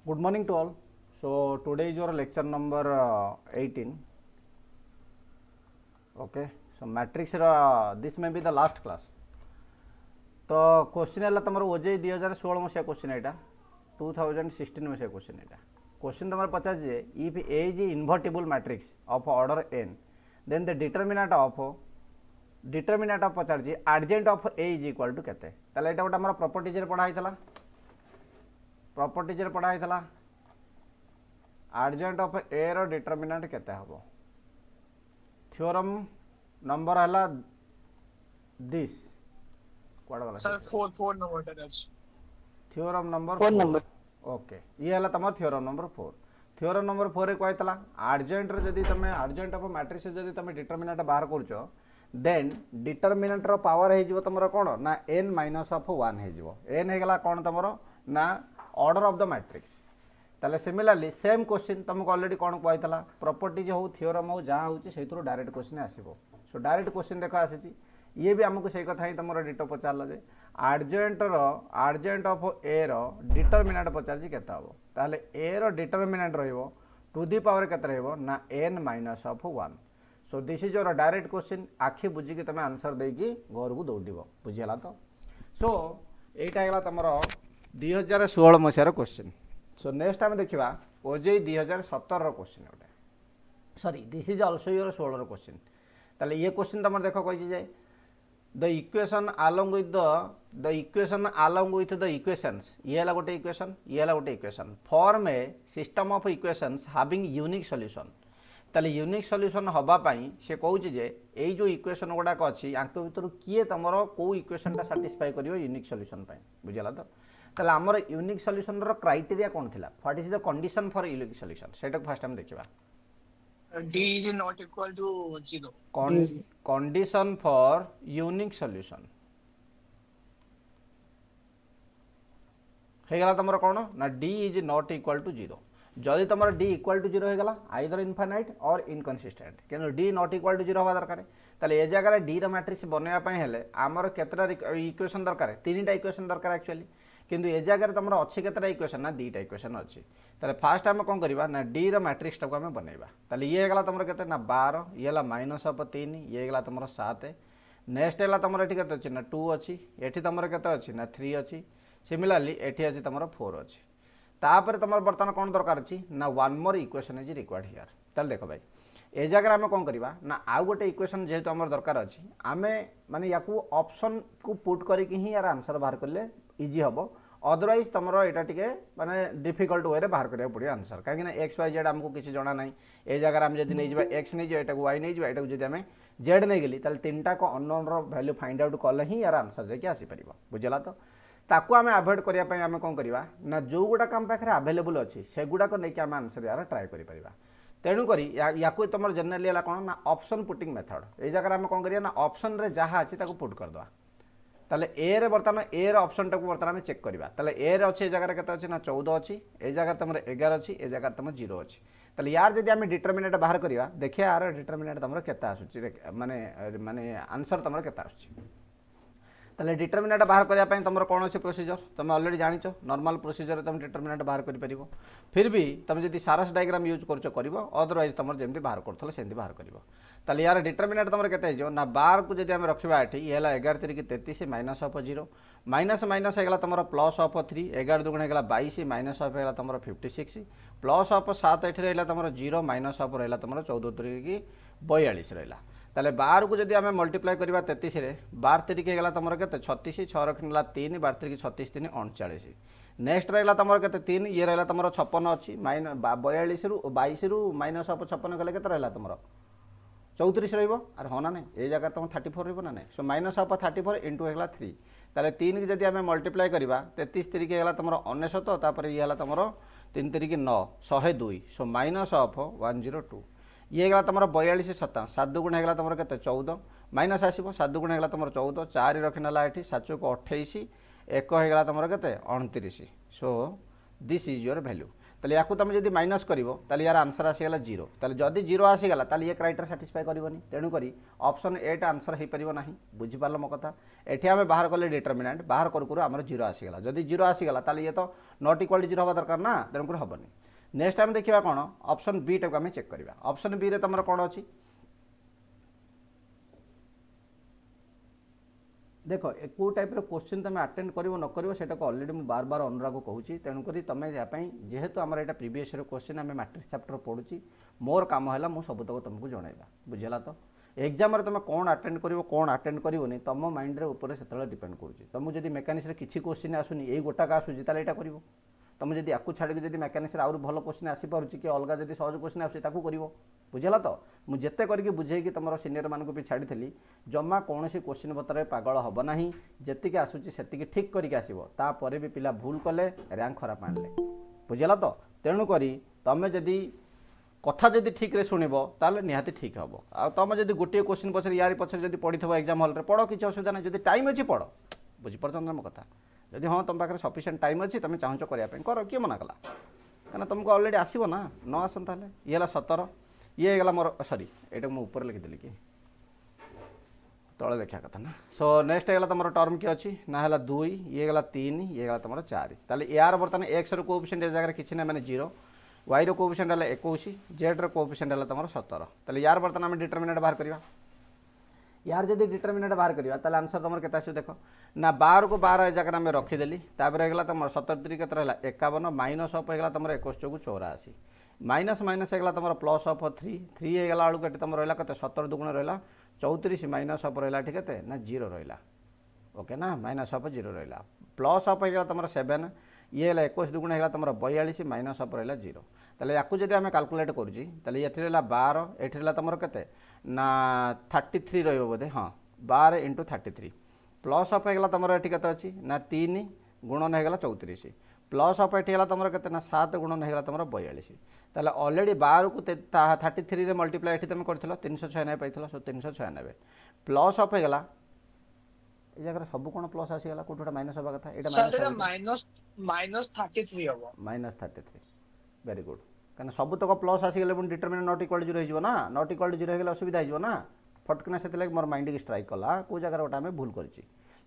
Good morning to all. So today is your lecture number 18. Okay. So matrix this may be the last class. तो question है तुम ओजे 2016 मसीहा question यहाँ 2016 मसीहा क्वेश्चन यहाँ क्वेश्चन तुम पचार if A is invertible matrix of order n then the determinant of पचार adjoint of A is equal to केते ताले एटा गोटे हमर प्रॉपर्टीज रे पढ़ाई थला एडजेंट ऑफ ए रो डिटरमिनेंट केते हबो थ्योरम नंबर हला this sir four number test theorem number four 4 number okay ये हला तमर थ्योरम नंबर 4 थ्योरम नंबर 4 रे कहतला एडजेंट रे जदी तमे एडजेंट ऑफ मैट्रिक्स जदी तमे डिटरमिनेंट बाहर करछो देन डिटरमिनेंट रो पावर हे जिवो तमरो कोन ना n माइनस ऑफ 1 हे जिवो n हे गला कोन तमरो ना ऑर्डर ऑफ द मैट्रिक्स ताले सिमिलरली सेम क्वेश्चन तुमको ऑलरेडी कोन कहतला प्रॉपर्टीज हो थ्योरम हो जहा होची सेथुरो डायरेक्ट क्वेश्चन आसीबो सो डायरेक्ट क्वेश्चन देखो आसीची ये भी आमको से कथा ही तुम डिटो पचार जे एडजेंट ऑफ ए रो डिटरमिनेंट पचार केते हम ताले ए रो डिटरमिनेंट रहिबो टू दी पावर केते रहिबो ना n minus of 1 so this is your direct question आखि बुझी तुम आंसर देकी घर को दौड़ब बुझीगला तो सो यहीटा है तुम 2016 मसीहार क्वेश्चन सो नेक्स्ट आम देखा ओजे 2017 क्वेश्चन गोटे sorry this is also your 16 question ताले ये क्वेश्चन तुम देख कही जाए the equation along with the equation along with the equations ये है गोटे इक्वेशन ये है गोटे equation form A system of equations having unique solution ताले यूनिक सॉल्यूशन हबा पई से कहूची जे एई जो इक्वेशन गुडाक अछि आंक भितर किए तमरो को इक्वेशन ता सैटिस्फाई करियो यूनिक सॉल्यूशन पई बुझला तो ताले हमर यूनिक सॉल्यूशन रो क्राइटेरिया कोन थिला what is the condition for unique solution सेटा फर्स्ट हम देखिबा d is not equal to 0 condition for unique solution हेगला तमरो कोन ना d is not equal to 0 जदि तमरो d equal to 0 हेगला आइदर इनफाइनाइट और इनकंसिस्टेंट केनो d not equal to 0 हवा दरकार ताले ए जगह d रो मैट्रिक्स बनया पय हेले हमर केतरा इक्वेशन दरकार तीनटा इक्वेशन दरकार एक्चुअली किंतु ए जगह तमर अच्छी केतरा इक्वेशन ना दीटा इक्वेशन अच्छी ताले फास्ट आम कौन करवा ना डी रो मैट्रिक्स टाको आम बनइबा ताले ये गला तमर केते ना 12 ये ला माइनस ऑफ 3 ये गला तमर 7 नेक्स्ट हैला तमर एठी केते अछि ना 2 अछि एठी तमर केते अछि ना 3 अछि सिमिलरली एठी अछि तमर 4 अछि तापर तमर बर्तन कोन दरकार अछि ना one more equation is required here ताले देखो भाई ए जगह आम कौन करवा ना आउ गोटे इक्वेशन जेहेतु आमर दरकार अछि आमे माने याकू ऑप्शन को पुट करके ही यार आंसर बाहर करले इजी हम अदरवाइज तुम यहाँ टे माने डिफिकल्ट वे बाहर करा पड़ो आंसर कहीं एक्स वाई जेड आमको किसी जଣା ना ए जगह आम जब नहीं एक्स नहीं जाए वाई नहीं जाए यहाँ जब आम जेड नहीं गली तीन टाक अननोन वैल्यू फाइंड आउट कले ही यार आंसर जाकि आसीपर बुझला तो ताकू आम आभोड करने आम कौन करवा ना जो गुड़ाक आम पाखे आभेलेबुल अच्छी से गुड़ाक नहीं आम आंसर यार ट्राए कर तेणुक या तुम जेनेली है कौन ना ऑप्शन पुटिंग मेथड ये जगह आम कौन करना ऑप्शन रे जहाँ अच्छी पुट करदे ताले ए रे बर्तमान ए रे ऑप्शन टाको बर्तमान चेक करबा ताले ए रे अच्छे जगह केते अछि ना 14 अछि ए जगह तमरे 11 अछि ए जगह तम 0 अछि ताले यार जदि हम डिटरमिनेंट बाहर करबा देखिया यार डिटरमिनेंट तमरे केते आसुछि माने माने आंसर तमरे केते आसुछि ताले डिटरमिनेंट बाहर करबा पय तमर कोन अछि प्रोसीजर तुम ऑलरेडी जानिछो नॉर्मल प्रोसीजर तुम डिटरमिनेंट बाहर करि परिबो फिर भी तुम जदि सारस डायग्राम यूज करछो करबो अदरवाइज तमर जेमति बाहर करथले सेमति बाहर करबो ताले यार डिटरमिनेंट तमर केते हिजो ना 12 को जदि हम रखिबा एठी ये हला 11 3 33 माइनस ऑफ 0 माइनस माइनस हेगला तमर प्लस ऑफ 3 11 दुगुण हेगला 22 माइनस ऑफ हेगला तमर 56 प्लस ऑफ 7 एठी रहला तमर 0 माइनस ऑफ रहला तमर 14 3 42 रहला ताले 12 को जदि आम मल्टीप्लाई करवा 33 रे 12 3 हेगला तमर केते 36 6 रखनला 3 12 3 36 3 39 नेक्स्ट रहला तमर केते 3 ये रहला तमर 56 अछि माइनस 42 रु 22 रु माइनस ऑफ 56 गले केते रहला तमर 34 रहिबो अरे हाँ ना नहीं ये जगह तुम 34 रहिबो ना नहीं सो माइनस ऑफ 34 इंटू हेगला 3 ताले 3 की जदि आम मल्टीप्लाई करवा 33 3 हेगला तमर 99 तापर ये हला तमर 3 3 की 9 102 सो माइनस ऑफ 102 ये गला तुम 42 7 7 दुगुण हेगला तुम के 14 माइनस आसो 7 दुगुण हेगला तुम 14 4 रखिना ये 7 को 28 1 हेगला तुम के 29 सो दिस इज योर भैल्यू ताले याकू तुम जदि माइनस करिवो ताले यार आंसर आसीगला 0 ताले जदि 0 आसीगला ताले ये क्राइटेरिया सैटिस्फाई करबनी तेणु करी ऑप्शन ए टा आंसर हे परिबो नाही बुझी पारलो मो कथा एठी हमें बाहर कले डिटरमिनेंट बाहर करू करू हमर 0 आसीगला जदि 0 आसीगला ताले ये तो नॉट इक्वल टू 0 हबा दरकार ना तेणु करी हबनी नेक्स्ट टाइम देखिबा कोन ऑप्शन बी टा को हमें चेक करबा ऑप्शन बी रे तमर कोन अछि देख को टाइप क्वेश्चन तुम अटेंड कर न कर सेटा को ऑलरेडी मुझे बार बार अनुराग को कहूँ तेणुक तुम यापाई जेहेतु आम यहाँ प्रीवियस क्वेश्चन आम मैट्रिक्स चैप्टर पढ़ुची मोर काम है मुझे सबुतक तुमको जनइबा बुझेगा तो एग्जाम तुम कौन अटेंड कर कौन अटेंड करनी तुम माइंड ऊपर से डिपेंड करुच्ची तुमको जब मेकानिक्स किसी क्वेश्चन आसुनी यही गोटाक आसूँ ताले यहाँ कर तुम जब या छाड़ी जब मेकानिक्स आउर भल क्वेश्चन आसीपारे कि अलग जब सहज क्वेश्चन आस कर बुझेगा तो मुझे करके बुझे तुम सीनियर मानक भी छाड़ी जमा कौन सी क्वेश्चन पत्र पागल हम ना जी आसूँ से ठीक करके आसपर भी पिला भूल कले रैंक खराब आनले बुझेगा तो तेणुक तुम जदि कथा जदि ठीक शुणव ताल निहाती ठीक हम आ तुम जब गोटे क्वेश्चन पचर यार पचर जब पढ़ी एग्जाम हल पढ़ किसी असुविधा ना जब टाइम अच्छी पढ़ बुझीपार मो कथा जदि हाँ तुम पाखे सफिशिएंट टाइम अच्छी तुम चाहूच करने कर किए मना कला कहीं तुमको ऑलरेडी आसो ना न आसन ताले ये है 17 ये गला मोर सॉरी एटा मु ऊपर लिखिदेली कि तले देखा कथा ना सो नेक्स्ट है तुम टर्म किए अच्छी ना है 2 ये गला 3 ये गला तुम 4 ताले यार बर्तमान एक्स रो कोएफिशिएंट ए जगह किसी ना माने 0 वाई रो कोएफिशिएंट है 21 जेड रो कोएफिशिएंट है तुम 17 ताले यार बर्तमान आम डिटरमिनेंट बाहर करवा यार जब डिटरमिनेंट बाहर करवा ताले आंसर तुम के देख ना 12 को 12 जगह आम रखीदेली होगा तुम 77 के 51 माइनस अफ होगा तुम 21 चौक 84 माइनस माइनस होगा तुम प्लस अफ 3 3 होगा बेलू के तुम रहा के 17 दुगुण रहा 34 माइनस अफ रहा के ना 0 रहा ओके ना माइनस अफ 0 रहा प्लस अफ होगा तुम 7 ये 21 दुगुण होगा तुम 42 माइनस अफ रहा 0 ताले याकू जब आम कैलकुलेट करुँची ये रहा 12 ये रहा तुम के ना 33 रोधे हाँ 12 इंटू 33 प्लस अफ होगा तुम ये के अच्छी ना 3 गुणन होगा 34 प्लस अफ ये तुम के ना 7 गुणन होगा तुम 42 ताले ऑलरेडी 12 को 33 मल्टीप्लाई तुम कर 396 पाई सो 396 प्लस अफ होगा ये जगह सब कौन प्लस आसीगला कोटा माइनस हवा कथा एटा माइनस 33 हबो माइनस 33 वेरी गुड कहीं सब तक प्लस आसीगले पुणी डिटरमिनेंट नॉट इक्वल 0 हो ना नॉट इक्वल 0 होगा असुविधा हो ना फटकना से मोर माइंड की स्ट्राइक कला कौ जगह गोटे आम भूल कर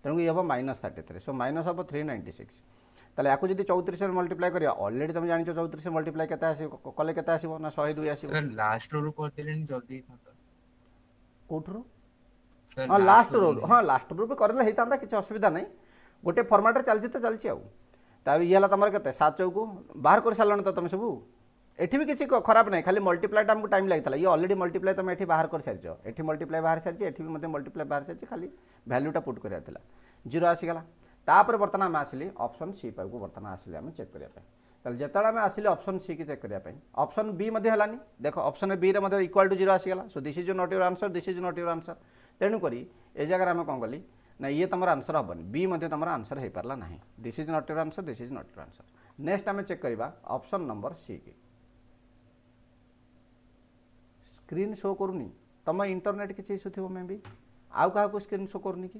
तेणु ये हम माइनस 33 सो माइनस हम 396 ताले याकू जब 34 मल्टीप्लाई करिया ऑलरेडी तुम जानिछ 34 मल्टीप्लाई केते आसीबो कले केते आसीबो ना 102 आसीबो सर लास्ट रो कर देलेन जल्दी कोठरो सर हाँ लास्ट रो पे करले हेतांता किछ असुविधा नहीं गोटे फॉर्मेट रे चलछि तो चलछि आउ ताबे ये तमर के 7 चौको बाहर कर सारण तो तुम सब एठी भी किसी खराब नहीं खाली मल्टीप्लाई हमको टाइम लगता ये ऑलरेडी मल्टीप्लाई तुम एठी बाहर कर सारिछ एठी मल्टीप्लाई बाहर सारिछ एठी भी मते मल्टीप्लाई बाहर सारिछ खाली वैल्यूटा पुट करिया थिला 0 आसीगला तापर बर्तमान आम आसिली ऑप्शन सी पाक बर्तमान आसिले आम चेक करने जिते आम आसिले ऑप्शन सी की चेक करने ऑप्शन बी है देख ऑप्शन बी रे इक्वल टू 0 आसीगला so this is not your answer this is not your answer तेणुक ए जगह आम कौन कली ना ये तुम आंसर हेनी बी तुम आंसर हो पारा ना this is not your answer this is not your answer next आम चेक करवा ऑप्शन नंबर सी की स्क्रीन शो करूनी तुम इंटरनेट किसी इश्यू थी मे भी आउ क्या स्क्रीन शो करूनी कि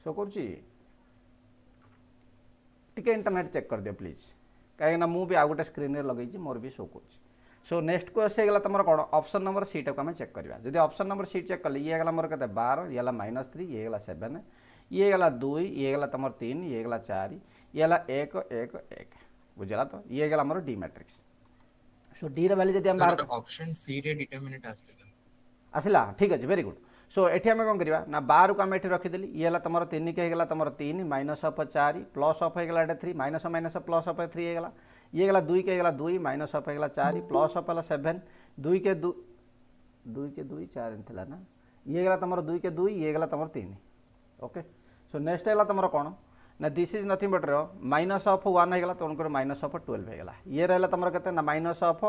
शो करुच्ची टिके इंटरनेट चेक कर दियो प्लीज कहीं मुझे आउ गोटे स्क्रीन लगे मोर भी शो कर सो नेक्स्ट क्वेश्चन होगा तुम कौन ऑप्शन नंबर सी टाक आम चेक करवा जब ऑप्शन नंबर सी चेक कल ये मोर के 12 ये माइनस 3 ये 7 ये गला 2 ये तुम 3 ये 4 ये 1 1 1 बुझला तो ये गला मोर डी मैट्रिक्स सो डी रे वैल्यू जदी हम बाहर ऑप्शन सी रे डिटरमिनेंट आसला ठीक अच्छे वेरी गुड सो एठी आम कौन करवा ना 12 को आम एठी रखीदेली ये है तुम 3 के होगा तुम 3 माइनस अफ 4 प्लस अफ होगा 3 माइनस माइनस प्लस अफ 3 होगा ये गला 2 के होगा 2 माइनस अफ होगा 4 प्लस अफ 7 2 के 2 4 थिला ना ये गला तुम 2 के 2 ये गला तुम 3 ओके सो नेक्स्ट है तुम कौन ना this is nothing but minus of 1 होगा तुमको माइनस अफ 12 होगा ये रहा तुम के ना माइनस अफ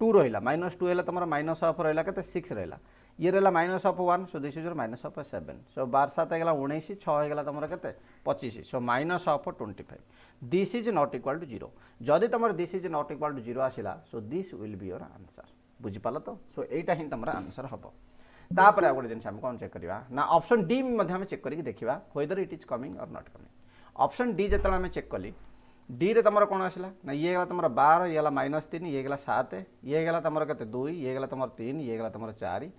2 रहा माइनस 2 है तुम माइनस अफ रहा के 6 रहा ये रहा minus of 1 so this is minus of 7 so 12 7 होगा 19 6 होगा तुम के 25 so minus of 25 this is not equal to 0 जदि तुम this is not equal to 0 आसला so this will be your answer बुझिपाल तो सो यहीटा ही तुम आंसर हम तापर आ गोटे जिन कौन चेक करवा ना ऑप्शन डी चेक करके देखा व्हेदर इट इज कमिंग और नॉट कमिंग ऑप्शन डी जो आम चेक कली डी रे तुम कौन आसला ना ये गला तुम 12 ये गला -3 ये गला 7 ये गला तुम के 2 ये गला तुम 3 ये गला तुम 4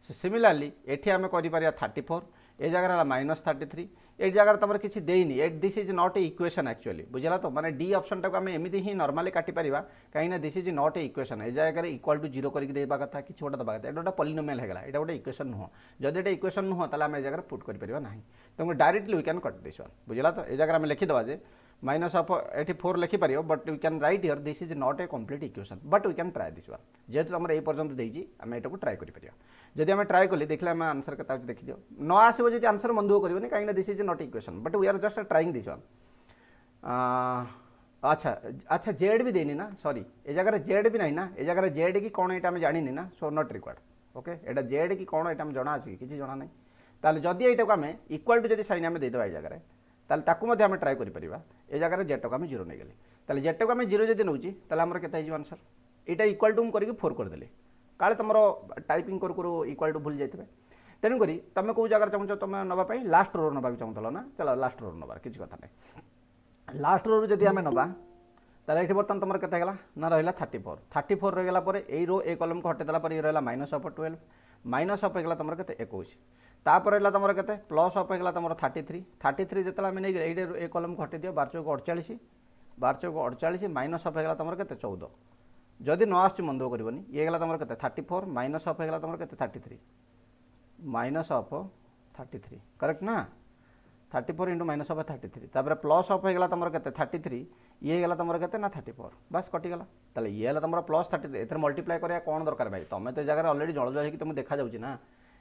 सिमिलारली एठी आम कर 34 ए जगह -33 ए जगह तुम किसी देनी this is not a equation actually बुझला तो माने डी ऑप्शन टाक आम एमती ही नॉर्मली काटी परिबा कहीं this is not a equation ए जगह इक्वल टू 0 करके देबा कथा किसी गोटे दबा कथा एटा गोटे पॉलिनोमियल हेगला एटा गोटे इक्वेशन नुह जदि एटा इक्वेशन नुह ताले आम ए जगह पुट कर परिबा नाही तुम directly we can cut this one बुझला तो ए जगह आम लिखि दबा जे माइनस ऑफ एटी 4 लिखिपर but we can write here this is not a complete equation but we can try this one जेहेतु आम ये पर्यंत देजी आम एटा को ट्राए कर जदि आम ट्राए कले देखले आम आंसर के देखिदियो न आसो जी आंसर मन दुख कर कहीं this is not equation but we are just trying this one अच्छा अच्छा जेड भी देनी ना सॉरी ए जगह जेड भी नहीं ना ए जगह जेड की कौन यहाँ जानी ना so not required okay Etah Z की कौन यहाँ जना अच्छी किसी जना ना ताले जदि यहाँ को आम इक्वाल टू जब साइन आम देदेबा ये जगह ताले ताकू मध्य आम ट्राए कर ए जगह जेड को आम 0 नहीं गले ताले जेड को आम 0 जब नौची ताले आमर केते आंसर यहाँ इक्वाल टू करके 4 करदेली काले तुम टाइपिंग करू इक्वाल टू भूल जाइए तेणुक तुम कौ जगह चाहूँ तुम नापी लास्ट रो ना चाहूल ना चलो लास्ट रो नबार किसी कथा नहीं लास्ट रो जब आम नवा ताले ये बर्तमान तुम के ना रहा 34 रहीगला यही रो ए कलम को हटेदेला ये रहा -12 माइनस अफ होगा तुम के 21 तापर रहा तुम के प्लस अफ होगा तुम 33 जो आम नहीं ये कलम को हटे दियो 12 को 48 माइनस अफ होगा तुम के 14 जदि न आस मन दुख करनी ये गला तुम के 34 माइनस अफ होगा तुम के 33 माइनस अफ 33 करेक्ट ना 34 इंटू माइनस अफ 33 तापर प्लस अफ होगा तुम के 33 ये गला तुम के ना 34 बस कटिगला ताले ये है तुम प्लस 33 एथर मल्टीप्लाई करा कौन दरकार भाई तुम तो जगह ऑलरेडी जल जल तुम देखा जाऊँ ना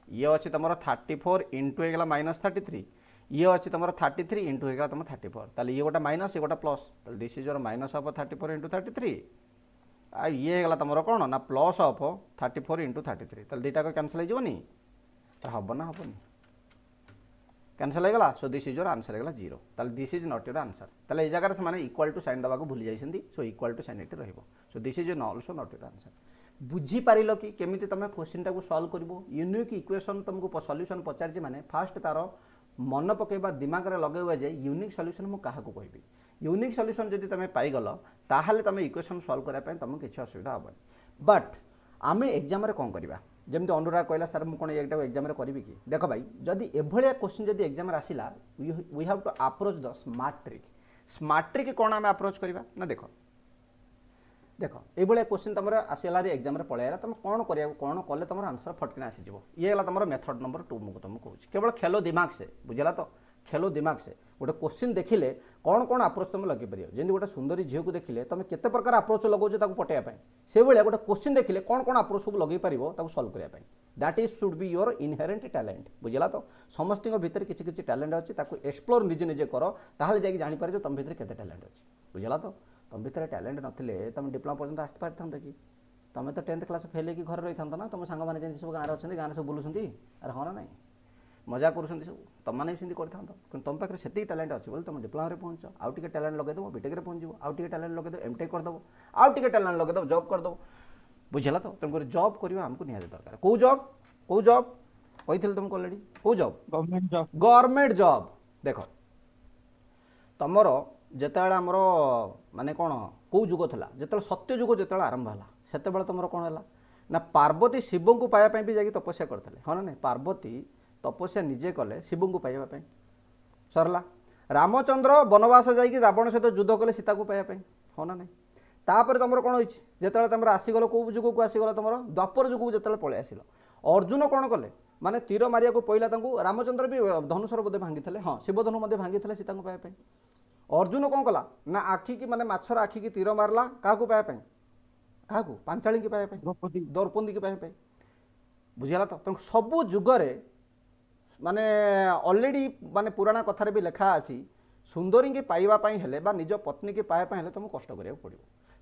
ये अच्छी तुम 34 इंटू होगा -33 ये अच्छी तुम 33 इंटू होगा तुम 34 ताले ये गोटे माइनस ये गोटे plus this is your minus of 34 into 33 आ ये गला तुम कौन ना प्लस अफ 34 इंटू 33 ताले दुटा को कैनसल होनी हम ना हेनी कैनसल होगा सो दिस इज योर आंसर होगा 0 ताले this is not your answer ताले ये जगह से इक्वल टू साइन देवाक भूली जाइए सो इक्वल टू साइन ये रही so this is also not your answer बुझीपार कि केमी तुम क्वेश्चन टाक सल्व कर यूनिक इक्वेशन तुमको सल्यूशन पचार माने फास्ट तार मन पकेबा दिमाग रे लगेबा जे यूनिक सल्यूशन मु काहा को कहबी यूनिक सल्यूशन जदि तुम पाइगल ताहले तुम इक्वेशन सल्व करने तुमको किसी असुविधा हेनी बट आम एग्जाम कौन करवा जमी अनुराग कहला सर मुझे ये एग्जाम करी कि देख भाई जदि एभलिया क्वेश्चन जदि एग्जाम आसला we have to approach the smart trick कौन आम अप्रोच करवा ना देख देख ये क्वेश्चन तुम आसला एग्जाम पलैला तुम कौन कर कौन कले तुम आंसर फटकिना आसीज ये है तुम मेथड नंबर 2 मुझे तुमको कहूँ केवल खेलो दिमाग से बुझला तो खेलो दिमाग से गोटे क्वेश्चन देखिले कौन कौन अप्रोच तुम लगे पार जमी गोटे सुंदरी झील को देखिले तुम केते प्रकार अप्रोच लगो पटेया से भाई गोटे क्वेश्चन देखिले कौन कौन अप्रोच सब लगे पार सल्व करने that is should be your inherent talent बुझला तो समस्त भितर किसी किसी टैलेंट अच्छी एक्सप्लोर निजे निजे कर ताहले जाकि जापर तुम भितर केते टैलेंट अच्छी बुझला तो तुम भितर टैलेंट नथिले तुम डिप्लोमा पर्यंत आसी पारता कि तुम तो 10th क्लास फेल होकर घर रही था ना तुम सांग मैंने सब गाँव अच्छे गाँव सब बुलूँ अरे हाँ ना नहीं मजा कर सब तुम मैंने भी कर तुम पाखे से टैलेंट अच्छी बोले तुम डिप्लोमा पहुँच आउ टे टैलेंट लगेद बीटेक पहुँच आउ टे टैलेंट लगेद एमटेक करदेव आउ टे टैलेंट लगेद जॉब करदेव बुझला तो तुमको जॉब करवा आमको निहाती दरकार कौ जॉब कही तुमको ऑलरेडी कौ जॉब गवर्नमेंट जॉब देख तुमर जितेबाला आमर माने कौन कौ जुग था जो सत्य जुग जो आरंभ है से तुम कौन है ना पार्वती शिव को पाइबा भी जा तपस्या करते हाँ ना नहीं पार्वती तपस्या निजे कले शिव को पाइबा सरला रामचंद्र वनवास जाकि रावण सहित युद्ध कले सीता को पाइबा हाँ ना नहीं तापर तुम कौन होती जो तुम आसीगल कौ जुग को आसीगल तुम द्वापर जुग को जो पलि आसिल अर्जुन कौन कले माने तीर मारिया को पहला रामचंद्र भी धनुषर बोधे भांगी हाँ शिवधनु भांगी सीता को पाइबा अर्जुन कौन कला ना आखि की माने माछर आखि की तीर मारला क्या पाइबा क्या पांचाली की पाइबा द्रौपदी की पाइबा बुझीगला तो तुम सबू जुगरे माने ऑलरेडी माने पुराना कथार भी लिखा अच्छी सुंदरी की पाइबापी हेले बा निज पत्नी की पाइबा हेले तुमको कष्ट करा पड़ो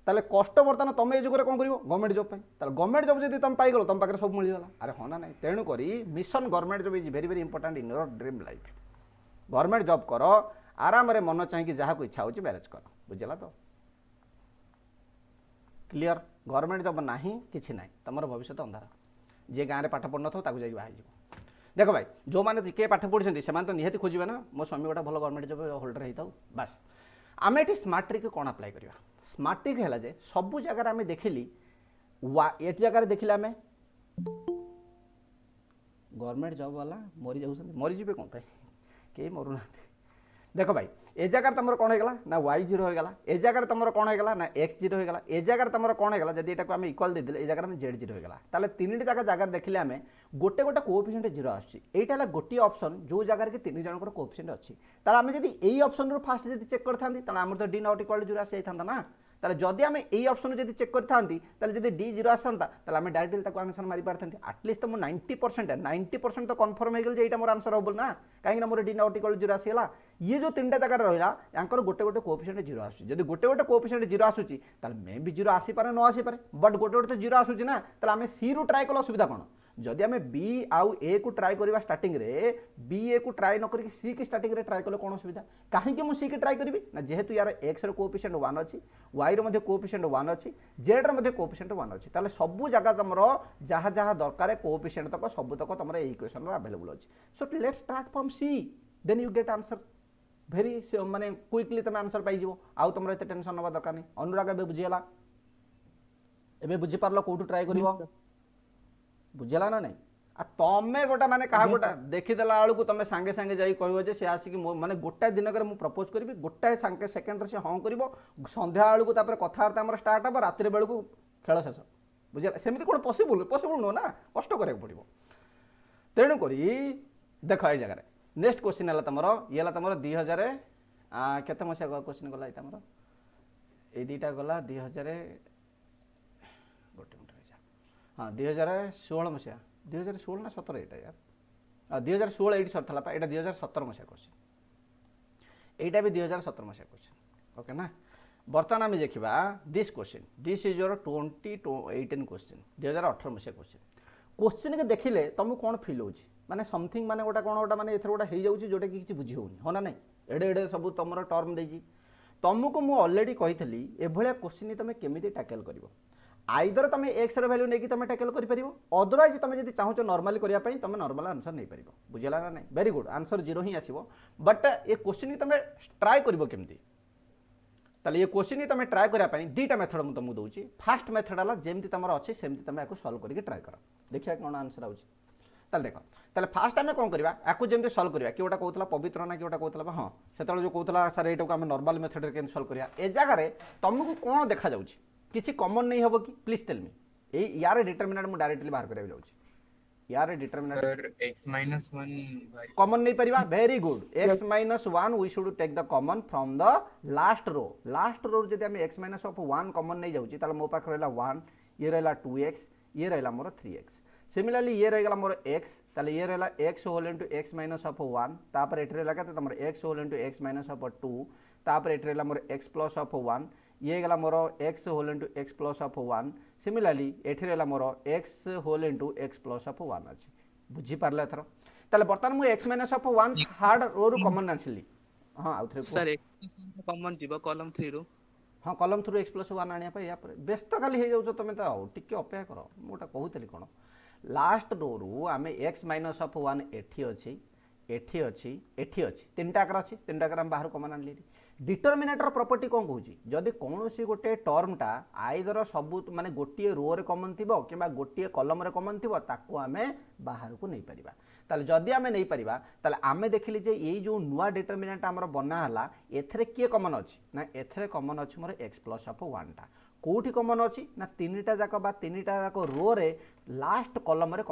ताले कष्ट बर्तमान तुम ये जुगरे कौन कर गवर्नमेंट जॉब गवर्नमेंट जॉब जब तुम पाइगल तुम पाखे सब मिलगला अरे हाँ ना नहीं तेणुक mission government job is very very important in your dream life government job कर आराम रे मन चाहिए जहाँ को इच्छा होची मैरेज कर बुझला तो क्लियर गवर्नमेंट जॉब ना कि ना तुम भविष्य अंधार जी गाँव में पाठ पढ़ न जाकि बाहर देख भाई जो मैंने किए पाठ पढ़ी से तो निहाती खोजे ना मो स्वामी गोटे भल गवर्नमेंट जॉब होल्डर होता बास आम ये स्मार्ट ट्रिक कौन अप्लाई करवा स्मार्ट ट्रिक है जे सबू जगार आम देखिली ये जगार देखिले आम गवर्नमेंट जॉब वाला मरी जाऊँ मरीजे कौन पे कई मरुना देख भाई ए जगार तुम कौन होगा ना वाई जीरो होगा ए जगार तुम कौन होगा ना एक्स जीरो होगा ए जगार तुम कौन होगा जब यहाँ आम इक्वाल देदेले ए जगह में जेड जीरो होगा ताले तीन जगह देखिले आम गोटे गोटे कोएफिशिएंट जीरो आसटा गोटे ऑप्शन जो जगह कि तीन जनकर कोएफिशिएंट अच्छी ताले आम जब यही ऑप्शन रू फास्ट जब चेक करता आम तो डी नॉट इक्वल जीरो आसी जाता ना ताले जदि आम यही ऑप्शन जब चेक करता जब डी जीरो आसता आम डायरेक्टली आंसर मारी पारती आटलिस्ट तो 90% तो कन्फर्म हो गल ये मोर आंसर हम ना कहीं मोर डी नॉट इक्वल जीरो आसीगला ये जो तीन जगह रहा यहाँ गोटे गोटे कोएफिशिएंट जीरो आसूँ जब गोटे गोटे कोएफिशिएंट जीरो आसूँ मे भी जीरो आसीपे न आसीपे बट गोटे गोटे तो जीरो आसूँ ना आम सी रु ट्राए कले असुविधा कौन जदि आम बी आउ ए को ट्राए करवा स्टार्टिंग रे बी ए को ट्राए न करके सी की स्टार्टिंग रे ट्राए कले कौन असुविधा कहीं मुझे सी की ट्राए करी ना जेहेतु यार एक्स रो कोएफिशिएंट 1 अच्छी वाई रो कोएफिशिएंट 1 अच्छी जेड रो कोएफिशिएंट 1 अच्छी ताले सबु जगह तुम जहाँ जहाँ दरकार कोएफिशिएंट तक सब तक तुम इक्वेशन अवेलेबल अच्छी so let's start from C then you get answer very माने क्विकली तुम आंसर पाई आउ तुम एत टेंशन नवा दरकार नहीं अनुराग ए बुझीगला ए बुझीपार कौटू ट्राए कर बुझेगा ना नहीं आ तमें गोटे माने कहा गोटा देखीदेला बेलू तुम सांगे सांगे जाई कह जे सी आसिक माने गोटाए दिनक प्रपोज करी गोटाए सांगे सेकेंड से हाँ कर संध्या बेलू कथबार्ता आम स्टार्ट हे राति बेलू खेल शेष बुझे सेमती कौन पॉसिबल पॉसिबल नुह ना कष्ट कराया पड़ो तेणुक देख ये जगह नेक्स्ट क्वेश्चन है तुम ये तुम 2000 केते मसीहा क्वेश्चन गला तुम ये दुटा गला 2000 गोटे हाँ 2016 मसीहा 2016 ना 17 यहाँ यार 2016 ये सरता यहाँ 2017 मसीहा क्वेश्चन यहाँ भी 2017 मसीहा क्वेश्चन ओके ना बर्तमान आम देखा this question this is your 2018 question 2018 मसीहा क्वेश्चन के देखिले तुमको कौन फिल हो माने समथिंग माने गोटा कौन गोटा माने एथर गोटा हो जाऊँ जोटा कि बुझी होनी हाँ ना नहीं एडे एडे सब तुम टर्म देजी तुमको मुझे अलरेडी कही एभलिया क्वेश्चन तुम केमी टैकल कर आइदर तुम एक्स वैल्यू नहीं तुम टैकल कर अदरवाइज तुम जब चाहो नॉर्मली करने तुम नॉर्मल आंसर नहीं पार बुझेगा ना नहीं वेरी गुड आंसर जीरो ही आसो बट ये क्वेश्चन तुम ट्राए करमी ताले ये क्वेश्चन तुम ट्राए करने दुईटा मेथड मुझे तुमको दूसरी फास्ट मेथड है जमी तुम अच्छे सेमती तुम आपको सल्व करके ट्राए कर देखिए कौन आंसर आगे देख ताले फास्ट आम कौन करवा आपको जमी सल्व करवा कि गोटा कहला पवित्र ना कि गोटा कहला हाँ से जो कहला सर यहाँ आम नॉर्मल मेथड के सल्व करवा ए जगह तुमको कौन देखा जाऊँ किसी कॉमन नहीं हम कि प्लीज टेल मी ए यार डिटरमिनेंट मु डायरेक्टली बाहर करा जाऊँ यार डिटरमिनेंट सर x-1 कॉमन नहीं परिबा very good x-1 we should take the common from the last row जदि हम x-1 कॉमन नहीं जाऊँ ताले मो पाख रहला 1 ये रहला 2x ये रहला मोर 3x सिमिलरली ये रहेगा मोर x ताले ये रहला x होल इनटू x-1 तापर एठी रहला केते तमर x होल इनटू x-2 तापर एठी रहला मोर x प्लस ऑफ 1 ये गला मोर x whole into x plus of 1 similarly एठी रहला मोर x whole into x plus of 1 अछि बुझी पारले एथरो ताले बर्तमान मु x of 1 third row row common आनसिली हां आउथरे सर x कॉमन जीव कॉलम 3 रो हां कॉलम 3 रो x प्लस 1 आनिया पे या पर व्यस्त खाली हे जाउ तमे त टिके अपेक्षा करो मोटा कहूतली कोन लास्ट रो रो आमे x ऑफ 1 एठी अछि एठी अछि एठी अछि तीनटा आकर अछि तीनटा आकर हम बाहर कॉमन आनली डिटरमिनेटर प्रॉपर्टी कौन कहूँ जदि कौन सी गोटे टर्मटा आइदर सबू माने गोटे रो रे कॉमन थिबो किबा गोटे कॉलम रे कॉमन थिबो ताको आमे बाहर को नहीं परिबा ताले जदि आमे नहीं परिबा ताले आमे देखिली जे एई जो नुआ डिटरमिनेंट हमर बना हला एथरे के कॉमन अछि ना एथरे कॉमन अछि मोर x प्लस ऑफ 1 टा कोठी कॉमन अछि ना तीनटा जाक बा तीनटा जाक रो रे लास्ट कॉलम रे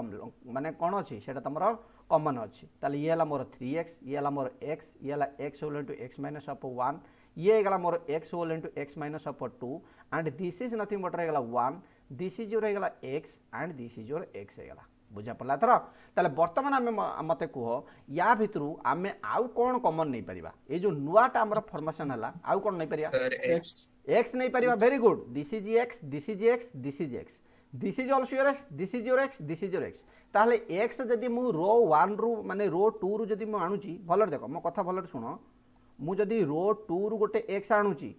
माने कोन अछि सेटा तमरो कॉमन अछि ताले ये हला मोर 3x ये हला मोर x ये हला x whole into x of 1 ये गला मोर x whole into x of 2 and this is nothing but रहेगा 1 दिस इज योर रहेगा x and this is your x रहेगा बुझा पड़ला थर ताले वर्तमान आमे मते कहो या भितरु आमे आउ कोन कॉमन नहीं परिबा ए जो नुआटा हमर फॉर्मेशन हला आउ कोन नहीं परिबा सर x नहीं परिबा very good this is x this is x this is x this is also your x this is your x this is your x ताले x जदी मु रो 1 रु माने रो 2 रु जदी मु आनुची भलर देखो मो कथा भलर सुनो मु जदी रो 2 रु गोटे x आनुची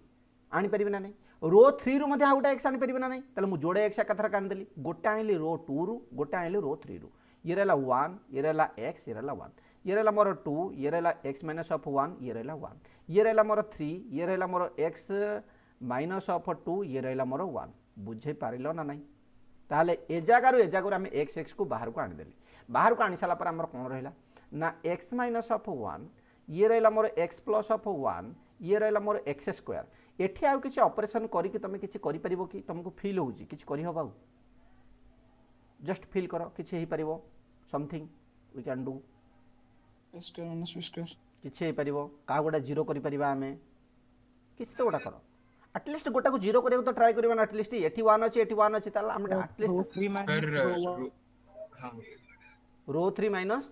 आनी परिबे ना नहीं रो 3 रु मध्ये आउटा x आनी परिबे ना नहीं ताले मु जोड़े x कथरा कान देली गोटे आनिली रो 2 रु गोटे आनिली रो 3 रु ये रहा 1 ये रहा x ये रहा 1 ये रहा मोर 2 ये रहा x माइनस ऑफ 1 ये रहा 1 ये रहा मोर 3 ये रहा मोर x माइनस ऑफ 2 ये रहा मोर 1 बुझे पारिल ना नहीं ताहले ए जगार आम एक्स एक्स को बाहर को आनीदेली बाहर को आनी सारा आमर कौन रहा ना एक्स माइनस ऑफ 1 ये रहा मोर एक्स प्लस ऑफ 1 ये रहा मोर एक्स स्क्वायर एठी आउ किसी ऑपरेशन करी कि तुम किसी करि परिबो कि तुमको फील होउची किसी करि हबाउ जस्ट फील करो किसी हो परिबो something we can do square minus B square किसी हो परिबो का गोटा जीरो करि परिबा हमें किसी तो गोटा करो एटलिस्ट गोटा को जीरो करियो तो ट्राई करबा ना एटलिस्ट एठी 1 अछि एठी 1 अछि ताला हम एटलिस्ट 3 सर minus हाँ रो 3 माइनस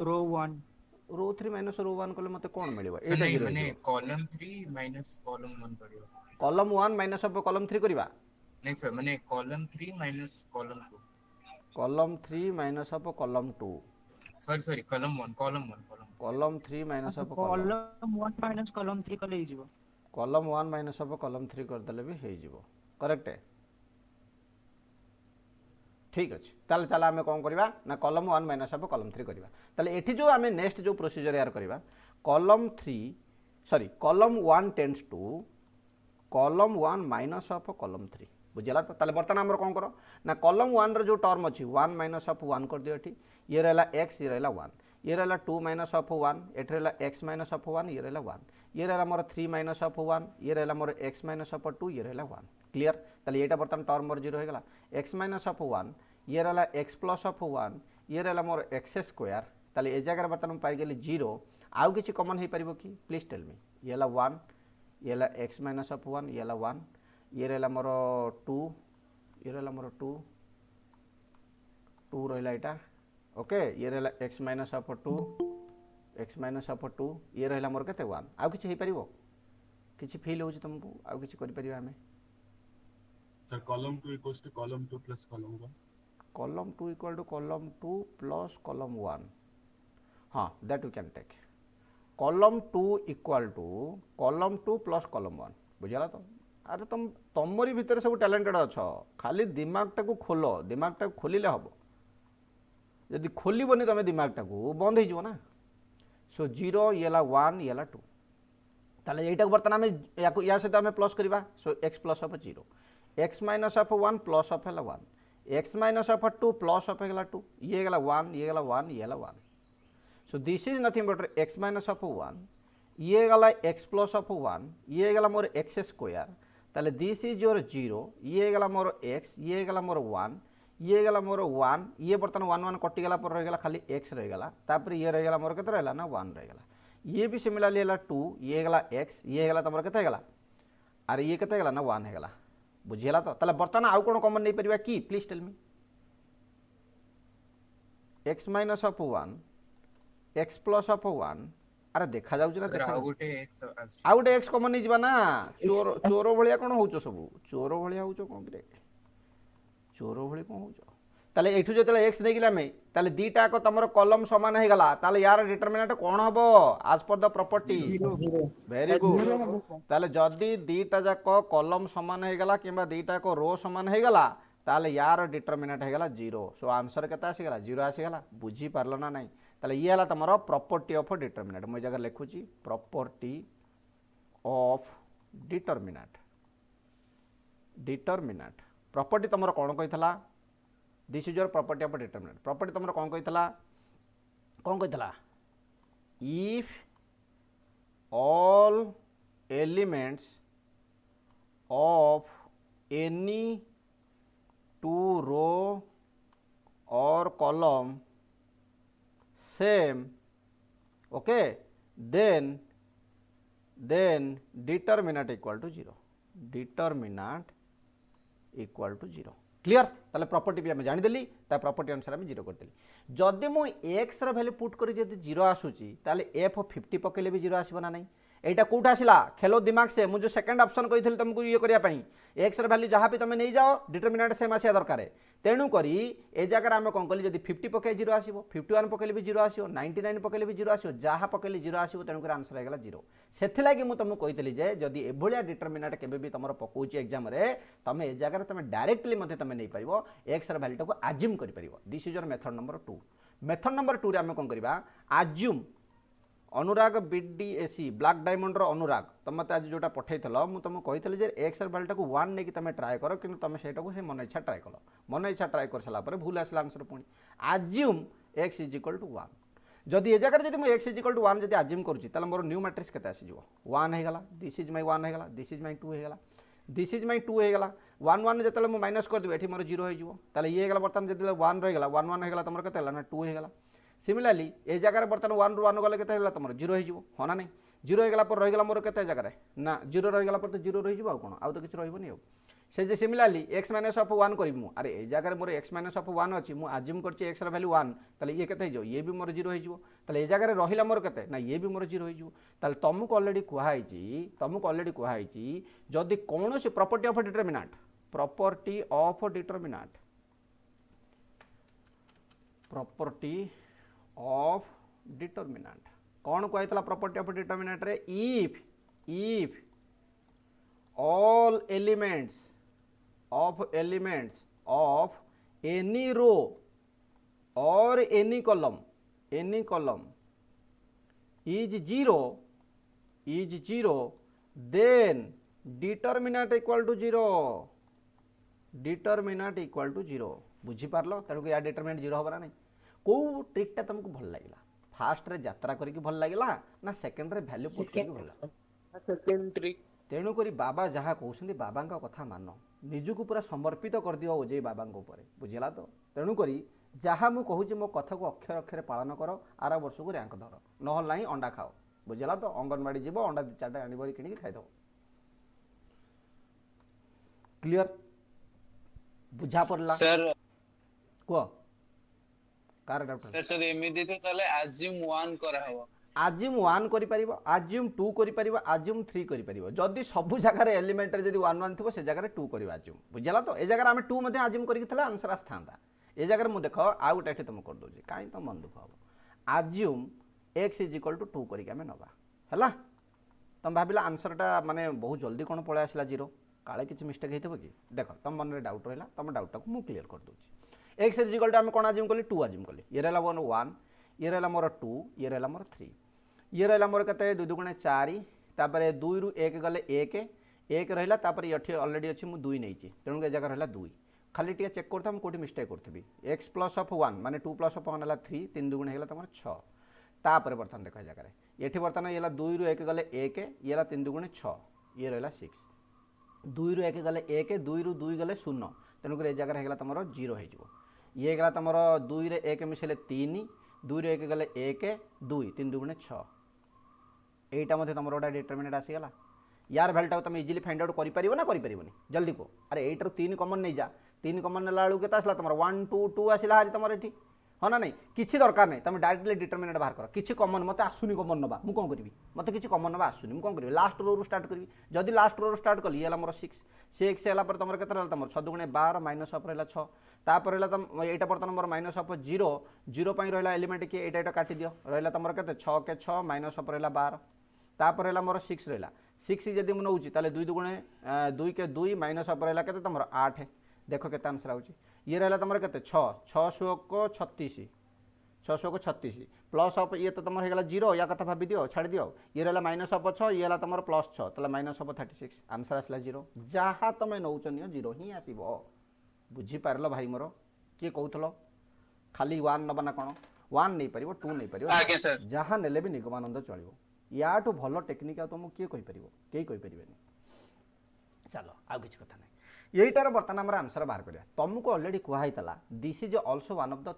row 1 रो 3 माइनस रो 1 कले मते कोन मिलिबो सर नहीं मैंने कॉलम 3 माइनस कॉलम 1 करियो कॉलम 1 माइनस ऑफ कॉलम 3 करबा नहीं सर मैंने column 3 minus column 2 column 3 minus of column 2 sorry column 1 column 3 minus of column 1 minus column 3 कले हिजिबो कॉलम 1 माइनस ऑफ कॉलम 3 कर देले भी हे जिवो करेक्ट है ठीक अच्छे ताले चला आम कौन करवा ना कॉलम 1 माइनस ऑफ कॉलम 3 करवा ताले एठी जो आम नेक्स्ट जो प्रोसीजर यार करवा column 1 tends to column 1 minus of column 3 बुझला तो ताले बर्तन आमर कौन करो ना कॉलम 1 रो जो टर्म अच्छी 1 माइनस ऑफ 1 कर दियो एठी ये रहला x ये रहला 1 ये रहला 2 माइनस ऑफ 1 एठी रहला x माइनस ऑफ 1 ये रहला 1 ये रहला मोर 3 माइनस ऑफ 1 ये रहला मोर x माइनस ऑफ 2 ये रहला 1 क्लियर ताले एटा बर्तन टर्म मोर 0 हो गला x माइनस ऑफ 1 ये रहला x प्लस ऑफ 1 ये रहला मोर x स्क्वायर ताले ए जगह बर्तन हम पाई गेली 0 आउ किछि कॉमन हे परिबो कि प्लीज टेल मी ये ला 1 ये ला x माइनस ऑफ 1 ये ला 1 ये रहला मोर 2 ये रहला मोर 2 रहला एटा ओके ये रहला x माइनस ऑफ 2 ये रहला मोर केते 1 आउ किछि हे परिबो किछि फील होछि तुमको आउ किछि करि परिबा हमें sir column 2 equals to column 2 plus column 1 column 2 equal to column 2 plus column 1 हाँ that we can take column 2 equal to column 2 plus column 1 बुझला तो अरे तुमरी भितर सब टैलेंटेड अच्छ खाली दिमागटा को खोलो दिमागटा खोलिले हम जदि खोलबनी तुम दिमागटा को बंद हो ना सो 0 ये ला 1 ये ला 2 ताले एटा बर्तन आम या सहित आम प्लस करवा सो x plus of 0 x minus of 1 plus of 1 x minus of 2 plus of 2 ये गला 1 ये गला 1 ये गला 1 so this is nothing but x minus of 1 ये गला x प्लस ऑफ 1 ये गला मोर x स्क्वायर ताले दिस इज योर 0 ये गला मोर x ये गला मोर 1 ये गला मोर 1 ये बर्तन 1 1 कटि गला पर रह गला खाली x रह गला तापर ये रह गला मोर केते रहला ना 1 रह गला ये भी सिमिलरली हला 2 ये गला x ये गला तमर केते गला अरे ये केते गला ना 1 है गला बुझिला तो ताले बर्तन आउ कोन कॉमन नहीं परिबा की please tell me x minus of 1 x plus of 1 अरे देखा जाउछ ना सर देखा आउ गोटे x कॉमन नहीं जिबा ना चोर भलिया कोन होउछ सब चोर भलिया होउछ कोन रे चोर भली कोन होउछ ताले एठु जतले x नै गिला में ताले दीटा को तमरो कॉलम समान हे गला ताले यार डिटरमिनेंट कोन हबो आज पर द प्रॉपर्टी वेरी गुड ताले जदी दीटा जाको कॉलम समान हे गला किबा दीटा को रो समान हे गला ताले यार डिटरमिनेंट हे गला 0 सो आंसर केता आसी गला 0 आसी गला बुझी पारलो ना नहीं ताले ये हला तमरो प्रॉपर्टी ऑफ डिटरमिनेंट मैं जगह लिखुची प्रॉपर्टी ऑफ डिटरमिनेंट प्रॉपर्टी तमरो कोन कहितला this is your property of determinant property तमरो कोन कहितला if all elements of any two row और column same okay then determinant equal to 0 determinant equal to 0 clear ताले प्रॉपर्टी भी आम जानीदेली प्रॉपर्टी अनुसार आम 0 करदेली जदि मु एक्स वैल्यू पुट करी जदि 0 आसूची ताले एफ 50 पकेले भी 0 आसबो ना नहीं एटा कोठ आसिला खेलो दिमाग से मुझे सेकंड ऑप्शन कही तुमको ये करने एक्स वैल्यू जहाँ भी तुम नहीं जाओ डिटरमिनेंट सेम आसिया दरकार तेणुक ए जगह आम कौन कली जब 50 पकड़े जीरो आसो 51 पकड़े भी जीरो आसो 99 पकड़े भी जीरो आसो जहाँ पकड़े जीरो आसो तेणुक आंसर होगा जीरो से लगी मुझे तुमको कही जदि एभलिया डिटरमिनेंट केबे भी तुम पकाउछ एग्जाम रे तुम ए जगह तुम डायरेक्टली तुम नहीं पार एक्स वैल्यूटा को आज्यूम कर this is your method number 2 method number 2 रे आम कौन करवा आज्यूम अनुराग बीडीएसी ब्लैक डायमंड रो अनुराग तुम मत आज जोटा पठे मुझे तुमको कही जे एक्स वैल्यूटा को 1 नहीं कि तुम ट्राए कर कि तुम से मन इच्छा ट्राए कल मन इच्छा ट्राए कर सारापर भूल आसला आंसर पुणी assume x is equal to 1 जदि ए जगह जब एक्स इज इक्वल टू 1 जब आज्यूम करुँच मोर न्यू मैट्रिक्स केते आसीजो 1 होगा दिस इज माई 1 होगा दिस इज माई 2 होगा दिस इज माई 2 होगा 1 1 जो मुझे माइनस करदेवी ये मोर जीरो हो ये बर्तमान जो 1 रहीगला 1 1 होगा तुम के ना 2 होगा सिमिलारली ए जगह बर्तमान 1 रू 1 गले के तुम जीरो हो हाँ ना नहीं जीरो होगा पर रहीगला मोर के जगह ना जीरो रहीगला पर तो जीरो रही कौन आउ तो किसी रही से जे सिमिलारली एक्स माइनस ऑफ 1 करी मु अरे ए जगह मोर एक्स माइनस ऑफ 1 अच्छी मुझे आज्यूम कर एक्स वैल्यू 1 ताले ये केते हो ये भी मोर जीरो हो ताले ए जगह रहिला मोर केते ना ये भी मोर जीरो हो ताले तुमको ऑलरेडी कहुई जदि कौन से प्रॉपर्टी ऑफ डिटरमिनेंट कौन कहला प्रॉपर्टी ऑफ डिटरमिनेंट रे if all elements of any row or any column is zero then determinant equal to zero बुझी पारलो तेणुक या डिटरमिनेंट जीरो होगा नहीं कौ ट्रिकटा तुमको भल लगे फास्ट रे यात्रा करके भल लगे ना सेकेंड रे वैल्यू पुट करके भल सेकंड ट्रिक तेणुक बाबा जहाँ कहते बाबा कथा मान निजुक पूरा समर्पित कर दियो ओजे बाबा बुझेगा तो तेणुक जहाँ मुझे कहूँ मो कथा को अक्षर अक्षर पालन कर आर वर्ष को रैंक धर ना अंडा खाओ बुझेगा तो अंगनवाड़ी जीव अंडा 4टा आनी कि खाईद क्लियर बुझा पड़ला सर कह कार डाउट सर सर एमिति तो तले आज्यूम 1 करा हबो आज्यूम 1 करि परिबो आज्यूम 2 करि परिबो आज्यूम 3 करि परिबो जदि सब जगह रे एलिमेंट रे जदि 1 1 थिबो से जगह रे 2 करिबो आज्यूम बुझला तो ए जगह हम 2 मध्ये आज्यूम करि थला आंसर आस्थांता ए जगह मु देखो आ गुटा एठी तुम कर दोजी काई तो मन दुख हबो assume x is equal to 2 करि के हमें नबा हला तुम भाबिला आंसरटा माने बहुत जल्दी कोन पळे आसला जीरो काले किछि मिस्टेक हेतबो कि देखो तुम मन रे डाउट रहला तुम डाउट को मु क्लियर कर दोजी x इज इक्वल टू हम कोन आज्यूम कली 2 आज्यूम कली ये रहला 1 ये रहला मोर 2 ये रहला मोर 3 ये रहला मोर कते 2 2 4 तापर 2 रु 1 गले 1 रहला तापर यठी ऑलरेडी अछि मु 2 नैची तेणु के जगह रहला 2 खाली टिके चेक करता हम कोठी मिस्टेक करथबी x प्लस ऑफ 1 माने 2 प्लस ऑफ 1 हला 3 3 2 हेला तमर 6 तापर बर्तन देखा जगह रे एठी बर्तन येला 2 रु 1 गले 1 येला 3 2 6 ये रहला 6 2 रु 1 गले 1 2 रु 2 गले 0 तेणु के जगह हेला तमर 0 हे जिवो ये गला तमर 2 रे 1 मिसेले 3 2 रे 1 गले 1 2 3 2 6 एटा मध्ये तमर गोटा डिटरमिनेंट आसीगला यार भैल्यूटा तुम इजिली फाइंड आउट करि ना करि परिबोनी जल्दी को अरे 8 रु 3 कॉमन नहीं जा 3 कॉमन नेला बेलू के आसला तुम 1 2 2 आसला हारी तुम एठी हाँ ना नहीं किसी दरकार नहीं तुम डायरेक्टली डिटरमिनेंट बाहर कर किसी कॉमन मत आसुनी कॉमन नबा मु कौन करी मत किसी कॉमन नबा आसुनी मु कौन करी लास्ट रो स्टार्ट करी जदि लास्ट रो स्टार्ट कली ये मोर 6 6 है तुम के तुम 6 दुगुणे 12 माइनस ऑफ रहा 6 तापर तुम यहाँ बर्तमान मोर माइनस ऑफ 0 0 रहा एलिमेंट किए यहाँ काटी दियो रहा तुम के 6 के 6 माइनस ऑफ रहा 12 तापर रहा मोर 6 रहा 6 जब मुझे नौची ताले 2 दुगुणे 2 के 2 माइनस ऑफ रहा के तुम 8 देख के आंसर आउची ये रहा तुम के 6 600 को 36 600 को 36 प्लस ऑफ ये तो तुम होगा 0 या कथा भाभी दियो छाड़ दियो ये रहा माइनस ऑफ 6 ये तुम प्लस 6 ताले माइनस ऑफ 36 आंसर आसला 0 जहाँ तुम नौच नियो 0 ही आसो बुझीपार भाई मोर किए कहूल खाली 1 नबा ना कौन 1 नहीं पार 2 नहीं पार जहाँ नेले भी निगमानंद चलो या भल टेक्निक तुमको किए कहीपर कई कहीपर चलो आउ कि कथा ना यहीटार बर्तमान आम आंसर बाहर करा तुमको ऑलरेडी कहला this is also one of the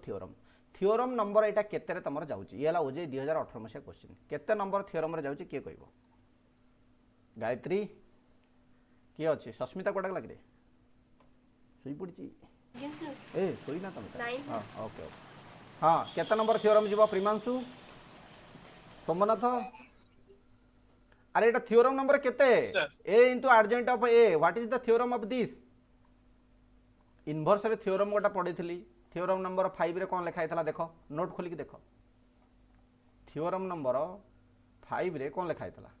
theorem number यहाँ केते तुम जाऊँगी ये ओजे 2018 मसीहा क्वेश्चन केते नंबर थियोरम जाऊँगी किए कह गायत्री किए अच्छे सस्मिता कोटा लगे शोई पड़ी ए शोना तुम हाँ ओके हाँ केते नंबर थियोरम जीव प्रिमांशु सोमनाथ अरे ये थियोरम नंबर केते A into adjoint of A what is the theorem of this inverse रे थ्योरम गोटा पढ़ी थ्योरम नंबर 5 रे कौन लिखाई था देख नोट खोलिक देख थ्योरम नंबर 5 रे कौन लिखाई था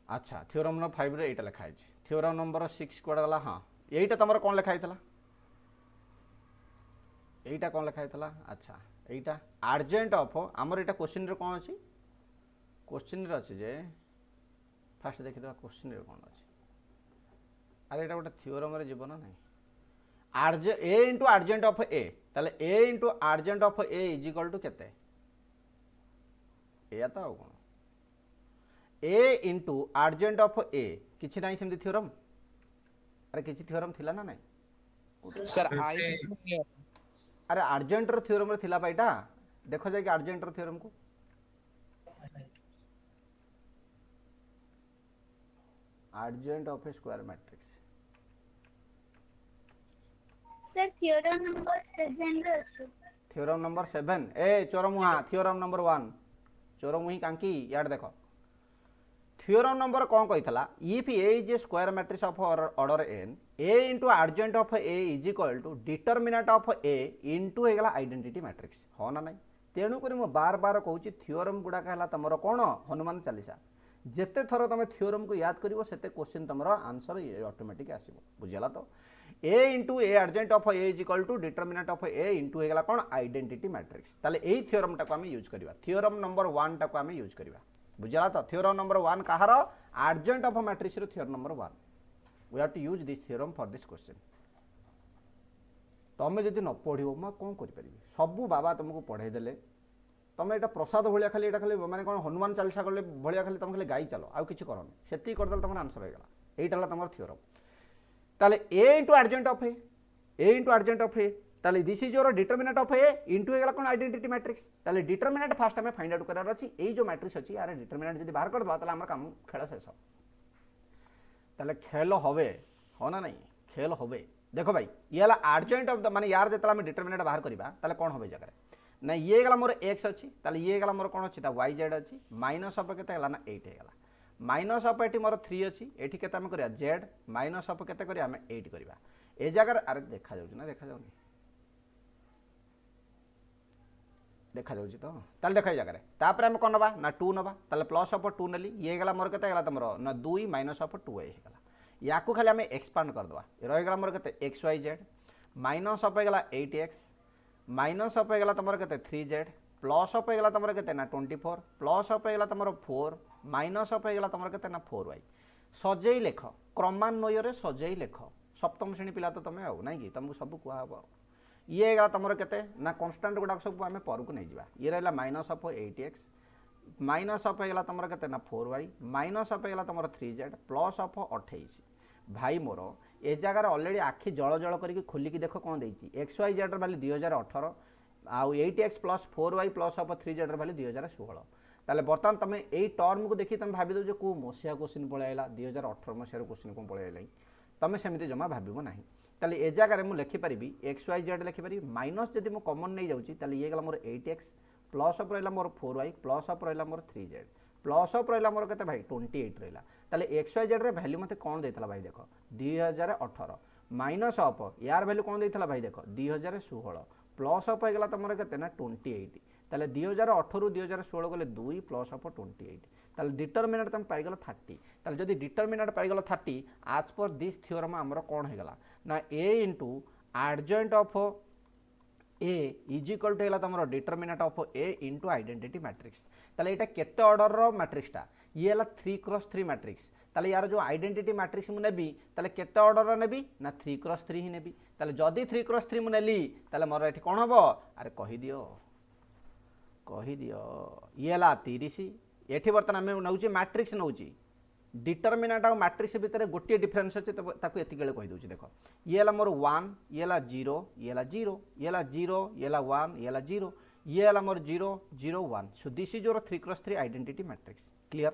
अच्छा थ्योरम नंबर 5 रे एटा लिखाई थ्योरम नंबर 6 कोड गला हाँ एटा तुम कौन लिखाई था एटा कौन लिखाई था अच्छा एटा आर्जेंट ऑफ आमर एटा क्वेश्चन रे कौन अछि क्वेश्चन रे अछि जे फास्ट देखि दवा क्वेश्चन रे कौन अछि अरे एटा गोटे थ्योरम रे जीवन नहीं A into adjoint of A ताले A into adjoint of A is equal to केते या तो कौन A into adjoint of A किछि नहीं सेमती थ्योरम अरे किछि थ्योरम थिला ना नहीं सर आई अरे आर्जेंट रो थ्योरम रे थिला पाइटा देखो जाय कि आर्जेंट रो थ्योरम को adjoint of A square matrix sir theorem number 7 रे अछि थ्योरम नंबर 7 ए चोरमुहा थ्योरम नंबर 1 चोरमुही कांकी याड देखो थ्योरम नंबर कौन कही if A is a square matrix of order n A into adjoint of A is equal to determinant of A into होगा आइडेंटिटी मैट्रिक्स हाँ ना नहीं तेणुक मुझे बार बार कहूँ थ्योरम गुड़ाक है तुम कौन हनुमान चालीसा जिते थर तुम थ्योरम को याद कर सेते क्वेश्चन तुम आंसर ऑटोमेटिक आसो बुझेगा तो A into A adjoint of A is equal to determinant of A into होगा कौन आइडेंटिटी मैट्रिक्स ताले यही थ्योरम टाक आम यूज करवा थ्योरम नंबर 1 टाक आम यूज करवा बुझला तो थ्योरम नंबर 1 कहार adjoint of matrix row theorem number 1 we have to use this theorem for this question तमें जदि न पढ़ो मैं कौन करि सबू बाबा तुमको पढ़े देले तुम यहाँ प्रसाद भाया खाली खाली माने कौन हनुमान चालीसा कले भाया खाली तुम खाली गाई चलो आउ किसी करनी से करदे तुम आंसर होगा यहीटा तुम थ्योरम ताले A into adjoint of A into adjoint of A ताले this is your determinant of A into होगा कौन आइडेंटिटी मैट्रिक्स ताले डिटरमिनेंट फास्ट हमें फाइंड आउट करार अच्छी ये जो मैट्रिक्स अच्छी यार डिटरमिनेंट जब बाहर करदे ताले काम खेल शेष ताले खेल हवे हाँ ना नहीं खेल हवे देखो भाई ये आर्जेंट ऑफ द माने यार जो आम डिटरमिनेंट बाहर करवा ताले कौन हम जगह ना ये गला मोर एक्स अच्छी ताले ये गला मोर कौन अच्छी वाई जेड अच्छी माइनस ऑफ के ना 8 होगा माइनस ऑफ एटी मोर 3 अच्छी एटी के करिया जेड माइनस ऑफ के आम 8 करवा ए जगह अरे देखा जाउछ ना देखा जाउनी देखा जाउछ तो ताले देखा जगह तापर आम कौन नबा ना 2 नबा ताले प्लस ऑफ 2 नेली ये गला मोर केते गला तुमरो ना 2 माइनस ऑफ 2 ए गला या को खाली आम एक्सपांड कर दवा रहीगला मोर केते x y z minus of होगा 8x माइनस ऑफ होगा तुम के 3z प्लस ऑफ होगा तुम के 24 प्लस ऑफ होगा तुम 4 माइनस ऑफ होगा तुम के 4y सजई लेख क्रमान्वय सजई लेख सप्तम श्रेणी पिला तो तुम्हें आउ ना कि तुमको सब कहब ये गला तुम के ना कन्स्टाट गुड़ाक सब आम पर को नहीं जावा ये रहा minus of 8x minus of होगा तुम के 4y माइनस ऑफ होगा तुम 3z प्लस ऑफ 28 भाई मोर ए जगार ऑलरेडी आखि जल जल करके खोलिकी देख कौन देती एक्स वाई जेड वैल्यू 2018 आउ 8x plus 4y plus of 3z value 2016 ताले बर्तमान तुम यही टर्म को देखिए तुम भाव दो कौ मसीहा क्वेश्चन पलैला 2018 मसीहार क्वेश्चन कौन पलैला तुम सेमती जमा भाव ना ताले ए जगार मुझे लिखिपारि एक्स वाई जेड लिखिपारि माइनस जब मुझे कमन नहीं जाऊँगी ताले ये गला मोर 8x प्लस ऑफ रहा मोर 4y प्लस ऑफ रहा मोर 3z प्लस ऑफ रहा मोर के भाई 28 रहा ताले एक्स वाई जेड रे वैल्यू मत कौन देता भाई देख 2018 माइनस ऑफ यार वैल्यू कौन देता भाई देख 2016 प्लस ऑफ होगा तुम के 28 ताले 2018 रु 2016 गले 2 प्लस ऑफ 28 ताले डिटरमिनेंट तुम पाइगल 30 ताले जदि डिटरमिनेंट पाइगल 30 आज पर दिस थ्योरम आमर कौन होगा ना A into adjoint of A is equal to तुम determinant of A into identity matrix ताले यहाँ केते ऑर्डर रो मैट्रिक्सटा ये 3x3 मैट्रिक्स ताले यार जो आइडेंटिटी मैट्रिक्स मुझे नेबी ताले केते ऑर्डर नेबी ना 3x3 ही नेबी ताले जदि 3x3 मुझे नेली ताले मोर एठी कोन हबो अरे कहि दियो ये 30 एठी बर्तमान आम नौची मैट्रिक्स नौची डिटरमिनेंट और मैट्रिक्स भितर गोटे डिफरेन्स अच्छे ताको एति कहि दउची देखो ये मोर 1 ये 0 ये 0 ये 0 ये 1 ये 0 ये मोर 0 0 1 so this is your 3x3 identity matrix clear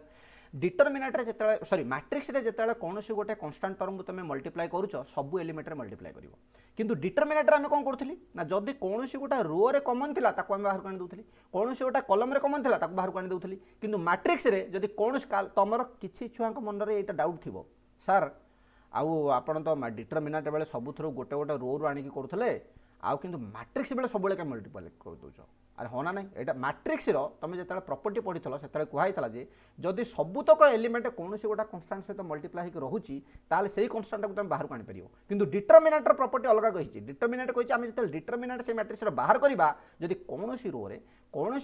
determinant रे जतले सॉरी मैट्रिक्स रे जतले कोनोसी गोटे कांस्टेंट टर्म को तुम मल्टीप्लाई करूछ सब एलिमेंट रे मल्टीप्लाई करिवो किंतु डिटरमिनेंट रे हम कोन करथली ना जदी कोनोसी गोटा रो रे कॉमन थिला ताको हम बाहर कानी दउथली कोनोसी गोटा कॉलम रे कॉमन थिला ताको बाहर कानी दउथली किंतु मैट्रिक्स रे जदी कोनोसी तमरो किछि छुआंक मन रे एटा डाउट थिबो सर आउ आपण तो डिटरमिनेंट बेले सबुथरू गोटे गोटे रो रू आनिकी करूथले आउ किंतु मैट्रिक्स बेले सब बेले मल्टीप्लाई कर दोछ अरे हाँ ना नहीं एटा मैट्रिक्स रो तुम जो प्रॉपर्टी पढ़ीथल से कहला जे जदि सबुतक एलिमेंट कौन गोटा कन्स्टांट सहित मल्टीप्लाई होकर रोचे ताले से कन्स्टांट को तुम बाहर आनी पार किंतु डिटरमिनेंट प्रॉपर्टी अलग कही डिटरमिनेंट कही आम जो डिटरमिनेंट से मैट्रिक्स बाहर करवा जदि कौन रो रे कौन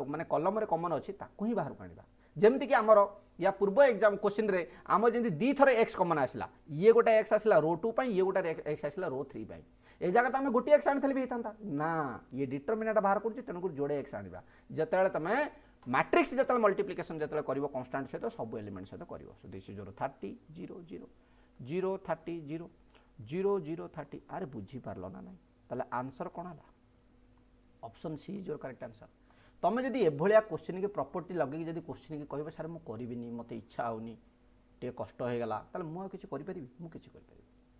माने कलम रे कॉमन अच्छी ताकू ही बाहर आनिबा जमती कि आमर या पूर्व एग्जाम क्वेश्चन रे आम जमी दी थर एक्स कॉमन आसला ये गोटे एक्स आसला रो 2 ये गोटे एक्स आसला रो 3 ए जगह तो आम गोटे एक्स आनी भी था ना ये डिटरमिनेंट बाहर कर तेणुक जोड़े एक्स आना जिते तुम मैट्रिक्स जो मल्टीप्लिकेशन जो कर कन्स्टांट सहित सब एलिमेंट सहित कर सो दिस इज 30 0 0 0 30 0 0 0 30 अरे बुझीपार ना ना ताले आंसर कौन है option C is your correct answer तुम जब एभलिया क्वेश्चन के प्रॉपर्टी लगे जब क्वेश्चन की कह सारे मुझे मत इच्छा होनी टे कष्ट होगा ताले मुझे किसी करी मुझे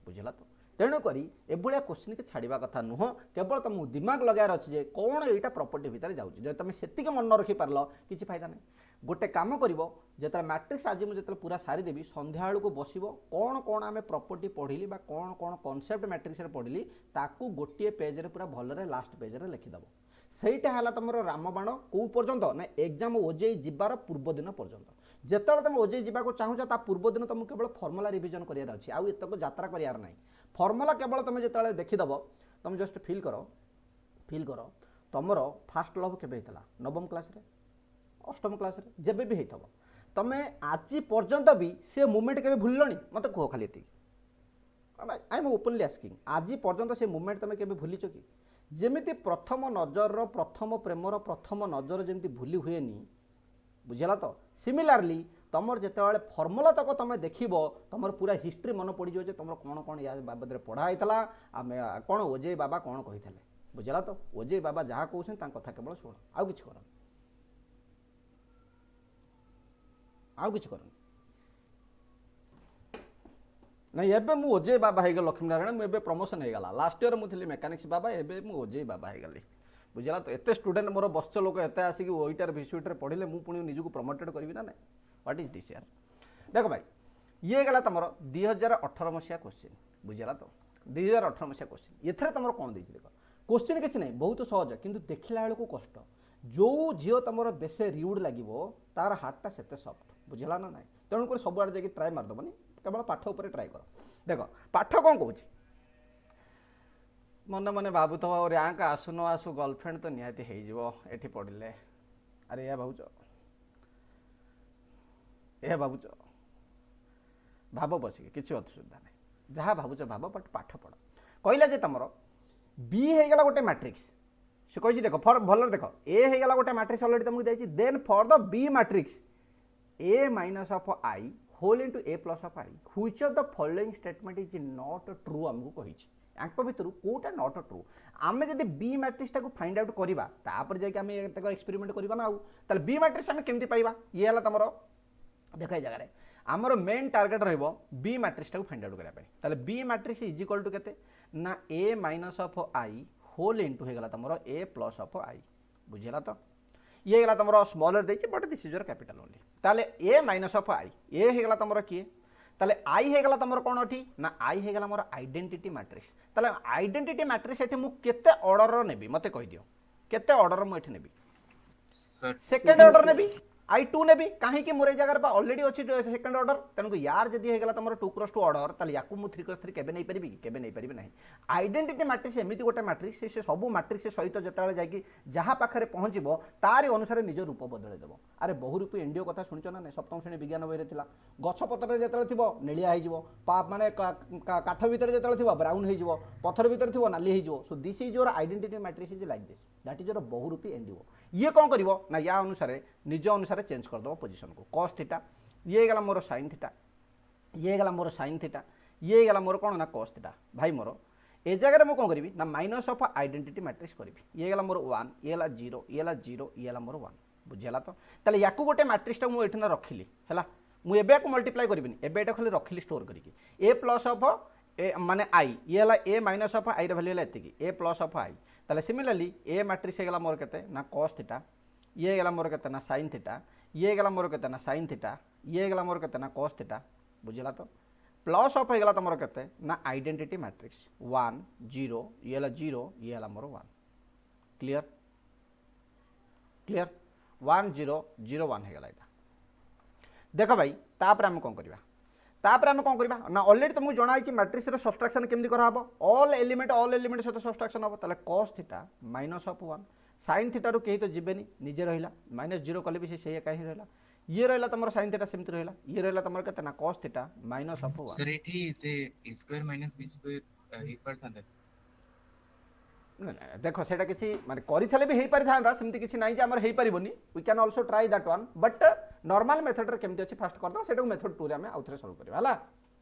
बुझला तो तेणुक एभलिया क्वेश्चन के छाड़ा कथा नुह केवल तुम दिमाग लगार अच्छे जे कौन यहाँ प्रॉपर्टी भितर जाऊँगी जब तुम से मन रखी पार किसी फायदा नहीं गोटे काम कर जो मैट्रिक्स आज मुझे पूरा सारीदेवी संध्या को बस कौन कौन आम प्रॉपर्टी पढ़ी कौन कौन कॉन्सेप्ट मैट्रिक्स पढ़ी ताकू गोटे पेज पूरा भलरे लास्ट पेज लिखिदेव सहीटा है तुम रामबाण कौ पर्यंत ना एग्जाम ओजेई जीवार पूर्व दिन पर्यंत जिते तुम ओजेई जावाक चाहूच पूर्व दिन तुमको केवल फर्मुला रिविजन करार अच्छी आउ एतक यात्रा करार ना फर्मुला केवल तुम जो देखीदेव तुम जस्ट फिल कर तुम फास्ट लव केबे होता नवम क्लास अष्टम क्लास जब भी होता तुम आज पर्यंत भी से मोमेंट के भूलनी मत कह खाली आई एम ओपनली आस्किंग आज पर्यंत से मोमेंट तुम के भूलिच कि जमीती प्रथम नजर प्रथम प्रेमर प्रथम नजर जमी भूली हुए बुझला तो सिमिलारली तुम जिते फर्मुला तक तुम देख तुम पूरा हिस्ट्री मन पड़ जाए तुम कौन कौन या बाबद पढ़ाई आम कौन ओजेई बाबा कौन कही बुझला तो ओजेई बाबा जहाँ कहते कथा केवल शुण आउ कि कर नहीं एबे मु ओजेई बाबा हो लक्ष्मी नारायण मुझे प्रमोशन हो गला लास्ट ईयर मुझे मेकानिक्स बाबा एबे मु ओजेई बाबा हो गली बुझला तो एत स्टूडेंट मोर बस लोक एत आसिक ओईटार भिसुईटार पढ़ले मुझे निजक प्रमोटेड करी ना ना व्हाट इज दिस यार देख भाई ये गला तुम 2018 मसीहा क्वेश्चन बुझला तो 2018 मसीहा क्वेश्चन ये तुम कौन देख देख क्वेश्चन किसी ना बहुत सहज किंतु देखला बेलू कष्ट जो झील तुम बेस रिउड लगे तार हार्टा से सफ्ट बुझला ना ना तेणुक सब आड़े जाकि ट्राए मारदेवनी केवल पाठ उपर ट्राए कर देख पाठ कौन कौन मन मन भावुथ रैंक आसु न आसु गर्लफ्रेंड तो निहाती होठी पढ़ले अरे या भावुच यह भावुच भाव बसिक किसी असुविधा नहीं जहाँ भावुच भाव बट पाठ पढ़ कहला जे तुम बी होगा गोटे मैट्रिक्स से कही देख फर भल देख ए होगा गोटे मैट्रिक्स अलरेडी तुमको देखिए then for the B matrix A minus of I whole into A plus of I which of the following statement is not true आमको कही यांक भितर कौटा नॉट ट्रू आम जब बी मैट्रिक्स फाइंड आउट करवा तापर जाके एक्सपेरिमेंट करवा ना आउ बी मैट्रिक्स आम केमती पाइबा ये है तुम देख ये जगह आमर मेन टार्गेट रही बी मैट्रिक्स फाइंड आउट करने B matrix is equal to केते ना A minus of I whole into होगा तुम ए प्लस ऑफ आई बुझेगा तो ये होगा तुम स्मॉलर देखिए but this is your capital only ताले ए माइनस ऑफ आई ए होगा तुम किए ताले आई होगा तुम कौन अच्छी ना आई होगा मोर आइडेंटिटी मैट्रिक्स ताले आइडेंटिटी मैट्रिक्स ये मुझे केते ऑर्डर नेबी मते कहि दियो केते ऑर्डर मुझे नेबी सेकंड ऑर्डर नेबी आई टू नेबी कहीं मोर ए जगह ऑलरेडी अच्छी सेकंड ऑर्डर तेणुक यार जब होगा तुम 2x2 ऑर्डर ताले याकू मु 3x3 केबे नहीं पारिबी केबे नहीं पारिबी नहीं आइडेंटिटी मैट्रिक्स एमती गोटे मैट्रिक्स से सब मैट्रिक्स सहित जिते जाकि जहाँ पाखे पहुँचो तार अनुसार निज रूप बदल देव अरे बहुरूपी एनडीओ कथा शुणिच ना सप्तम श्रेणी विज्ञान बही था गछपतर जो थी नेलिया हो माने काठ भितर जो थी ब्राउन हो पथर भितर थी नाली हो so this is your identity matrix is like this that is your बहुरूपी एनडीओ ये कौन कर ना या अनुसार निज अनुसार चेंज करदेव पोजिशन को कॉस थीटा ये गला मोर साइन थीटा ये गला मोर साइन थीटा ये गला मोर कौन ना कॉस थीटा भाई मोर ए जगह मुझे कौन करी ना माइनस ऑफ आइडेंटिटी मैट्रिक्स करी ये गला मोर 1 ये गला 0 ये गला 0 ये गला मोर 1 बुझेगा तो ताले याकू गोटे मैट्रिक्स मुझे ये रखिली है मुझे मल्टीप्लाई करी एबे खाली रखिली स्टोर करके ए प्लस ऑफ ए माने आई ये है ए माइनस ऑफ आई भैल्यू है एति ए प्लस ऑफ आई ताले सिमिलरली ए मैट्रिक्स होगा मोर केते ना कॉस थीटा ये गला मोर केते ना साइन थीटा ये गला मोर केते ना साइन थीटा ये गला मोर केते ना कॉस थीटा बुझला तो प्लस अफ होगा तुम के ना आइडेंटिटी मैट्रिक्स 1 0 ये 0 ये मोर 1 क्लियर क्लियर 1 0 0 1 होगा यहाँ देख भाई तापर आम कौन करवा तापर आम कौन करवा ना ऑलरेडी तुमको जनाई मैट्रिक्स सब्सट्रैक्शन केमती कराब ऑल एलिमेंट सहित सब्सट्रैक्शन हम ताले cos theta minus of 1 sin theta रु कहीं तो जीवेनी निजे रहा -0 कले भी से एका ही रहा ये रहा तुम sin थीटा सेमती रहा ये रहा तुम के ना cos थीटा माइनस ऑफ 1 सर एठी से a square minus b square हे पर था देख से माने करें भी हो पारि था सेमती किसी ना आम हो पारनी we can also try that one but normal method रे केमती अच्छी फास्ट करदे सेटा मेथड 2 रे आम आउ थे सॉल्व करबा हला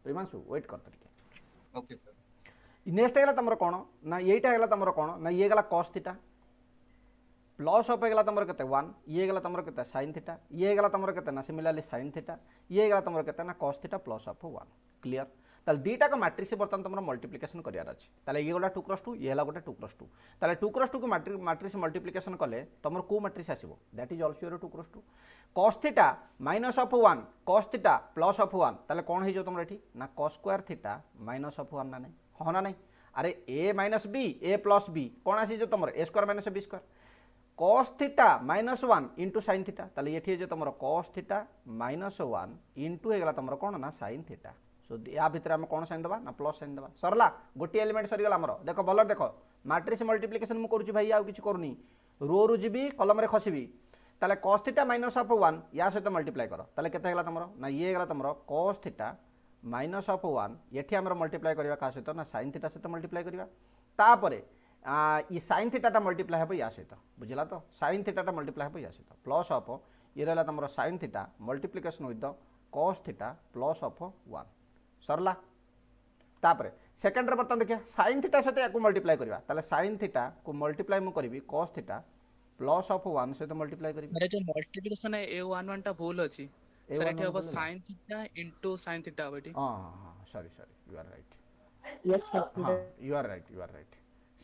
प्रिमांशु वेट करते टिके ओके सर नेक्स्ट हैला तमरो कोन ना एटा हैला तमरो कोन ना ये गला cos थीटा प्लस ऑफ हैला तमरो केते 1 ये गला तमरो केते sin थीटा ये गला तमरो केते ना सिमिलरली sin थीटा ये गला तमरो केते ना cos theta plus of 1 clear ताले दीटा को मैट्रिक्स बर्तमान तुम मल्टीप्लिकेशन करार अच्छे ताले ये गोटा 2 क्रॉस 2 ये है गोटे 2 क्रॉस 2 ताले 2 क्रॉस 2 को मैट्रिक्स मल्टीप्लिकेशन कले तुम को मैट्रिक्स आसीबो that is also your 2 cross 2 cos theta minus of 1 cos theta plus of 1 ताले कोन हे जो तुम एठी ना cos square theta minus of 1 ना नहीं हो ना नहीं अरे a minus b a plus b कोन आसी जो तुम a square minus b square cos theta minus 1 into sin theta ताले एठी जो तुम cos थीटा माइनस 1 इंटू हेगला तुम कोन ना sin थीटा सो या भितर आम कौन साइन दबा ना प्लस साइन दबा सरला गोटे एलिमेंट सरीगला आमर देख भल देख मैट्रिक्स मल्टीप्लिकेशन मु करूची भाई आउ किछि करूनी रो रु जीबी कलम रे खसिबी ताले cos थीटा माइनस ऑफ 1 या सहित मल्टीप्लाई कर ताले केते हेगला तमरो ना ये हेगला तमरो cos थीटा माइनस ऑफ 1 एठी हमर मल्टीप्लाई करबा का सहित ना sin थीटा सहित मल्टीप्लाई करबा तापरे ई sin थीटा टा मल्टीप्लाई हेबो या सहित बुझिला तो sin थीटा टा मल्टीप्लाई हेबो या सहित प्लस ऑफ ये रहला तमरो sin theta multiplication with the cos theta plus of 1 सरला तापरे सेकंड रे बर्तन देखिए sin थीटा सहित याको मल्टीप्लाई करबा ताले sin थीटा को मल्टीप्लाई मु करबी cos थीटा प्लस ऑफ 1 सहित मल्टीप्लाई करबी सर जो मल्टीप्लिकेशन है a11 टा भूल अछि सर एठी अब sin theta into sin theta बेटी हां हां sorry you are right Yes, sir. You are right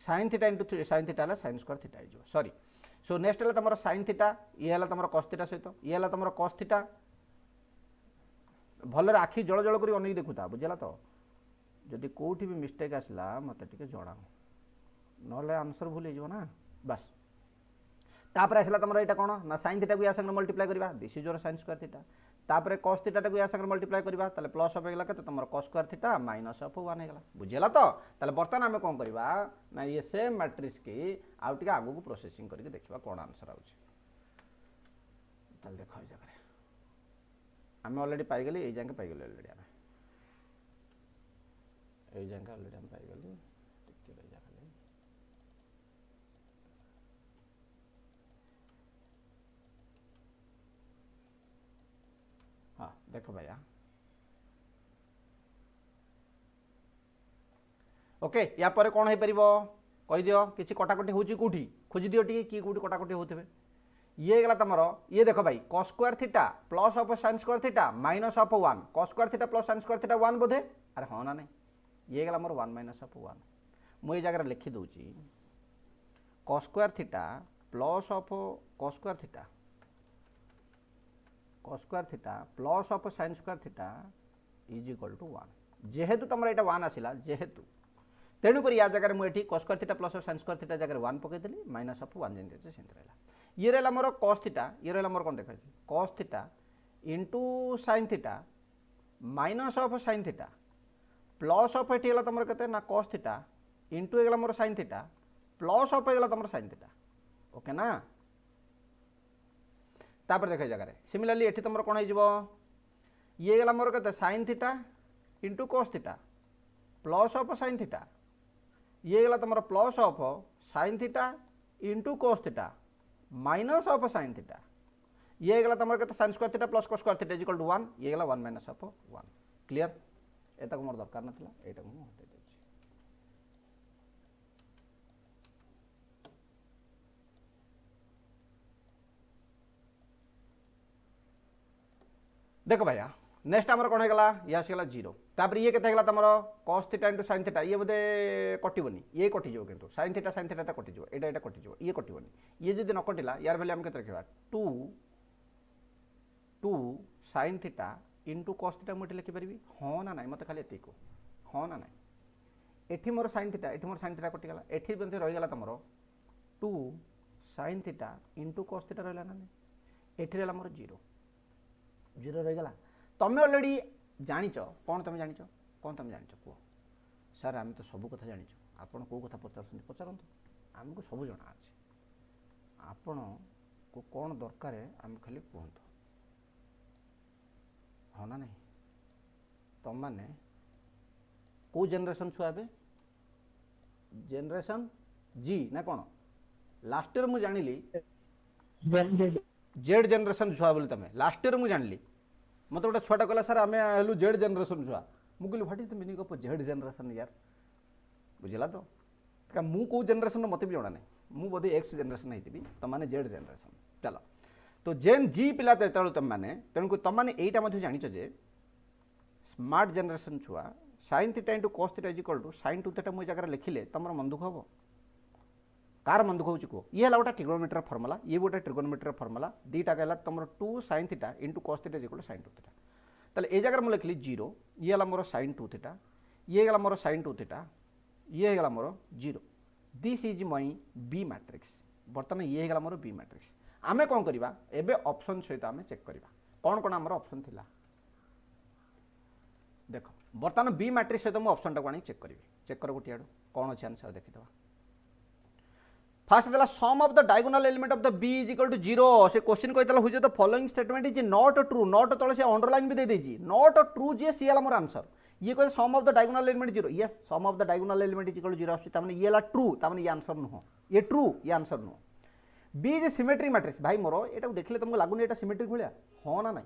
sin theta into sin theta ला sin स्क्वायर थीटा जो सॉरी सो नेक्स्ट हला तमरो sin थीटा ये हला तमरो cos थीटा सहित ये हला तमरो cos थीटा भल आखि जल जल कर अनेक देखुता बुझला तो जदि कोठी भी मिस्टेक आसला मत टिके जणा नले आंसर भूल हो ना बस तापर आसला तुम यहाँ कौन ना sin थीटा को या संगे मल्टीप्लाई करबा this is your sin square theta तापर cos थीटा को या संगे मल्टीप्लाई करबा ताले प्लस ऑफ हेगला केते तुम cos square theta minus of 1 हेगला बुझला तो ताले बर्तमान आमे कोन करबा ना ये सेम मैट्रिक्स के आउ टिके आगु को प्रोसेसिंग करके देखिबा कोन आंसर आउछ ताले देखो जगह आम ऑलरेडी पाइगली ये जाके पाइगली ऑलरेडी आम ये जाके ऑलरेडी आम पाइगली टिके रह जा खाली हाँ देखो भैया ओके या पर कौन हो पार कही दियो किसी कटाकटी होची कोठी खोजी दियो टिके कि कोठी कटाकटी होतबे ये गला तमरो ये देखो भाई cos square theta plus of sin square theta minus of 1 cos square theta plus sin square theta 1 बोधे अरे हाँ ना नहीं ये गला मोर 1 माइनस ऑफ 1 मु ये जगह लिखि दूची cos square theta plus of cos square theta plus of sin square theta is equal to 1 जेहेतु तुम यहाँ 1 आसला जेहेतु तेणुक या जगह मुझे cos square theta plus sin square theta जगह 1 पकईली माइनस ऑफ 1 जमी अच्छे सेमती रहा ये रहा मोर cos थीटा ये रहा मोर कौन देखा cos theta into sin theta minus of sin theta plus of ये तुम के ना cos थीटा इंटू होगा मोर sin थीटा प्लस ऑफ होगा तुम sin थीटा ओके ना तापर देख जगह सिमिलरली ये तुम कौन हो ये गला मोर के sin theta into cos theta plus of sin theta ये गला तुम plus of sin theta into cos theta minus of sin theta ये गला तुम के sin square theta plus cos square theta equal to 1 ये गला 1 माइनस ऑफ 1 क्लियर एटा को मोर दरकार नथला एटा को हटे देछि देखो भैया नेक्स्ट आमर कौन होगा ये आसगला 0 तापर ये केते होगा तुम cos theta into sin theta ये बोधे कटिबनी ये कटिजो किंतु sin थीटा कटिजो एटा कटिजो ये कटिबनी ये जदि न कटिला यार वैल्यू हम केते रखिबा 2 sin theta into cos theta मुझे लिखिपारि हाँ ना ना मत खाली एति को हाँ ना ना एठी मोर साइन थीटा एठी मोर साइन थीटा कटिगला एठी बंते रही गला तमरो 2 sine theta into cos theta रहला ना एठी रहला मोर 0 0 रही गला तमे ऑलरेडी जानिच कौन तमे जानिच कौन तमे जानिच को सर आम तो सब कथा जानिच आपण को कथा पचारछन पचारंतु आमको सब जना अछि आपण को कौन दरकार आम खाली कहतु हाँ ना नहीं तुम मैंने को जेनरेशन छुआ जेनरेशन जी ना कौन लास्ट ईयर मुझे जानिली जेड जेनरेशन छुआ बोली तुम लास्ट ईयर मुझे जानिली मत गोटे छुआटा कहला सर आम हेलु जेड जेनरेशन छुआ मुझे कहली what is the meaning of Z generation यार बुझला तो क्या मु को जेनरेशन मत भी जना नहीं मु बोधे एक्स जेनरेशन होती तुम मैंने जेड जेनरेशन चलो तो जेन जी पिला तो तुम मैंने तेणुक तुम मैंने यहीटा जानिच जे स्मार्ट जेनरेशन छुआ sine theta into cos theta is equal to sine 2 theta मुझे जगह लिखिले तुम मन दुख हम कार मन दुख हो कह ये है गोटे ट्रिगोनोमेट्री फर्मुला ये गोटे ट्रिगोनोमेट्री फर्मुला दीटा कहला तुम 2 sine theta into cos theta is equal to sine 2 theta ताले ए जगह मुझे लिखली 0 ये है मोर साइन 2 थीटा ये है मोर साइन 2 थीटा ये है मोर 0 this is my B matrix बर्तमान ये है मोर बी मैट्रिक्स आमे कौन करवा एबे ऑप्शन सहित आमे चेक करवा कौन कौन आमर ऑप्शन थिला देखो बर्तमान बी मैट्रिक्स सहित मुझे ऑप्शन टाक चेक करी चेक कर गोटे आड़ कौन अच्छे आंसर देखीद फास्ट देला sum of the diagonal element of the B is equal to 0 से क्वेश्चन कहता हुई the following statement is not true not तले से अंडरलाइन भी दे देजी नॉट ट्रू जे सी मोर आंसर ये कहे sum of the diagonal element 0 yes sum of the diagonal element is equal to 0 आछी तामाने ये ला ट्रू तामाने ये आंसर नुह ये ट्रू ये आंसर नुह बी इज सिमेट्रिक मैट्रिक्स भाई मोर एटा देखले तुमको लागुनी एटा सिमेट्रिक भलिया हाँ ना ना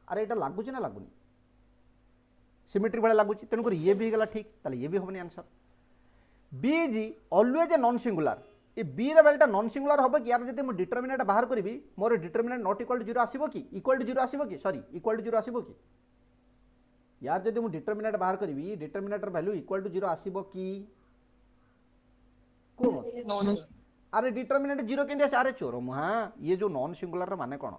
अरे एटा लागुची ना लागुनी सिमेट्रिक भलिया लागुची तेणुक ये भी गला ठीक ताले ये भी होबनी answer B is always A non singular ये बी रे बेलटा नॉन सिंगुलर होबो कि यार जदि मो डिटरमिनेंट बाहर करबी मोर डिटरमिनेंट नॉट इक्वल टू 0 आसीबो कि इक्वल टू 0 आसीबो कि सॉरी इक्वल टू 0 आसीबो कि यार जदि मो डिटरमिनेंट बाहर करबी डिटरमिनेंट वैल्यू इक्वल टू 0 आसीबो कि को अरे डिटरमिनेंट 0 केंदे अरे चोर मुहा ये जो नॉन सिंगुलर रे माने कोन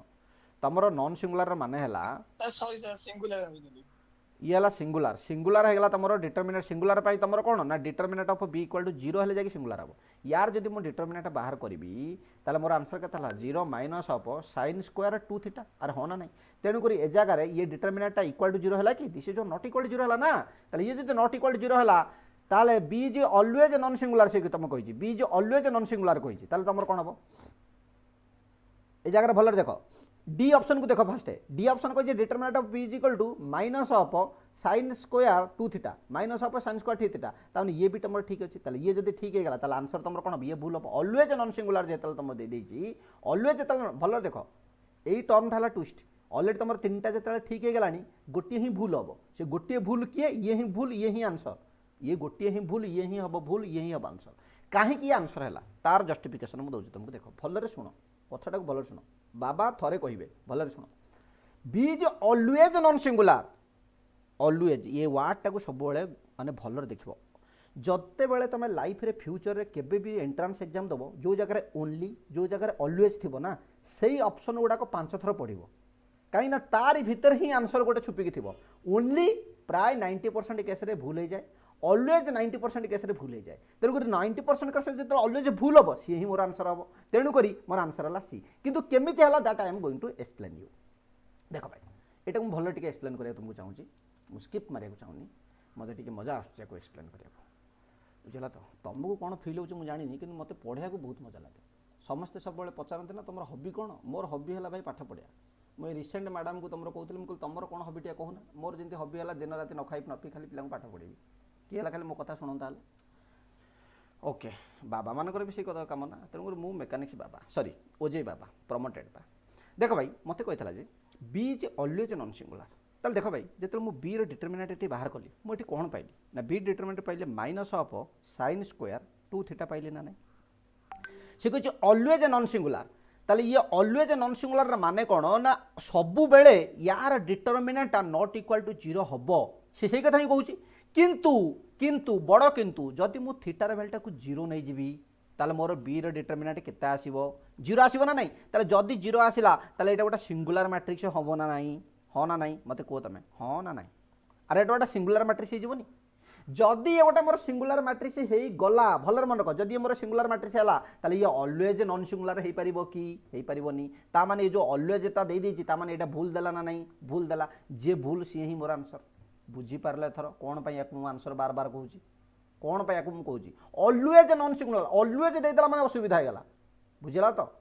तमरो नॉन सिंगुलर रे माने हला सॉरी सर सिंगुलर ये हला सिंगुलर सिंगुलर हेगला तमरो डिटरमिनेंट सिंगुलर पाई तमरो कोन ना determinant of B equal to 0 हेले जाकी सिंगुलर हबो यार जदि मो डिटरमिनेंट बाहर करबी ताले मोर आंसर केता हला 0 minus of sin square 2 theta अरे हो ना नहीं तेणु करी ए जगह रे ये डिटरमिनेंट इक्वल टू 0 हला कि this is not equal to 0 हला ना ताले ये जदि नॉट इक्वल टू 0 हला ताले B is always non singular से तुम कहि B is always non singular कहि ताले तमर कोन हबो ए जगह रे भलर देखो डी ऑप्शन को देखो फास्ट डी ऑप्शन को determinant of B is equal to minus of sin square 2 थीटा minus of sin square 3 theta ताने ये भी तुम ठीक अछि ताले ये जदि ठीक हे गला ताले आंसर तुम कोन ये भूल हो ऑलवेज नॉन सिंगुलर जे तुम दे देछि ऑलवेज ताले भलर देखो एई टर्म थाला ट्विस्ट ऑलरेडी तुम तीनटा जतले ठीक हे गलानी गोटे ही भूल हबो से गोटे भूल किए ये ही भूल ये ही आंसर ये गोटे ही भूल ये ही हम भूल ये ही हम आंसर कहीं कि आंसर है तार जस्टिफिकेशन मुझे दूसरी तुमको देखो भलरे शुण कथाटा को भलरे शुण बाबा थरे कहे भलरे शुण B is always non singular always ये वार्डटा को सब माने भलरे देखो जते बेले तुम लाइफ रे फ्यूचर रे केबे भी एंट्रांस एग्जाम दबो जो जगह ओनली जो जगह ऑलवेज थी ना सही ऑप्शन गुड़ाक 5 थर पढ़ो कहीं ना तारी भीतर ही आंसर गोटे छुपिकी थी ओनली प्राय 90% केस रे भूल हो जाए ऑलवेज 90% केस रे भूल हो जाए तेणुक 90% केस जो ऑलवेज भूल हम सी ही मोर आंसर हम तेणुक मोर आंसर है सी किंतु केमिति है that I am going to explain you देख भाई ये मुझे भल टे एक्सप्लेन करा तुमको चाहूँगी मुझे स्किप मारे चाहूनी मत टे मजा आसको एक्सप्लेन करा बुझला तो तुमको कौन फिल हो जानी कि मत पढ़ा को बहुत मजा लगे समस्ते सब पचारते ना तुम हबी कौन मोर हबी है भाई पाठ पढ़ा मुझे रिसेंट मैडम को तुम कहूँ मुझे तुम कौन हबी टे कहूना मोर जमी हबी है दिन रात न खाई न पी खाली पिला पाठ पढ़ी किए खाली मो कथा शुणता ओके बाबा मानकर भी सही कथा कम ना तेणुक मु मेकानिक्स बाबा सॉरी ओजे बाबा प्रमोटेड बा देख भाई मत कहता जे B is always non singular ताल देख भाई जो मुझे बी डिटरमिनेंट ये बाहर कली मुझे कौन पाइली ना बी डिटरमिनेंट पाइले minus of sin square 2 theta पाइले ना नहीं से कह ऑलवेज नॉन सिंगुलर ताले ये ऑलवेज नॉन सिंगुलर माने कौन ना सबु बेले यार डिटरमिनेंट नॉट इक्वल टू 0 हबो से सही कथा ही कहूँ किंतु बड़ किंतु जदि मु थीटार वैल्यूटा को 0 नहीं जीवी ताले मोर बी डिटरमिनेंट केते आसीबो 0 आसीबो ना नहीं ताले जदि 0 आसिला ताले एटा गोटा सिंगुलर मैट्रिक्स हबो ना नहीं हाँ ना नहीं मत कह तुम हाँ ना नहीं अरे एटा गोटे सिंगुलर मैट्रिक्स होनी जदि ये गोटे मोर सिंगुलर मैट्रिक्स हो गला भलर मन रख जदि मोर सिंगुलर मैट्रिक्स है ये ऑलवेज नॉन सिंगुलर हो पार कि हो पारनी ताने ये जो ऑलवेज दे देती ताने यहाँ भूल देला ना नहीं भूल देला जे भूल सी ही मोर आंसर बुझीपारे एथर कौन पर आंसर बार बार कहूँ कौन पर कहूँ ऑलवेज नॉन सिंगुलर ऑलवेज देदेला मैंने असुविधा होगा बुझला तो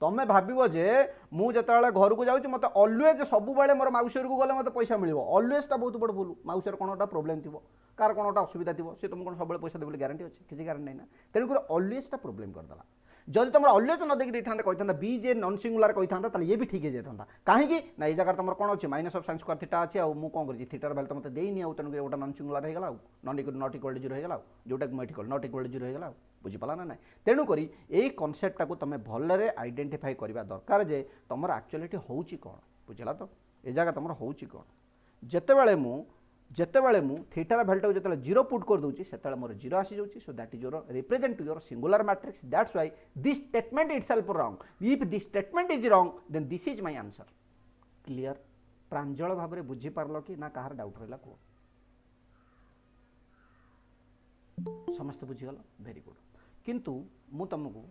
तुम भाव जे मुझे घर को जाऊँ मत ऑलवेज सब मोर माउसीर को गले मत पैसा मिल ऑलवेजटा बहुत बड़ भूल माउसीर कौन गोटा प्रोब्लेम थी कार कौन गोटा असुविधा थी सी तुमको सब पैसा देवे ग्यारंटी अच्छे किसी ग्यारंटी नहीं ना तेणुक ऑलवेजटा प्रोब्लेम करदेला जब तुम ऑलवेज न देखिए कही बी जे नॉन सिंगुलर कही था ये भी ठीक है जाता कहीं ना ये जगह तुम कौन अच्छे minus of sine square theta अच्छे आउ मुझे कौन कर थीटार वैल्यू मत देनी आउ तेणुक गोटा नॉन सिंगुलर होगा नॉट इक्वल टू 0 होगा जोटा मुझे इक्वल नॉट इक्वल टू 0 होगा बुझीपाला ना ना तेणुक यही कनसेप्टा को तुम भलरे आइडेंटिफाई करवा दरकार जे तुम एक्चुअली हूँ कौन बुझला तो ये जगह तुम हूँ कौन जितेबाला मु थीटार भैल्यू जो 0 पुट कर दूसरी से मोर 0 आसी जाऊँगी so that is your represent your singular matrix that's why this statement itself wrong if this statement is wrong then this is my answer clear Pranjal भाव में बुझीपार कि ना कहार डाउट रहा कह समस्त बुझीगल वेरी गुड किंतु मु तुमको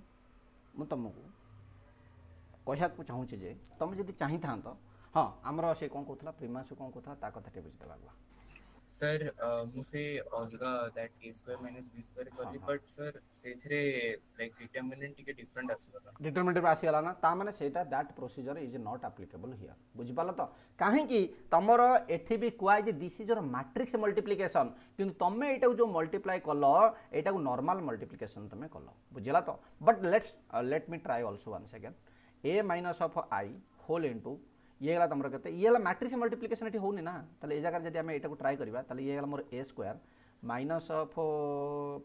कहया चाहूँ जे तुम जब चाही था हाँ आमर से कौन कहला प्रीमास कौन कहला कथा बुझीदेवा आगुआ सर मुझे अलगा that a square minus b square करली बट सर सेथरे लाइक डिटरमिनेंट टिके डिफरेंट आसीगला डिटरमिनेंट आसीगला ना ता माने सेटा that procedure is not applicable here बुझिपाल तो कहीं तुमर एठी भी कुआ जे this is your matrix multiplication किंतु तुमे एटा जो मल्टीप्लाई कल एटा को नॉर्मल मल्टीप्लिकेशन तुमे कल बुझिला तो but let me try also once again a minus of i whole into ये गला तुम कहते ये मैट्रिक्स मल्टीप्लिकेशन ये होनी ना ताले ये जगह जब आम यहाँ ट्राई करवा ताले ये गला मोर a square minus of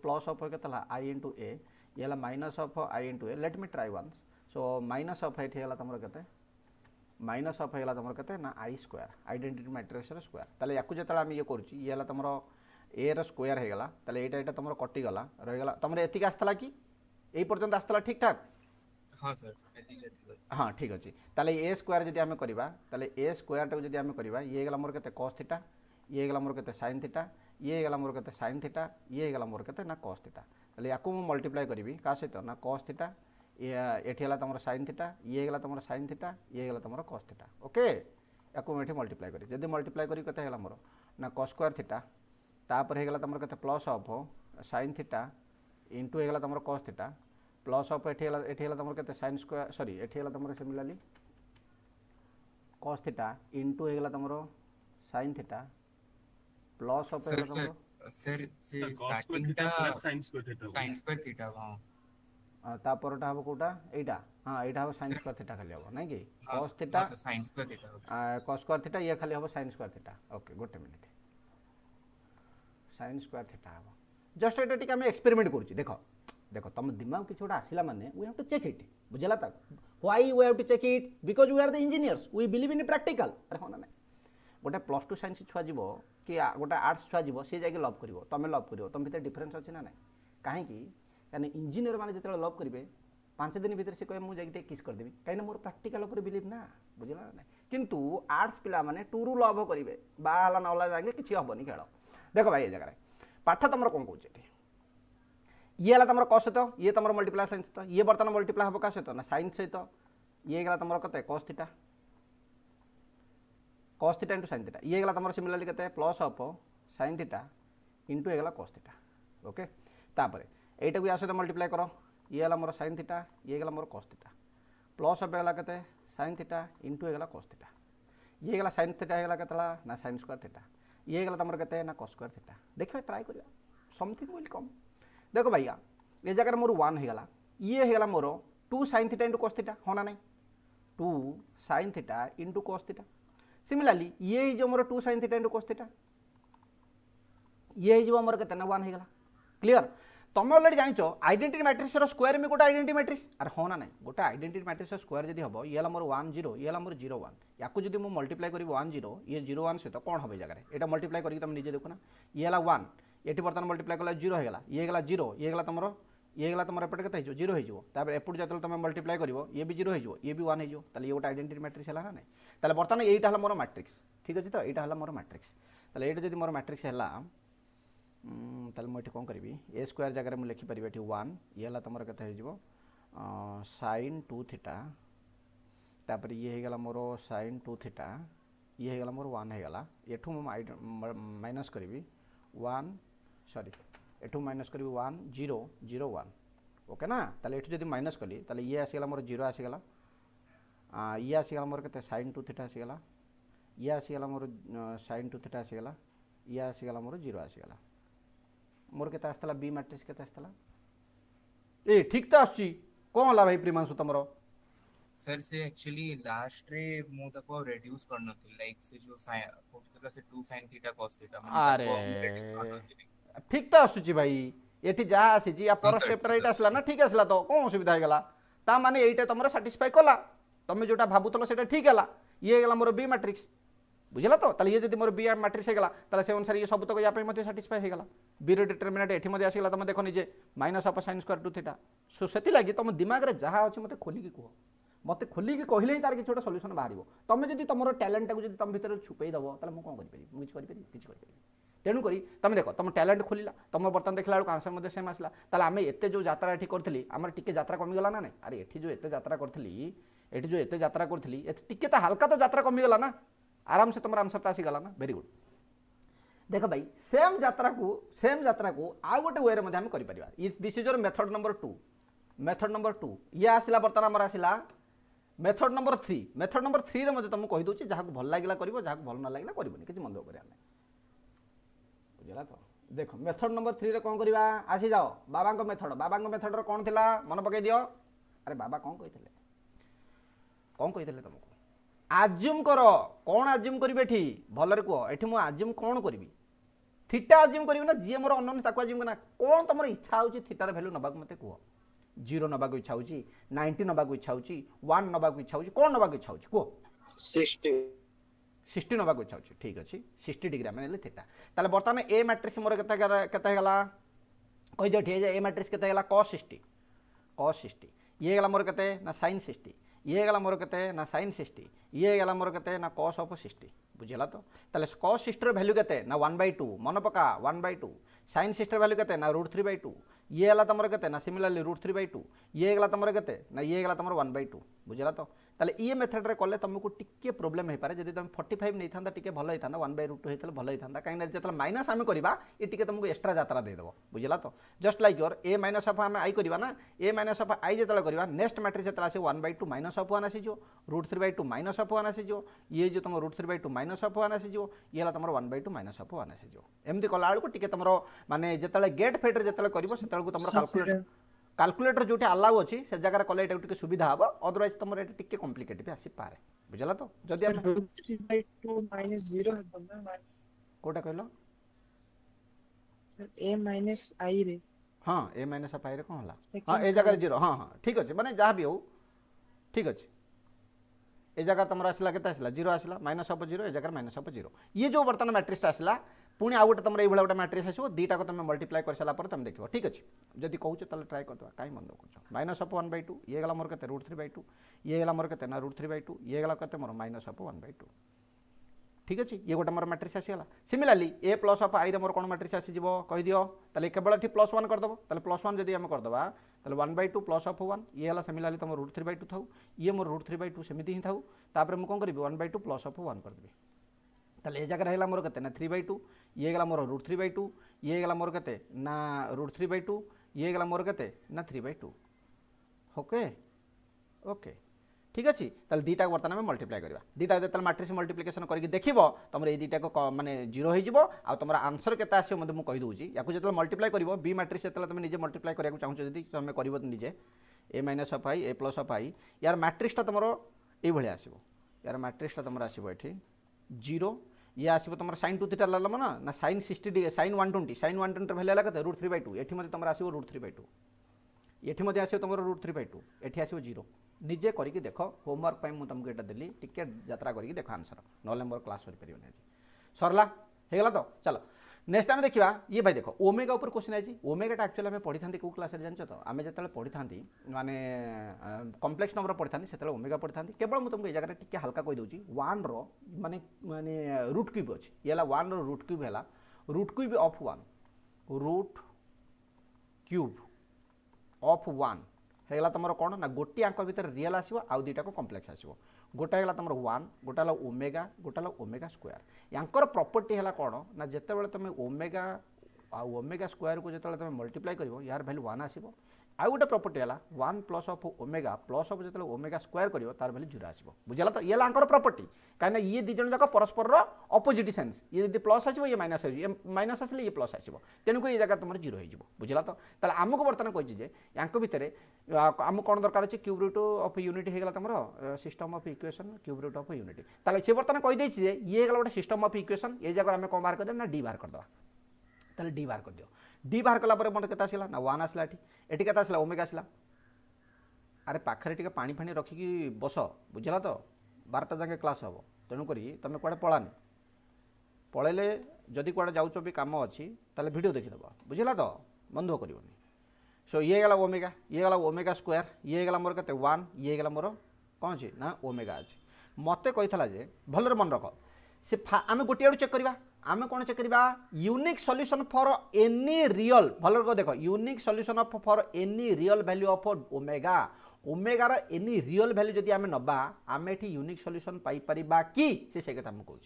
plus of के i इंटू ए ये गला minus of i into A let me try once so minus of ये गला तुम कहते माइनस ऑफ है तुम कहते ना i square identity matrix square ताले याकू जो आम ये करुँ ये गला तुम a रो स्क्वायर होगा ताले यहाँ तुम कटिगला रहीगला तुम एतिक आसला कि यही पर्यंत आसला ठीक ठाक हाँ सर हाँ ठीक अच्छे ताले ए स्क्वायर जब आम करवा ताले ए स्क्वायर टाक जब आम करवा ये गला मोर के कॉस थीटा ये गला मोर के साइन थीटा ये गला मोर के साइन थीटा ये गला मोर के ना कॉस थीटा ताले याकू मु मल्टीप्लाई करी क्या सहित ना कॉस थीटा ये गला तुम साइन थीटा ये गला तुम साइन थीटा ये गला तुम कॉस थीटा ओके याकू मुझे मल्टीप्लाई करी जब मल्टीप्लाई करी कते गला मोर ना कॉस स्क्वायर थीटा तापर हे गला तुम के plus of sine theta into हे गला तुम कॉस थीटा प्लस ऑफ ये तुम के साइन स्क्वायर सॉरी ये तुम सिमिलरली कॉस थीटा इंटू होगा तुम sine theta plus of sir sir से स्टार्टिंग टा sin square theta sin square theta हां तापरटा हम कोटा एटा हां एटा हम sin स्क्वायर थीटा खाली हो नहीं कि cos theta sin square theta cos square theta ये खाली हो sin स्क्वायर थीटा ओके गोटे मिनिट sin स्क्वायर थीटा हो जस्ट एटा टिक हम एक्सपेरिमेंट करूची देखो देखो तुम दिमाग किसी गोटे आसला माने we have to check it बुझला तक why we have to check it because we are the engineers we believe in practical अरे हाँ ना नहीं गोटे प्लस टू साइंस छुआ जीव कि गोटे आर्ट्स छुआ जीव सी जाके लव कर तुम लव कर तुम भीतर डिफरेन्स अच्छे ना कहीं कहीं इंजीनियर मैंने जो लव करेंगे 5 दिन भीतर से कहे मुझे किस करदेवी कहीं मोर प्रैक्टिकल बिलीव ना बुझला ना किंतु आर्ट्स पिला माने टूरू लव करेंगे बाहला नला जाए किसी हेनी खेल देख भाई ये जगह पाठ तुम कौन कहे ये है तुम कस सहित ये तुम मल्टीप्लाई साइन सहित ये बर्तमान मल्टीप्लाई हम क्या सहित ना साइन सहित ये गला तुम कते cos theta into sine theta ये गला तुम सिमिलरली के plus of sine theta into गला कस थीटा ओके तापर यहीटा या सहित मल्टीप्लाई कर ये है मोर साइन थीटा ये गला मोर कस थीटा प्लस ऑफ गला के साइन थीटा इंटू गला कस थीटा ये गला साइन थीटा गला के ना साइन स्क्वायर थीटा ये गला तुम के ना कस स्क्वायर थीटा देखिए ट्राई कर समथिंग विल कम देखो भैया ये जगह मोर 1 होगा ये होगा मोर 2 sine theta into cos theta हाँ ना नहीं 2 sine theta into cos theta similarly ये जो मोर 2 sine theta into cos theta ये मोर के 1 होगा क्लीयर तुम अलरेडी जान आइडेंटिटी मैट्रिक्स स्क्वायर में गोटे आइडेंटिटी मैट्रिक्स अरे हाँ ना नहीं गोटे आइडेंटिटी मैट्रिक्स स्क्वायर जब हम ये मोर 1 0 ये मोर 0 1 या जब मुझे मल्टीप्लाई करी 1 0 ये 0 1 सहित कौन हम जगह यहाँ मल्टीप्लाई करके तुम निजे देखना ये 1 ये बर्तमान मल्टीप्लाई कला 0 होगा ये गला 0 ये गला तुम एपटे के 0 हो एपट जो तुम मल्टीप्लाई कर ये भी 0 हो ये भी 1 हो ये गोटे आइडेंटिटी मैट्रिक्स है ना नहीं बर्तमान यहीटा मोर मैट्रिक्स ठीक अच्छे तो यहाँ है मोर मैट्रिक्स ताले ये जब मोर मैट्रिक्स है ताले मुझे कौन करी ए स्क्वायर जगह मुझे लिखिपारि ये 1 ये है तुम के sin 2 थीटा तापर ये होगा मोर sin 2 थीटा ये होगा मोर 1 होगा एठू माइनस करी 1 सॉरी एठू माइनस करी 1 0 0 1 ओके ना ताले एठू जब माइनस कली ताले ये आसीगला मोर 0 आसीगला ये आसीगला मोर के sin 2 थीटा आसीगला ये आसीगला मोर sin 2 थीटा आसीगला ये आसीगला मोर 0 आसीगला मोर के आसला बी मैट्रिक्स के आसला ए ठीक तो आसी कौन होला भाई प्रिमांशु तुमरो सर से एक्चुअली लास्ट रे मु तको रिड्यूस करनो थी लाइक से जो साइन होतला से 2 sin थीटा cos थीटा अरे ठीक तो आसुची भाई एठी जा आसी या पर स्टेप राइट आसला ना ठीक आसला तो कौन असुविधा हो गला ता माने एटा तुमरो सैटिस्फाई कला तमे जोटा भाबुतलो सेटा ठीक हला ये गला मोर बी मैट्रिक्स बुझला तो ताले ये जदि मोर बी मैट्रिक्स हो गला ताले से अनुसार ये सब तक या पे मते सैटिस्फाई हो गला बी रो डिटरमिनेंट एठी मते आसीगला तुम देखो निजे minus of sin square 2 theta so सेति लागि तुम दिमाग रे जहा अछि मते खोली की कहो मते खोली की कहले ही तार कि छोटा सॉल्यूशन बाहरिबो तुम जदि तुमरो टैलेंट टाको जदि तुम भीतर छुपई दबो ताले मु कोन करि परिबी मु किछ करि परिबी तेणु करी तुम देख तुम टैलेंट खोलिला तुम बर्तमान देखला आंसर मते सेम आसला ताले आमे एते जो यात्रा एठी करथली हमर टिके यात्रा कमी गला ना नै अरे एठी जो एते यात्रा करथली एठी जो एते यात्रा करथली एते टिके त हल्का तो यात्रा कमी गला ना आराम से तुम आंसर आसी गला ना वेरी गुड देख भाई सेम यात्रा को आउ गोटे वे में करि परिबा this is your method number 2 ये आसला बर्तमान हमर आसला मेथड नंबर 3 रे मते तुम कहि दोची जहा को भल लागला करिवो जहा को भल ना लागला करिवोनी किछि मन दो करिया नै बुझला तो देखो मेथड नंबर 3 रे कोन करबा आसी जाओ बाबा को मेथड रो कोन थिला मन पकई दियो अरे बाबा कोन कहितले तुमको आज्यूम करो कौन आज्यूम करी एठी भलरे कह एठी मु आज्यूम कौन करी थीटा आज्यूम करी ना जी मोर अननोन ताको आज्यूम करना कौन तुम इच्छा होची थीटार वैल्यू नबाक मते कह 0 नबाक इच्छा होची 90 नबाक इच्छा होची 1 नबाक इच्छा होची कौन नबाक इच्छा होची कह 60 नबाक इच्छा होची ठीक अछि 60 डिग्री आमे ले थीटा ताले बर्तमान ए मैट्रिक्स मोर केते गला कहि दियो ठीक है ए मैट्रिक्स केते गला cos 60 ये गला मोर केते ना sin 60 ये गला मोर केते ना sin 60 ये गला मोर केते ना cos of 60 बुझला तो ताले cos 60 रो वैल्यू केते ना 1/2 मन पका 1/2 sin 60 रो वैल्यू केते ना √3/2 ये गला तमर केते ना सिमिलरली √3/2 ये गला तमर केते ना ये गला तमर 1/2 बुझला तो ताले ये मेथड रे कले तुमको टिके प्रॉब्लम हे पारे जदि तुम 45 नै थांदा टिके भलो हे थांदा 1/√2 हेतले भलो हे थांदा काई ना जतले माइनस आमे करबा ये टिके तुमको एक्स्ट्रा यात्रा दे देबो बुझला तो just like your a minus of आमे i करबा ना a माइनस ऑफ i जतले करबा नेक्स्ट मैट्रिक्स जतले आसे 1/2 माइनस ऑफ 1 आसी जो √3/2 माइनस ऑफ 1 आसी जो ये जो तुम √3/2 माइनस ऑफ 1 आसी जो ये ला तुमरो 1/2 माइनस ऑफ 1 आसी जो एमती कला आलको टिके तुमरो माने जतले गेट फेटर जतले करबो सेतले को तुमरो कैलकुलेटर जो अलाउ अच्छी से जगह कले टे सुविधा हम अदरवाइज तुम ये टिके कॉम्प्लिकेटेड भी आसी पारे बुझला तो जदि हम √3/2 माइनस 0 है बंदा कोटा कहलो सर a माइनस i रे हां a माइनस i रे कोन होला हां ए जगह 0 हां हां ठीक अछि माने जहां भी हो ठीक अछि ए जगह तुमरा आसला केते आसला 0 आसला माइनस ऑफ 0 ए जगह माइनस ऑफ 0 ये जो वर्तमान मैट्रिक्स आसला पुणी आउ गोटे तुम ये गोटे मैट्रिक्स आसो दीटा को तुम मल्टीप्लाई कर सारा तुम देखो ठीक अच्छे जदि कहूँ तो ट्राए करदे कहीं मन कर माइनस ऑफ 1/2 ये गला मोर के √3/2 ये गला मोर के ना √3/2 ये गला के मोर माइनस ऑफ 1/2 ठीक अच्छे ये गोटे मोर मैट्रिक्स आसीगला similarly A plus of I मोर कौन मैट्रिक्स आसीज कही दियो ताले केवल एठी +1 करदबो ताले +1 जदि हम करदबा ताले 1/2 प्लस ऑफ 1 ये गला सिमिलरली तुम √3/2 थाउ ये मोर √3/2 सेमिति ही थाउ तापर मु कोन करबी 1/2 प्लस ऑफ 1 कर देबी ताले ए जगह रहला मोर केते ना 3/2 ये गला मोर √3/2 ये गला मोर केते ना √3/2 ये गला मोर केते ना 3/2 ओके ओके ठीक अच्छे ताले दीटा को बर्तमान मल्टीप्लाई करबा दीटा जतल मैट्रिक्स मल्टीप्लिकेशन करके देखिबो तुम ए दीटा को माने 0 हो जिवो आ तुम आंसर केते आसीयो मते मु कहि दोउची याकू जतल मल्टीप्लाई करबो बी मैट्रिक्स जतल तुम निजे मल्टीप्लाई करिया को चाहू जदि तुम करबो निजे a minus of i a plus of i यार मैट्रिक्स ता तुमरो ए भली आसीबो यार मैट्रिक्स ता तुमरो आसीबो एठी 0 ये आसीबो तुमरो sin 2 थीटा ललम ना sin 60 डिग्री sin 120 वैल्यू आला कते √3/2 एठी मते तुमरो आसीबो √3/2 एठी मते आसीबो तुमरो √3/2 एठी आसीबो 0 निजे करिके देखो होमवर्क पई मु तुमको एटा देली टिके यात्रा करिके देखो आंसर नले मोर क्लास करि परिबो नै सरला हे गेला तो चलो नेक्स्ट आम देखा ये भाई देख ओमेगा ऊपर क्वेश्चन आई ओमेगाटा एक्चुअली आम पढ़ी था कौ क्लास जान तो आम जो पढ़ी था माने कम्प्लेक्स नंबर पढ़ी था से ओमेगा पढ़ी था केवल मुझे तुमको ये जगह टी हल्का कहीदे वन माने माने रूट क्यूब अच्छी ये वन रूट क्यूब है root cube of one root cube of one है तुम कौन ना गोटे आंक भितर रियल आसो आउ दुईटा को कम्प्लेक्स आसो गोटा है तुम वन गोटा है ओमेगा गोटा है ओमेगा स्क्वायर यांकर प्रॉपर्टी है कौन ना जिते तुम ओमेगा ओमेगा स्क्वायर को जो तुम मल्टीप्लाई कर यार वैल्यू वन आसो आउ गोटे प्रॉपर्टी है one plus of omega plus of जो ओमेगा स्क्वायर कर तार वैल्यू जीरो आसो बुझला तो ये आंकर प्रॉपर्टी कहीं ये दी जन जाक परस्पर अपोजिट सेन्स ये जब प्लस आसो ये माइनस आस ये माइनस आसले ये प्लस आसो तेणुक ये जगह तुम जीरो हो बुझला तो ताले आमको बर्तमान कही यांक भितर आम कौन दरकार अच्छे क्यूब रूट ऑफ यूनिटी होगा तुम system of equation cube root of unity ताले से बर्तमान कहीदे ये गोटे सिस्टम ऑफ इक्वेशन ये जगह आम कौन बाहर कर ना डी बाहर करदे ताले डी बाहर कर दियो डी बाहर कला मत के आसला ना वन आसला एटी के आसला ओमेगा आसला अरे पाखे टे पानी फाणी रखिकी बस बुझला तो 12टा जाके क्लास हम तेणुक तुम कड़े पलानी पलैले जदि कड़े जाऊच भी कम अच्छी ताले वीडियो देखीदेव बुझला तो मन दुख कर सो ये गला ओमेगा स्क्वायर ये गला मोर के वन ये गला मोर कौन अच्छी ना ओमेगा अच्छी मत कही जे भलर मन रख से आम गोटे आड़ चेक करवा आम कौन चेक करवा unique solution for any real भल देख unique solution for any real value of omega ओमेगार एनी रियल वैल्यू जदि आम नबा आम ये यूनिक सॉल्यूशन पाई परिबा कि से कथा आम कहूँ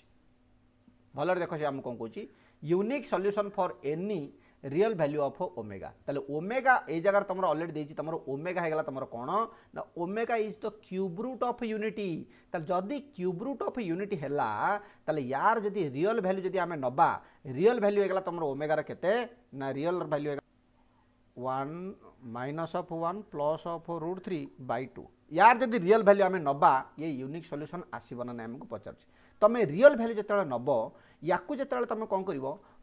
भल देख से आम कौन कहूँ unique solution for any real value of omega ताले ओमेगा ए जगह तुम ऑलरेडी देछि तुम ओमेगा है तुम कौन ना omega is the cube root of unity ताले जदि क्यूब रूट ऑफ यूनिटी हैला ताले यार जदि रियल वैल्यू जदि आमे नबा रियल वैल्यू हैगला तुम ओमेगा रे केते ना रियल वैल्यू है 1 minus of 1 plus of root 3 by 2 यार जदि रियल वैल्यू आमे नबा ये यूनिक सॉल्यूशन आसीबो ना हमको पचार तुम रियल वैल्यू जिते नब या जिते तुम कौन कर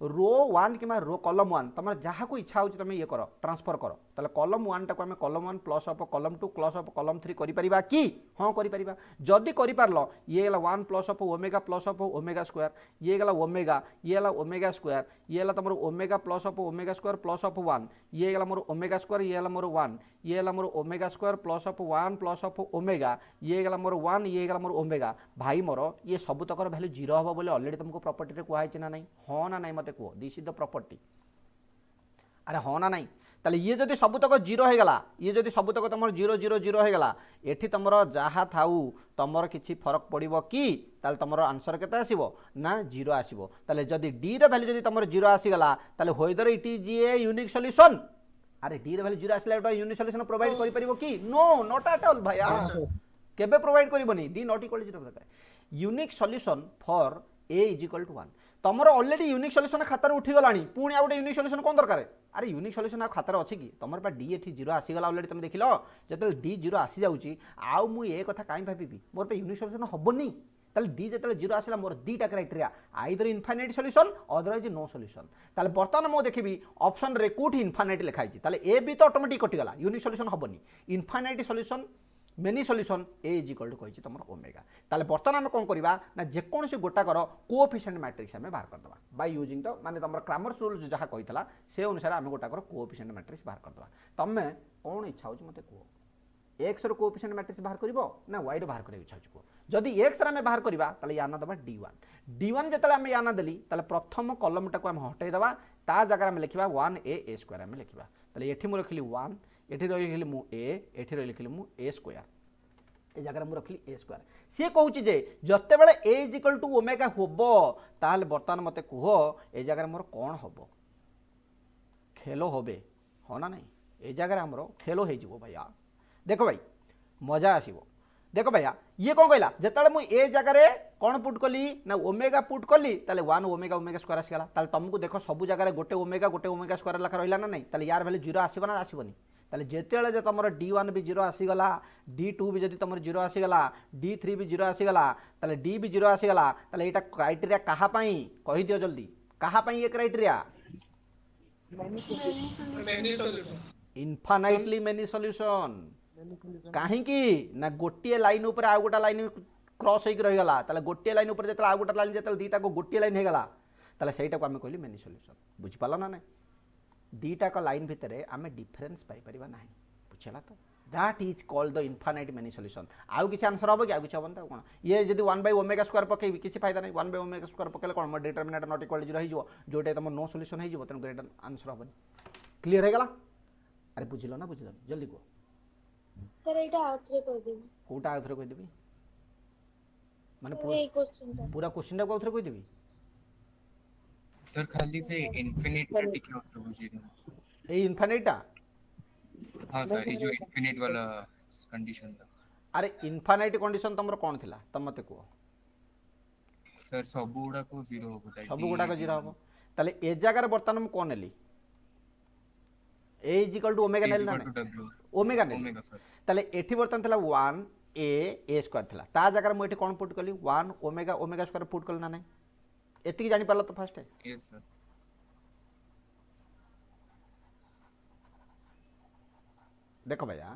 रो वन कि रो कलम वन तुम जहाँ को इच्छा हो तुम ये कर ट्रांसफर कर ताले कलम वन टाक आम कलम वन प्लस ऑफ कलम 2 प्लस ऑफ कलम 3 करिपरिबा कि हाँ करिपरिबा जदि करिपारल ये गला 1 प्लस ऑफ ओमेगा स्क्वायर ये गला ओमेगा स्क्वायर ये गला तुम omega plus of omega square plus of 1 ये गला मोर ओमेगा स्क्वायर ये गला मोर 1 ये गला मोर omega square plus of 1 plus of omega ये गला मोर 1 ये गला मोर ओमेगा भाई मोर ये सब तक वैल्यू जीरो हम बोले ऑलरेडी तुमको प्रॉपर्टी रे कुहाई ना नहीं हाँ ना नहीं मत कह दिस इज द प्रॉपर्टी अरे हाँ ना नहीं ताले ये जदि सबुतक जीरो हो गला ये जदि सबुतक तुम 0 0 0 हो गला एठी तुमर जहाँ थाऊ तुमर किछि फरक पड़िबो कि ताले तुमर आंसर केते आसीबो ना 0 आसीबो ताले जदि डी रो वैल्यू जदि तुमर 0 आसी गला ताले whether it is a unique solution अरे डी रो वैल्यू 0 आसला एटा यूनिक सॉल्यूशन प्रोवाइड करि परिबो कि नो नॉट एट ऑल भाई केबे प्रोवाइड करिबोनी D not equal 0 unique solution for A is equal to 1 तुम ऑलरेडी यूनिक सॉल्यूशन खातार उठीगला पुणी आउ गोटे यूनिक सॉल्यूशन कौन दरकार अरे यूनिक सॉल्यूशन खातार अच्छी कि तुम डी एठी 0 आसीगला ऑलरेडी तुम देख लो जो डी 0 आसी जाऊँगी आउ मुझे कथा कहीं भावी मोर पे यूनिक सॉल्यूशन हेनी ताले डी जो 0 आसला मोर दीटा criteria either infinite solution otherwise no solution ताले बर्तमान मुझे देखी ऑप्शन रे कोठी इनफाइनाइट लिखाई ताले ए भी तो ऑटोमेटिक कटिगला यूनिक सॉल्यूशन हेनी infinite solution many solution A is equal to कही तुम ओमेगा ताले बर्तमान आम कौन करवा ना जेकोसी गोटाकर कोएफिशिएंट मैट्रिक्स आम बाहर करदे बाय यूजिंग तो माने तुम क्रामर्स रूल जहाँ कही से अनुसार आम गोटाकर कोएफिशिएंट मैट्रिक्स बाहर करदे तुम कौन इच्छा हो मत कह एक्स रो कोएफिशिएंट मैट्रिक्स बाहर कर ना वाई रो बाहर करा इच्छा हो जदि एक्स आम बाहर करवा ताले याना दबा d1 जिते आम याना देली ताले प्रथम कलम टाक आम हटई दबा ता जगह आम लिखा 1a स्क्वायर आम लिखा ताले एठी मु रखिली 1 एठी रखिली मु ए एठी रखिली मु ए स्क्वायर ए जगह मु रखिली ए स्क्वायर सी कहूँ जे जते बेले ए इज इक्वल टू ओमेगा होबो ताले बर्तमान मते कह ए जगह मोर कौन हम खेल होबे हाँ ना नहीं ए जगह आमर खेल हो भैया देख भाई मजा आसो देख भैया ये कौन कहला जिते मुझे जगह कौन पुट कली ना ओमेगा पुट कली ताले 1 ओमेगा ओमेगा स्क्वायर आसगला ताले तुमको देख सब जगह गोटे ओमेगा स्क्वायर लेखा रहा ना नहीं ताले यार वैल्यू 0 आसब ना आसबनी ताले जेतेले जे तुम d1 भी 0 आसीगला d2 भी जदि तुम 0 आसीगला d3 भी 0 आसीगला ताले d भी 0 आसीगला ताले एटा क्राइटेरिया कहा पई कहि दियो जल्दी कहा पई ये क्राइटेरिया इनफाइनाइटली मेनी सॉल्यूशन कहीं ना गोटे लाइन ऊपर आ गोटा लाइन क्रॉस होकर रहीगला ताले गोटे लाइन ऊपर जतला आ गोटा लाइन जतला दीटा को गोटे लाइन हेगला ताले सेटा को आमे कहली मेनी सॉल्यूशन बुझि पाला ना नहीं दीटा का लाइन भितर आमे डिफरेंस पाई परिबा नाही बुझला तो that is called the infinite many solution आउ किसी आंसर हम कि आउ किसी हम कौन ये जब 1/ओमेगा² पकई किसी फायदा नहीं 1/ओमेगा² पकले कौन मोर डिटरमिनेंट नॉट इक्वल 0 हो जोटे तुम नो सॉल्यूशन हो तेणुक एटा आंसर हम क्लियर हो गला अरे बुझल ना बुझल जल्दी कह सर एटा आउथरे कह देबी कोटा आउथरे कह देबी माने ये क्वेश्चन पूरा क्वेश्चन टा आउथरे कह देबी सर खाली से इनफिनिट का टिक आउट हो जी ए इनफाइनाइटा हां सर ये जो इनफिनिट वाला कंडीशन था अरे इनफाइनाइट कंडीशन तुमर कौन थिला तुम मते कह सर सब गुडा को 0 हो गता सब गुडा को 0 हो ताले ए जगह वर्तमान हम कोन नेली a इक्वल टू ओमेगा नेल ना ओमेगा नेल ओमेगा सर ताले एठी वर्तमान थिला 1 a स्क्वायर थिला ता जगह मु एठी कोन पुट कली 1 ओमेगा स्क्वायर पुट कल ना नहीं एति जानि पालो तो फर्स्ट है यस सर देखो भैया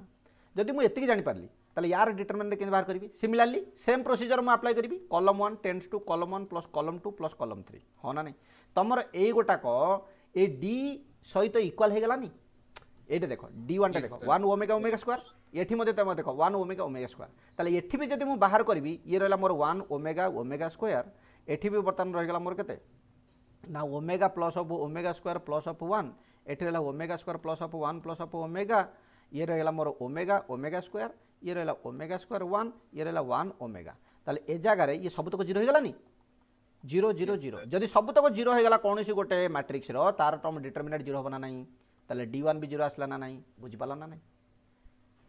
जदि मु एति जानि पारली ताले यार डिटरमिनेंट के बाहर करबी सिमिलरली सेम प्रोसीजर मु अप्लाई करबी column 1 tends to column 1 plus column 2 plus column 3 हो ना नहीं तमर ए गोटा को ए डी सहित इक्वल हे गलानी एटे देखो d1 टा देखो 1 ओमेगा एठी मध्ये तम देखो 1 ओमेगा ताले एठी भी जदि मु बाहर करबी ये रहला मोर 1 ओमेगा स्क्वायर एठी भी बर्तन रह गला मोर केते ना omega plus of omega square plus of 1 एठी रहला omega square plus of 1 plus of omega ये रहला मोर ओमेगा स्क्वायर ये रहला ओमेगा स्क्वायर 1 ये रहला 1 ओमेगा ताले ए जगह रे ये सब तक 0 हो गलानी 0 0 0 जदि सब तक 0 हो गला कोनोसी गोटे मैट्रिक्स रो तार टर्म डिटरमिनेंट 0 होबना नहीं ताले d1 भी 0 आसला ना नहीं बुझि पाला ना नहीं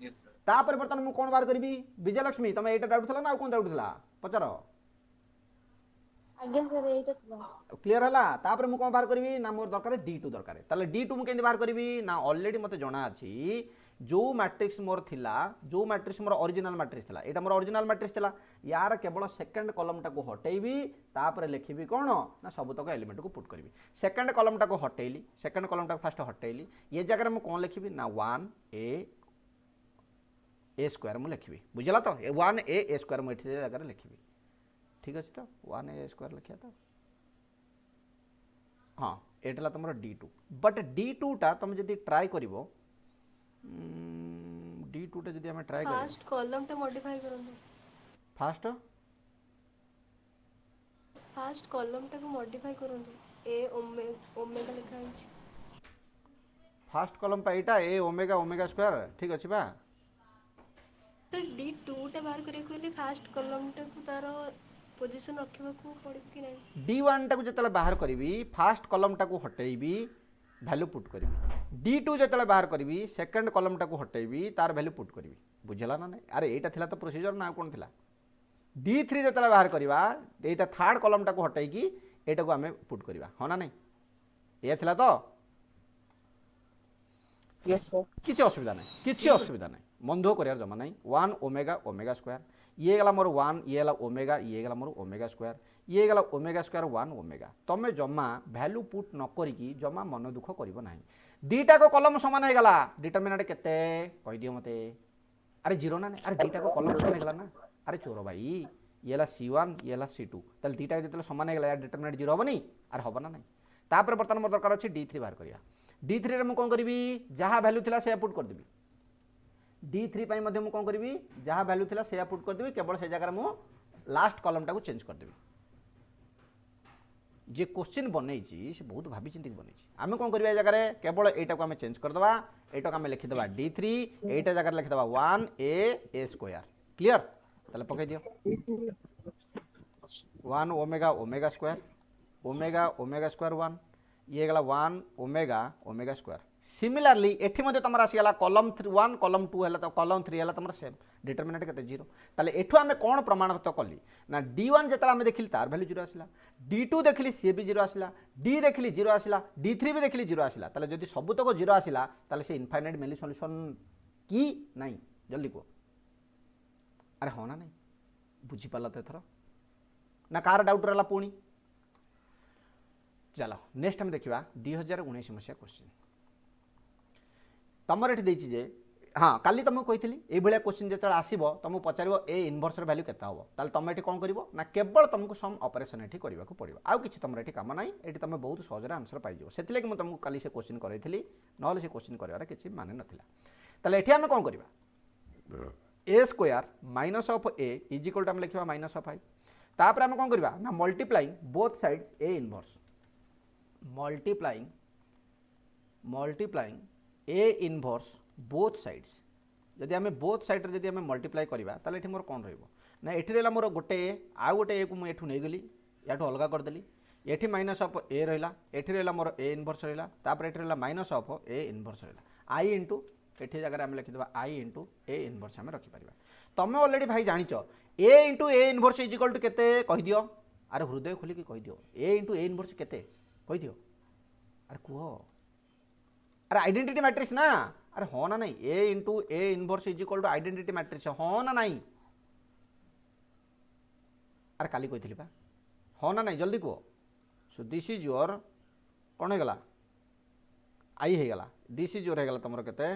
यस सर ता परिवर्तन मु कोन बार करबी विजयलक्ष्मी तमे एटा डाउट थला ना कोन डाउट थला पचारो आगे सर एटा थला क्लियर हला तापर मु कोन बार करबी ना मोर दरकार d2 दरकार ताले d2 मु केंदी बार करबी ना ऑलरेडी मते जणा अछि जो मैट्रिक्स मोर थिला जो मैट्रिक्स मोर ओरिजिनल मैट्रिक्स थिला एटा मोर ओरिजिनल मैट्रिक्स थिला यार केवल सेकंड कॉलम टा को हटेबी तापर लिखिबी कोन ना सब तक एलिमेंट को पुट करबी सेकंड कॉलम टा को हटेइली सेकंड कॉलम टा फर्स्ट हटेइली ये जगह मु कोन लिखिबी ना 1 a स्क्वायर मु लिखिबी बुझला तो 1 a स्क्वायर मु एठी जगह लिखिबी ठीक अछि तो 1 a स्क्वायर लिखिया तो हां एटला तमरो d2 बट d2 टा तुम जदी ट्राई करिवो d2 टा जदी हमें ट्राई करिवो फर्स्ट कॉलम टा मॉडिफाई करंदो फर्स्ट कॉलम टा को मॉडिफाई करंदो a ओमेगा लिखा है फर्स्ट कॉलम पे एटा a ओमेगा स्क्वायर ठीक अछि बा तो d2 टा बाहर करे कोली फर्स्ट कॉलम टा को तारो पोजीशन रखिबा को पड़े कि नहीं d1 टा को जतले बाहर करबी फर्स्ट कॉलम टा को हटेइबी वैल्यू पुट करबी d2 जतले बाहर करबी सेकंड कॉलम टा को हटेइबी तार वैल्यू पुट करबी बुझला ना नहीं अरे एटा थिला तो प्रोसीजर ना कोन थिला d3 जतले बाहर करबा एटा थर्ड कॉलम टा को हटेई की एटा को हमें पुट करबा हो ना नहीं ये थिला तो यस सर किछि असुविधा नहीं मन दुख करियार जमा नहीं 1 ओमेगा स्क्वायर ये गला मोर 1 ये गला ओमेगा ये गला मोर ओमेगा स्क्वायर ये गला ओमेगा स्क्वायर 1 ओमेगा तमे जमा वैल्यू पुट न करी की जमा मन दुख करिवो नाही दीटा को कॉलम समान हे गला डिटरमिनेंट केते कहि दियो मते अरे 0 ना नहीं अरे दीटा को कॉलम समान हे गला ना अरे चोरो भाई ये ला c1 ये ला c2 तल दीटा जतले समान हे गला यार डिटरमिनेंट 0 होबनी अरे होबना नहीं तापर बर्तन मोर दरकार अछि d3 बाहर करिया d3 रे मु कोन करबी जहा वैल्यू थिला से पुट कर देबी d3 पाई मध्य मु कोन करबी जहा वैल्यू थिला से पुट कर देबी केवल से जगह मु लास्ट कॉलम टा को चेंज कर देबी जे क्वेश्चन बनई छी से बहुत भाबी चिंतित बनई छी आमे कोन करबा जगह रे केवल एटा को हमें चेंज कर दबा एटा को हमें लिखि दबा d3 एटा जगह लिखि दबा 1 a स्क्वायर क्लियर तले पकई दियो 1 ओमेगा स्क्वायर ओमेगा स्क्वायर 1 ये गला 1 ओमेगा स्क्वायर सिमिलरली एठी मध्ये तमरा आसी गला कॉलम 1 कॉलम 2 हला तो कॉलम 3 हला तमरा सेम डिटरमिनेंट केते 0 ताले एठु हमें कोन प्रमाणित कली ना d1 जेतला हमें देखिल तार वैल्यू 0 आसिला d2 देखिली सी भी 0 आसिला d देखिली 0 आसिला d3 भी देखिली 0 आसिला ताले जदी सब तक 0 आसिला ताले से इनफाइनाइट मेनी सॉल्यूशन की नहीं जल्दी को अरे होना नहीं बुझी पाला तो एथरा ना कार डाउट रहला पुणी चलो नेक्स्ट हम देखिबा 2019 मसिया क्वेश्चन तमर एठी देछि जे हाँ काली तुमको कही ये क्वेश्चन जो आसो तुमको पचार ए इनवर्स वैल्यू के हम ताल तुम ये कौन कर ना केवल तुमको सम ऑपरेशन ये करने को पड़ो आउ कि तुम ये कम ना ये तुम बहुत सहज आंसर पाई से मुझे तुमको काली से क्वेश्चन करी ना से क्वेश्चन कर किसी माने नाला ताले ये आम कौन करवा A square minus of A is equal to आम लिखा माइनस ऑफ आई तापर आम कौन करवा ना multiplying both sides A inverse multiplying A inverse both sides जदि आम बोथ साइड जदि आम मल्टीप्लाई करवा ताले ये मोर कौन रहा ये रहा मोर गोटे ए आउ गोटे ए को मुझे नहीं गली या अलग करदेली ये माइनस ऑफ ए रहा ये रहा मोर ए इनवर्स रहा तापर ये रहा माइनस ऑफ ए इनवर्स रहा आई इंटू ये जगह आम लिखिदेवा आई इंटू ए इनवर्स आम रखिपर तुम ऑलरेडी भाई जाच A into A inverse is equal to केते कहीदि अरे हृदय खोलिक कहीदि ए इंटू ए इनवर्स केते कहीदि अरे कह अरे आइडेंटिटी मैट्रिक्स ना अरे हाँ ना नहीं A into A inverse is equal to identity matrix हाँ ना नहीं अरे काली कही बा हाँ ना नहीं जल्दी कह सो दिस इज योर कौन हो गला आई हो गला दिस इज योर हो गला तुम केते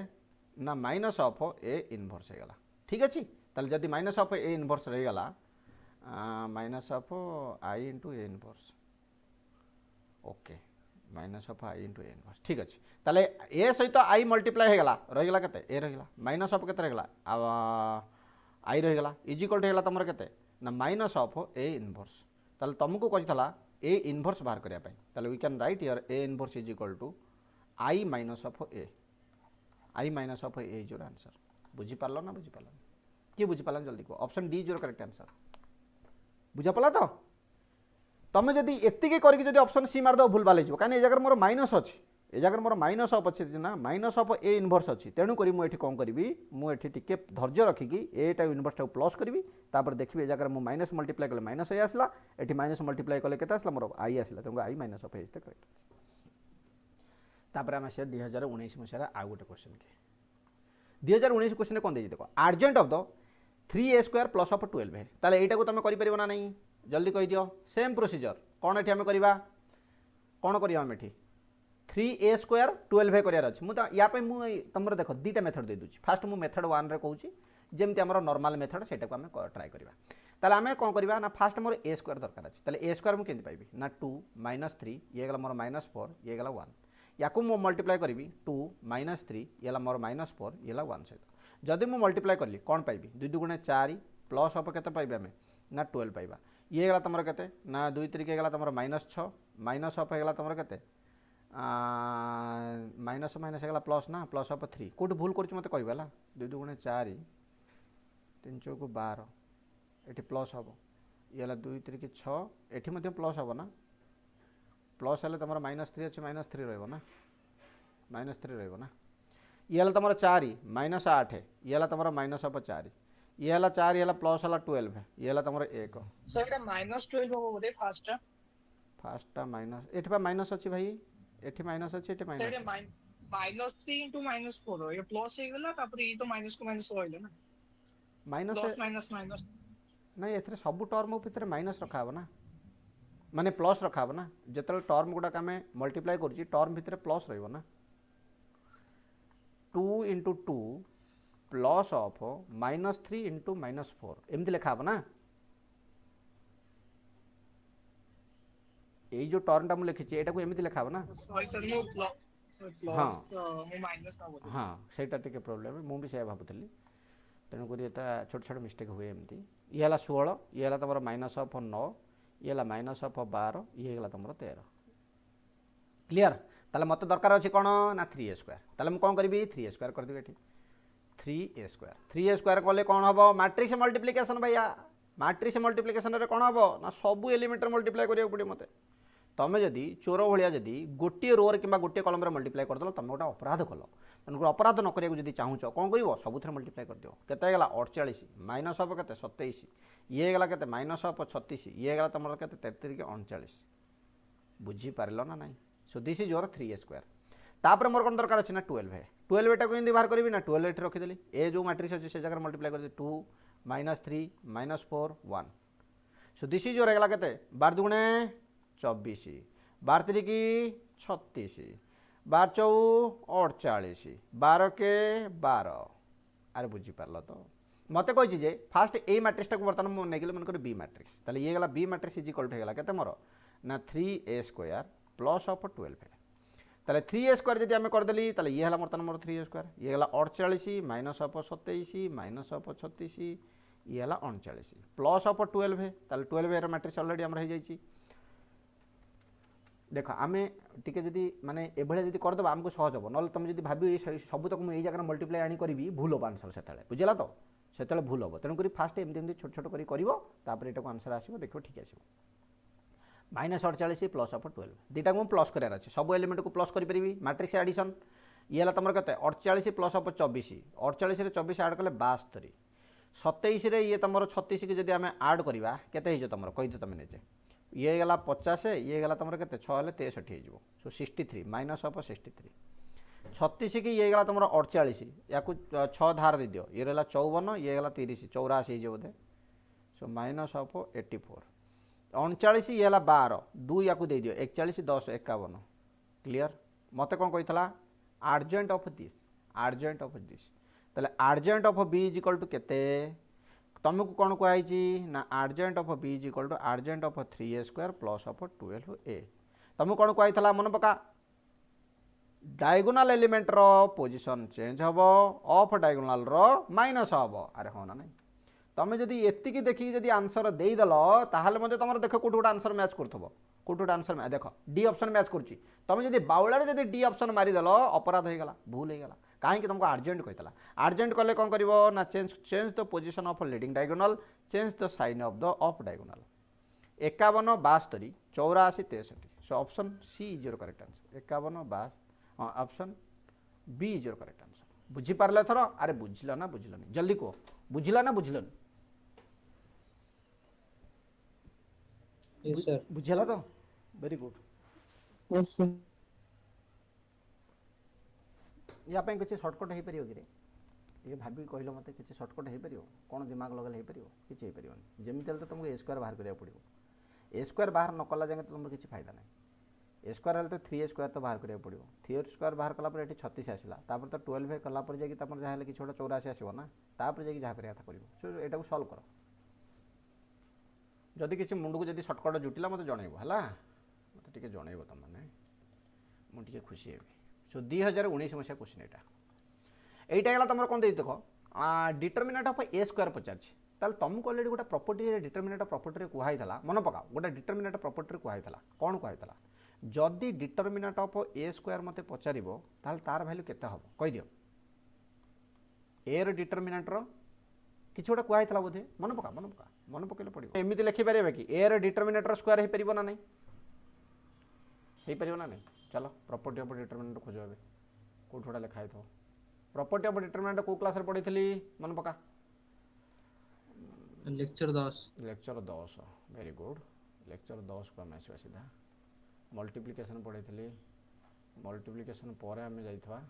ना माइनस ऑफ ए इनवर्स हो गला ठीक अच्छे ताल जदि माइनस ऑफ ए इनवर्स रहीगला minus of I into A inverse okay minus of I into A inverse ठीक अच्छे ताले ए सहित आई मल्टीप्लाई होगा रहीगला केते ए रहीगला माइनस ऑफ केते रहीगला आई रहीगला इज इक्वल टू होगा तुम केते ना माइनस ऑफ ए इनवर्स ताले तुमको कहितला ए इनवर्स बाहर करिया पई ताले we can write here A inverse is equal to I minus of A I minus of A is your answer बुझी पारलो ना बुझी पारलो किए बुझी पारला जल्दी कह option D is your correct answer बुझा पाला तो तुम जदि एतिकी करके जदि ऑप्शन सी मारद भूल भाल हो कहीं जगह मोर माइनस अच्छी ए जगह मोर माइनस ऑफ अच्छे ना माइनस ऑफ ए इनवर्स अच्छी तेणुक मुझे कौन करी मुझे टे धैर्य रखिकी एटा इनवर्स टाक प्लस करी तापर देखिए जगह मुझे माइनस मल्टीप्लाई कले माइनस ए आसला ये माइनस मल्टीप्लाई कले के आसला मोर आई आसला तेणुक I minus of A is the correct तापर आम आस 2019 मसीहार आउ गोटे क्वेश्चन के 2019 क्वेश्चन कौन देख देख argent of the 3a square plus of 12 है ताले एटा को तुम करि ना नहीं जल्दी कही दियो सेम प्रोसीजर कौन एठी आम करवा कौन करवा आम एठी 3a स्क्वायर 12 करार अच्छे मुझे या तुम देख दुईटा मेथड दे दूँ फास्ट मुझे मेथड 1 रे कहूँ जमी आम नॉर्मल मेथड से आम ट्राए करवा ताले आम कौन करवा ना फास्ट मोर ए स्क्वायर दरकार अच्छे ताले ए स्क्वायर मुझे पाइबी ना 2 माइनस 3 ये गला मोर माइनस 4 ये गला 1 या मु मल्टीप्लाई करी 2 माइनस 3 ये मोर माइनस 4 ये 1 सहित जदि मु मल्टीप्लाई कली कौन पाइबी 2 2 4 प्लस ऑफ के पाइबे आम ना 12 पाइबा ये गला तुम के ना 2 3 के गला तुम माइनस 6 माइनस ऑफ होगा तुम के माइनस माइनस होगा प्लस ना प्लस ऑफ 3 कौट भूल कर मत कह 2 2 4 3 4 12 ये प्लस हम ये 2 3 6 ये प्लस हम ना प्लस हेल्ले तुम माइनस 3 अच्छे माइनस 3 रहा ना ये तुम 4 माइनस 8 ये तुम माइनस ऑफ 4 ये 4 ये प्लस है 12 ये तुम 1 सर এটা -12 হবে बोले फास्टा माइनस एठी माइनस अच्छी भाई एठी माइनस अच्छी एठी माइनस सर -3 * -4 ये प्लस हो गेला तापर ये तो माइनस को माइनस होइले ना माइनस प्लस माइनस माइनस नहीं एथरे सब टर्म भितर माइनस रखा हो ना माने प्लस रखा हो ना जिते टर्म गुड़ाक आम मल्टीप्लाई कर टर्म भितर प्लस रही ना 2 × 2 प्लस ऑफ -3 × -4 एमती लिखा हो ना ये जो टर्मटा मुझे लिखी एटा को एमती लिखा हो ना सॉरी सर मो प्लस मो माइनस ना बोली हाँ सेटा टिके प्रॉब्लम है मुझे से भावुली तेणुक छोट छोट मिस्टेक हुए एमती ये 16 ये तुम माइनस ऑफ 9 ये माइनस ऑफ 12 ये तुम 13 क्लियर ताले मत दरकार अच्छे कौन ना 3a स्क्वायर ताले मुझे कौन करी 3a स्क्वायर करदेवी ये 3a स्क्वायर कले कौन हम मैट्रिक्स मल्टीप्लिकेशन भैया मैट्रिक्स मल्टीप्लिकेशन रे कौन हम ना सबू एलिमेंट मल्टीप्लाई करिया पड़े मते तुम जदि चोर भाया जदि गोटे रोर कि गोटे कलम मल्टीप्लाई करदेल तुम गोटे अपराध कल तेणुक अपराध न करिया जदि चाहूच कौन कर सबुथ मल्टीप्लाई कर दियो केते गला 48 माइनस ऑफ केते 27 ये गला केते माइनस ऑफ 36 ये गला तुम केते 33 के 39 बुझी पारल ना नहीं सो this is your 3a square तापर मोर कौन दरकार अच्छे ना 12 है 12 एटा को बाहर करी ना 12 एठी रखीदेली ए जो मैट्रिक्स अच्छे से जगह मल्टीप्लाई कर 2 -3 -4 1 सो दिस इज योर गला केते 12 दुगुणे 24 12 3 की 36 12 4 48 12 के 12 अरे बुझीपार तो मत कही जे फास्ट ए मैट्रिक्सटा को बर्तमान मुझे नहीं मन कर बी मैट्रिक्स ताले ये गला B matrix is equal to होगा केते मोर ना 3a स्क्वायर प्लस ऑफ 12 ताले 3a स्क्वायर जब आम करदेली ताले ये बर्तमान मोर 3a स्क्वायर ये गला 48 माइनस ऑफ 27 माइनस ऑफ 36 ये है 39 प्लस ऑफ 12 ताले 12 मैट्रिक्स ऑलरेडी आम हो देख आम टी जदि माने एभलिया जदि करदे आमको सहज हम ना तुम जब भाव सब तक मुझे जगह मल्टीप्लाई आनी करी भूल हम आंसर से बुझला तो से भूल हम तेणुक फास्ट एमती छोट छोट कर यहाँ आंसर आसो देख ठीक आस माइनस 48 प्लस ऑफ 12 दुटा को प्लस करार अच्छे सब एलिमेंट को प्लस करी मैट्रिक्स एडिशन ये है तुम के 48 प्लस ऑफ 24 48 24 आड कले 72 27 ये तुम 36 की जब आम आड करवा के तुम कहीद तुम निजे ये गला 50 ये गला तुम के 6 63 हो 63 माइनस ऑफ 63 36 की ये गला तुम 48 या 6 धार दे दियो ये रहा 54 ये गला 30 84 बोधे सो माइनस ऑफ 84 39 ये है 12 2 या दे दियो 41 10 51 क्लियर मत कौन कही आर्जेंट ऑफ दिस ताले adjoint of B is equal to केते तुमको कौन कहुई ना adjoint of B is equal to adjoint of 3a square plus of 12a तुमको कौन कही मन पका diagonal element row position change हम ऑफ डायगोनाल रो माइनस हम अरे हाँ ना नहीं तुम जब एतिकी देखिए जब आंसर देदेल ताहले मते तुम देख कौट गोटे आंसर मैच करथबो कौट गोटे आंसर देख डी ऑप्शन मैच करुच्ची तुम जब बाउलार जब डी ऑप्शन मारिदेल अपराध हो गला भूल हो गला कहीं तुमको आर्जेंट कहता आर्जेंट कले कौन कर ना change the position of leading diagonal change the sign of the of diagonal 51 72 84 63 so option C is your correct answer 51 52 हाँ option B is your correct answer बुझीपारे थर अरे बुझल ना बुझलनि जल्दी कह बुझला ना बुझलनि यस सर बुझेला तो वेरी गुड Yes, sir. या किसी सर्टकट हो पार कि ये भाभी कहल मत कि सर्टकट हो पार कौन दिमाग लगे हो पार किसी हो पार जमी तो तुमको ए स्क्वायर बाहर करा पड़ो ए स्क्वायर बाहर न कला जाए तो तुम किसी फायदा ना ए स्क्वायर हेल्ले तो 3a स्क्वायर तो बाहर करा पड़ो 3a स्क्वायर बाहर कलापर ये 36 आसला तो 12 कलापर जाकि जहाँ किसी गोटे 84 आसो ना तापर जाकि जहाँ करा कर यहाँ को सल्व कर जदि किसी मुंड को जब सर्टकट जुटिला मत जनइब है मत टे जनइब तुम मैंने मुझे खुशी हेबी सो 2019 मसीहा क्वेश्चन यहाँ गला तुम कौन देख डिटरमिनेंट ऑफ ए स्क्वायर पचार तुमको अलरेडी गोटे प्रॉपर्टी डिटरमिनेंट प्रॉपर्टी कहला मन पका गोटे डिटरमिनेंट प्रॉपर्टी कहला कौन कहला जदि डिटरमिनेंट ऑफ ए स्क्वायर मत पचार तार वैल्यू केते हम कह दियो ए डिटरमिनेंट रो किसी गोटे कहला बोधे मन पकड़े पड़ो एमती लिखिपारे कि ए डिटरमिनेंट स्क्वायर हो पार ना नहीं हो पार ना नहीं चलो प्रॉपर्टी ऑफ डिटरमिनेंट खोज ए कौट गोटा लिखाई थो प्रॉपर्टी ऑफ डिटरमिनेंट को क्लास पढ़ी थी मन पका लेक्चर 10 वेरी गुड लेक्चर 10 को आम आसवा सीधा मल्टीप्लिकेशन पढ़ी थी मल्टीप्लिकेशन पर आम जा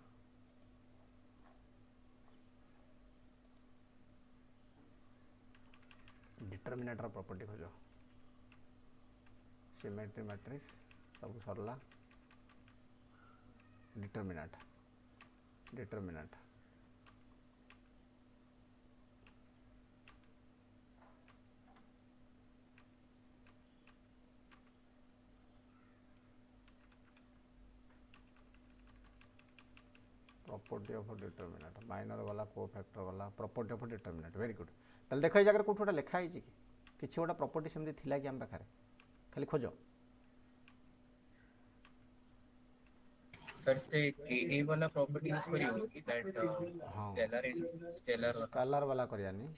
डिटरमिनेटर प्रॉपर्टी खोज सिमेट्री मैट्रिक्स सब सरला determinant property of determinant minor वाला कोफैक्टर वाला property of determinant very good ताले देख जगह कौट गोटे लिखाई कि किसी गोटे प्रॉपर्टी सेमती थिला कि आम पाखे खाली खोज सर से के वाला प्रॉपर्टी यूज करियो कि दैट स्केलर वाला करियानी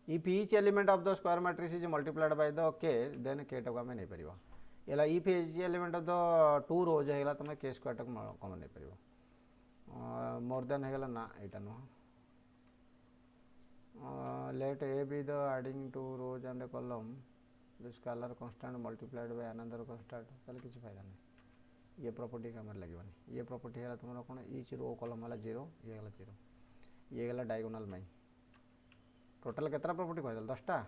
if each element of the square matrix is multiplied by the K then K टाको आम नहीं परिबा एला if each element of the 2 rows हेला तुम के स्क्वायर टाको कॉमन नहीं परिबा मोर देन हेला ना एटा no let a be the adding 2 rows and a column the scalar constant multiplied by another constant ताले किसी फायदा नहीं ये प्रॉपर्टी का हमारे लगे ये प्रॉपर्टी है तुम्हारा कौन ईच रो कॉलम वाला 0 ये गला 0 ये गला डायगोनल माई टोटल कितना प्रॉपर्टी कहल 10टा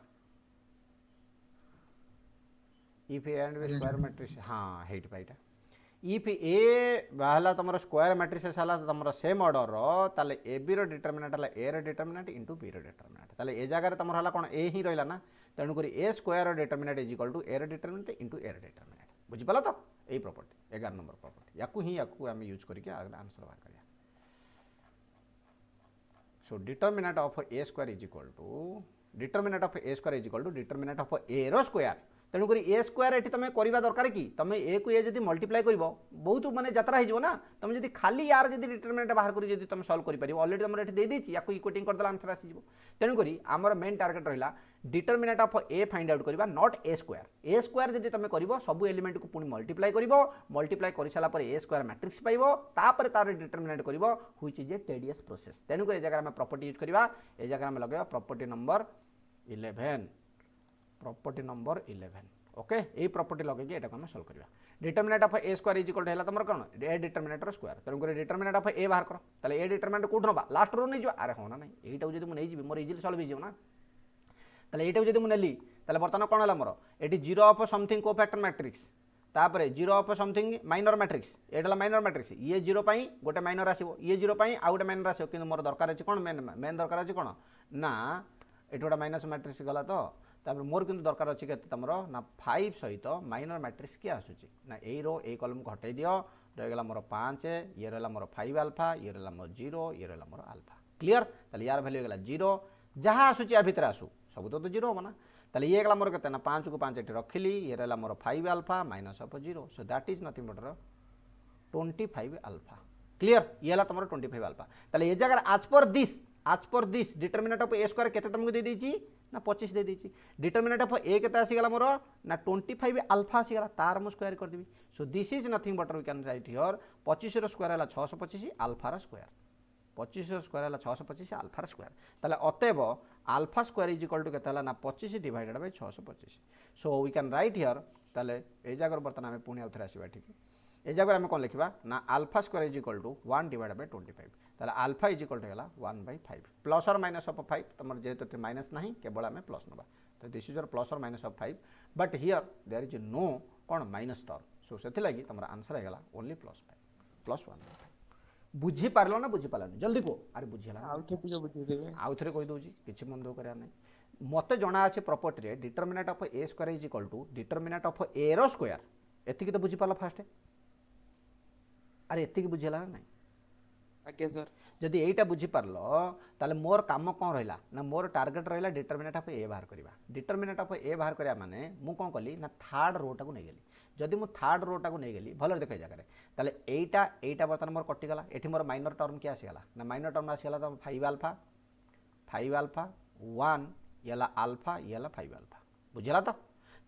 if and with square matrix हाँ हेट पाइटा इफ ए बाहला तुम स्क्वायर मैट्रिसेस है तुम सेम ऑर्डर ताले ए बी डिटरमिनेंट है ए डिटरमिनेंट इंटू बी डिटरमिनेंट ताले ए जगह तुम है कौन ए ही रहा ना तेणुक A square determinant is equal to A determinant into A determinant बुझिपाल तो यही प्रॉपर्टी 11 नंबर प्रॉपर्टी या आम यूज करके आंसर बाहर करिया so determinant of A square is equal to determinant of A square is equal to determinant of A रो square तेणुक ए स्क्वायर ये तुम करवा दरकार कि तुम ए को ए जब मल्टीप्लाई कर बहुत मानने यात्रा हो ना तुम जब खाली यार जब डिटरमिनेंट बाहर कर तुम सल्व कर ऑलरेडी तुम ये देदेची या इक्वेटिंग करदेला आंसर आसीज तेणुक आमर मेन टार्गेट रहा determinant of A find out करवा नॉट ए स्क्वायर जब तुम कर सब एलिमेंट को पुणी मल्टीप्लाई कर सारापर ए स्क्वायर मैट्रिक्स पाइब तार डिटरमिनेट कर which is a tedious process तेणुक ये जगह प्रॉपर्टी यूज करवा ए जगह में लगे property number 11 property number 11 okay यही प्रॉपर्टी लगे ये आम सल्व करवा determinant of A square is equal to तुम कौन ए डिटरमिनेंट स्क्वायर तेणुक डिटरमिनेंट ऑफ ए बाहर कर ताले ए डिटरमिनेंट कौट ना लास्ट रो नहीं अरे हाँ ना नहीं यहीटा जब मुझे मोर इजिली सल्व हो ना ताले एटा जब मुझे नेली ताले बर्तमान कौन है मोर ये zero of something cofactor matrix तापर zero of something minor matrix एटा माइनर मैट्रिक्स ये जीरो गोटे माइनर आसो ये जीरो आउ गोटे माइनर आसो कि मोर दरकार अच्छे कौन मेन दरकार अच्छे कौन ना ये गोटे माइनस मैट्रिक्स गला तो तापर मोर किंतु दरकार अच्छे तुम ना 5 सहित माइनर मैट्रिक्स किए आसूची ना ए रो ए कॉलम को हटाई दियो रहीगला मोर 5 ये रहा मोर 5 अल्फा ये रहा मोर 0 ये रहा मोर अल्फा क्लियर ताले यार वैल्यू गला 0 जहाँ आसूची या भितर आसू सब तो 0 हम ना ताले ये गला मोर केते ना 5 को 5 एटी रखिली ये रहा मोर 5 alpha minus of 0 so that is nothing but 25 alpha clear ये है तुम 25 अल्फा ताले ये जगह आज पर this determinant of A square केते तुमको दे देची ना 25 दे देची डिटरमिनेंट ऑफ ए केते आसीगला मोर ना 25 अल्फा आसीगला तार मु स्क्वायर कर देबी so this is nothing but we can write here 25 row square है 625 alpha row square 25 row square है 625 अल्फा रो स्क्वायर ताले अतएव alpha square is equal to केते हला ना 25 divided by 625 so we can write here ताले ए जगह बर्तमान आम पुणी आउथरे आसीबा ठीक ए जगह आम कौन लिखा ना alpha square is equal to 1 divide by 25 ताले अल्फा इज इक्वल टू है 1/5 प्लस और माइनस ऑफ 5 तुम जेहेतु माइनस ना केवल आम प्लस नवा तो दिस इज योर प्लस और minus of 5 but here there is no कौन माइनस टर्म सो से लगी तुम आंसर है ओनली प्लस 5 प्लस 1/5 बुझी पार ना बुझी पारानी जल्दी को अरे बुझीला आउ थे कहीदे किसी मन दुख करार नहीं मत जना अच्छे property determinant of A square is equal to determinant of A रो स्क्वायर एतिक तो बुझीपाल फास्ट अरे एतिक बुझीला ना आज्ञा सर जदि यहीटा बुझीपार ताले मोर काम कौन रहा ना मोर टार्गेट रहा डिटरमिनेंट ऑफ ए बाहर करवा डिटरमिनेंट ऑफ ए बाहर करा माने मु कौन कली ना थर्ड रोटा को नहीं गली जदि मु थर्ड रोटा को नहीं गली भल देख जगह ताले एटा बर्तमान मोर कटिगला एठी मोर माइनर टर्म किए आसीगला ना माइनर टर्म आसीगला तो 5 अल्फा 1 ये अल्फा ये 5 अल्फा बुझला तो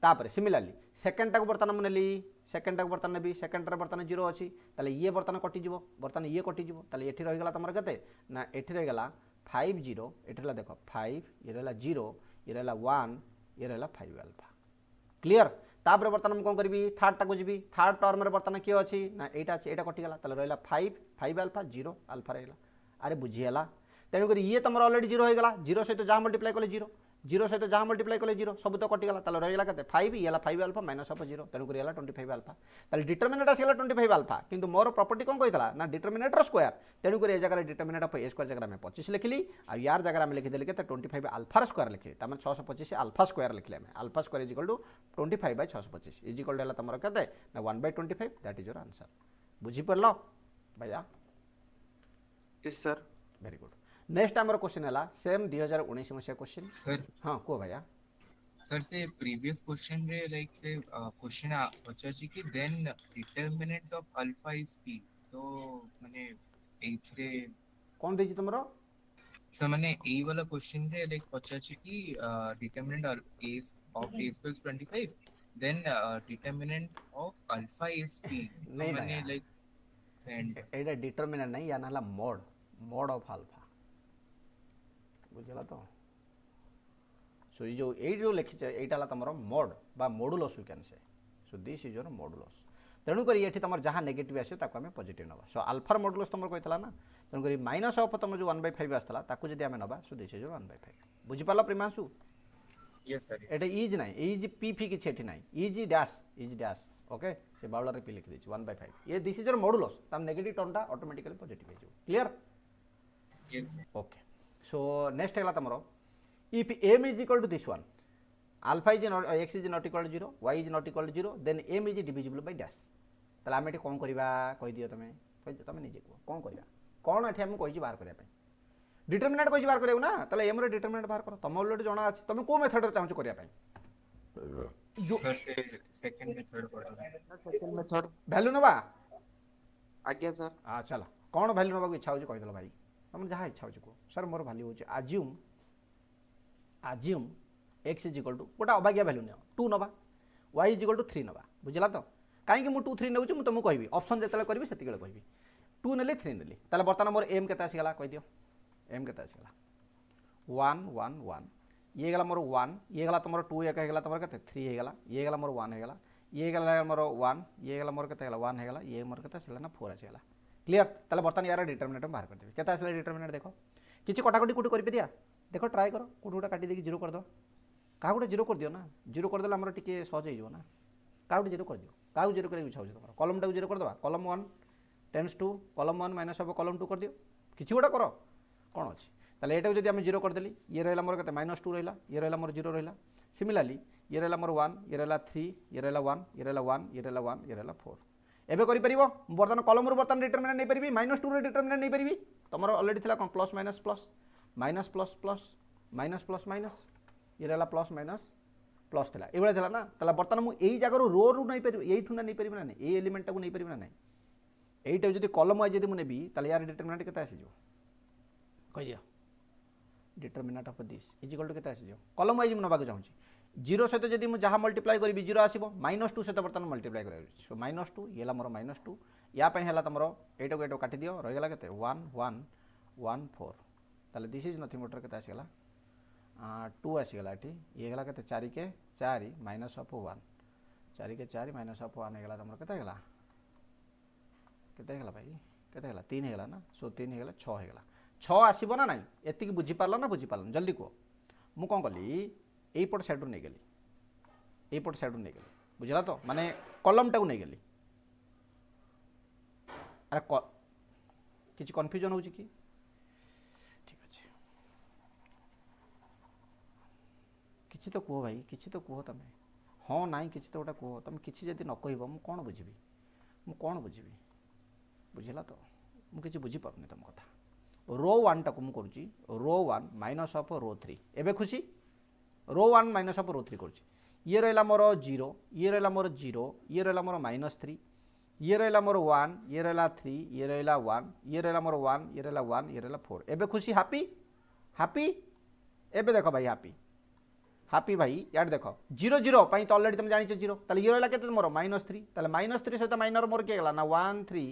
तापर सिमिलरली सेकेंड टाक बर्तमान मुझे सेकेंड टाक बर्तमान नेबी सेकेंड बर्तमान 0 अच्छी ताले ये बर्तमान कटिज बर्तमान ये कटिज ताले एठी रहीगला तुम केते ना एठी रहीगला 5 0 एठी रहा देख 5 ये रहा 0 ये रहा 1 ये रहा 5 अल्फा क्लियर तापर बर्तमान कौन करी थर्ड टाक जी थर्ड टर्म बर्तमान किए अच्छी ना यहाँ अच्छे यहाँ कटिगला ताले रहा 5 अल्फा 0 अल्फा रहा अरे बुझीगला तेणुक ये तुम ऑलरेडी 0 होगा 0 सहित जहाँ मल्टीप्लाई कले 0 सहित जहाँ मल्टीप्लाई कले 0 सब तो कटिगला ताले रहीगला के 5 ये 5 अल्फा माइनस ऑफ 0 तेणुक ये 25 अल्फा ताले डिटरमिनेंट आसीगला 25 अल्फा किंतु मोर प्रॉपर्टी कौन कहता ना डिटरमिनेंट स्क्वायर तेणुक ये जगह डिटरमिनेंट ऑफ ए स्क्वायर जगह में 25 लिखली आ यार जगह में लिखिदेली के 25 अल्फा स्क्वायर लिखली तमें 625 अल्फा स्क्वायर लिखले alpha square is equal to 25/625 is equal to तुम के ना 1/25 दैट इज योर आंसर बुझी पड़ल भैया yes sir very good next आमर क्वेश्चन है सेम 2019 मसीहा क्वेश्चन सर हाँ को भैया सर से प्रीवियस क्वेश्चन रे लाइक से क्वेश्चन पचाची कि then determinant of alpha is p तो माने एथरे कौन देजी तुमरो सर माने ए वाला क्वेश्चन रे लाइक पचाची कि determinant of a equals 25 then determinant of alpha is p नहीं माने लाइक सेंड एटा डिटरमिनेंट नहीं या नाला मोड ऑफ अल्फा बुझला तो सो ये जो लिखी यहाँ तुम मोड बा modulus you can say so this is your modulus तेणुक ये तुम जहाँ नेगेटिव आसो आम पॉजिटिव नवा सो अल्फार मॉडुलस तुम कहला ना तेणुक माइनस ऑफ तुम जो 1/5 आसला जब आम नवा सो दिस इज योर 1/5 बुझिपाल प्रिमांशु यस सर एटा इज ना इज पी फी किसी ना इज डैश ओके से बाउल रे पी लिखि देछि 1/5 ये दिस इज योर मॉडुलस तम नेगेटिव टर्म ऑटोमेटिकली पॉजिटिव हो जाए clear Yes. Okay so next है तमरो if m is equal to this one alpha is not x is not equal to 0 y is not equal to 0 then m is divisible by dash ताले आमे कोन करबा कहि दियो तमे तमे निजे को कोन करबा कोन एठी हम कहि बाहर करबा डिटरमिनेंट कहि बाहर करबो ना ताले m रे डिटरमिनेंट बाहर करो तम ऑलरेडी जणा अछि तमे को मेथड रे चाहू करबा सर से सेकंड मेथड पढ़ा सेकंड मेथड वैल्यू नबा आज्ञा सर हां चलो कोन वैल्यू नबा को इच्छा होछि कहि दलो भाई तुम जहाँ इच्छा हो को सर मोर वैल्यू हो assume x is equal to गोटा अबागिया वैल्यू नियो 2 नबा वाई इज इक्वल टू 3 नबा बुझला तो कहीं मु 2 3 नेउची मु तुमको कहबी ऑप्शन जेतले करबी सेतिके कहबी 2 नेली 3 नेली ताले बर्तमान मोर एम केता आसीगला कहि दियो एम केता आसीगला 1 1 1 ये गला मोर 1 ये गला तमरो 2 एक हेगला तमरो केते 3 हेगला ये गला मोर 1 हेगला ये गला मोर 1 ये गला मोर केते हेगला 1 हेगला ये मोर केता आसीगला ना 4 आसीगला क्लियर ताले बर्तमान यार डिटरमिनेंट बाहर कर देबे केता आसीला डिटरमिनेंट देखो किछि कटाकटी कुटी कर दिया देखो ट्राई करो कुटुटा काटी देकी जीरो कर दो का गुटे जीरो कर दियो ना जीरो कर देला हमर टिके सहज हो ना का गुटे जीरो कर दियो का जीरो करे इच्छा हो तमरो कॉलम टा जीरो कर दबा column 1 tends to column 1 minus of column 2 कर दियो किछि गोटा करो कोन अछि ताले एटा जदी हम जीरो कर देली ये रहला मोर केते -2 रहला ये रहला मोर 0 रहला सिमिलरली ये रहला मोर 1 ये रहला 3 ये रहला 1 ये रहला 1 ये रहला 1 ये रहला 4 एबे करि परिबो बर्तमान कॉलम रो बर्तमान डिटरमिनेंट नै परिबी -2 रो डिटरमिनेंट नै परिबी तमरो ऑलरेडी थिला cone plus minus plus minus plus plus minus plus minus ये रहला प्लस माइनस प्लस थिला एबे थिला ना तला बर्तमान मु एई जागा रो रो नै परिबो एई थुना नै परिबो ना नै एई एलिमेंट टाको नै परिबो ना नै एईटा जदी कॉलम वाइज जदी मु नेबी तला यार डिटरमिनेंट केता आसी जो कहि दियो determinant of this is equal to केता आसी जो कॉलम वाइज मु नबाक चाहूची 0 सहित जदी मु जहा मल्टीप्लाई करबी 0 आसीबो -2 सहित बर्तमान मल्टीप्लाई करबी सो -2 येला मोर -2 या पय हैला तमरो एटो एटो काटी दियो रहि गेला केते 1 1 1 4 ताले दिस इज नथिंग बट केते आसी गेला 2 आसी गेला एठी ये गेला केते 4 के 4 माइनस ऑफ 1 4 के 4 माइनस ऑफ 1 गेला तमरो केते गेला भाई केते गेला 3 गेला ना सो 3 गेला 6 गेला 6 आसीबो ना नाही एति की बुझी पारला ना बुझी पारला जल्दी को मु कोन कली एई पट साइड नै गेली एई पट साइड नै गेली बुझला तो माने कॉलम टाको नै गेली अरे किछि कंफ्यूजन होची की ठीक अछि किछि तो को भाई किछि तो को तमे हां नाही किछि तो गोटा को तमे किछि जदी न कहबो मु कोन बुझिबी बुझला तो मु किछि बुझी पारनी तम कथा रो 1 टाको मु करूची रो 1 माइनस ऑफ रो 3 एबे खुशी रो 1 माइनस ऑफ रो 3 करूची ये रहला मोर 0 ये रहला मोर 0 ये रहला मोर -3 ये रहला मोर 1 ये रहला 3 ये रहला 1 ये रहला मोर 1 ये रहला 1 ये रहला 4 एबे खुशी हैप्पी हैप्पी एबे देखो भाई हैप्पी भाई यार देखो 0 0 पई तो ऑलरेडी तुम जानि छ 0 ताले ये रहला केते मोर -3 ताले -3 सहित माइनर मोर के गेला ना 1 3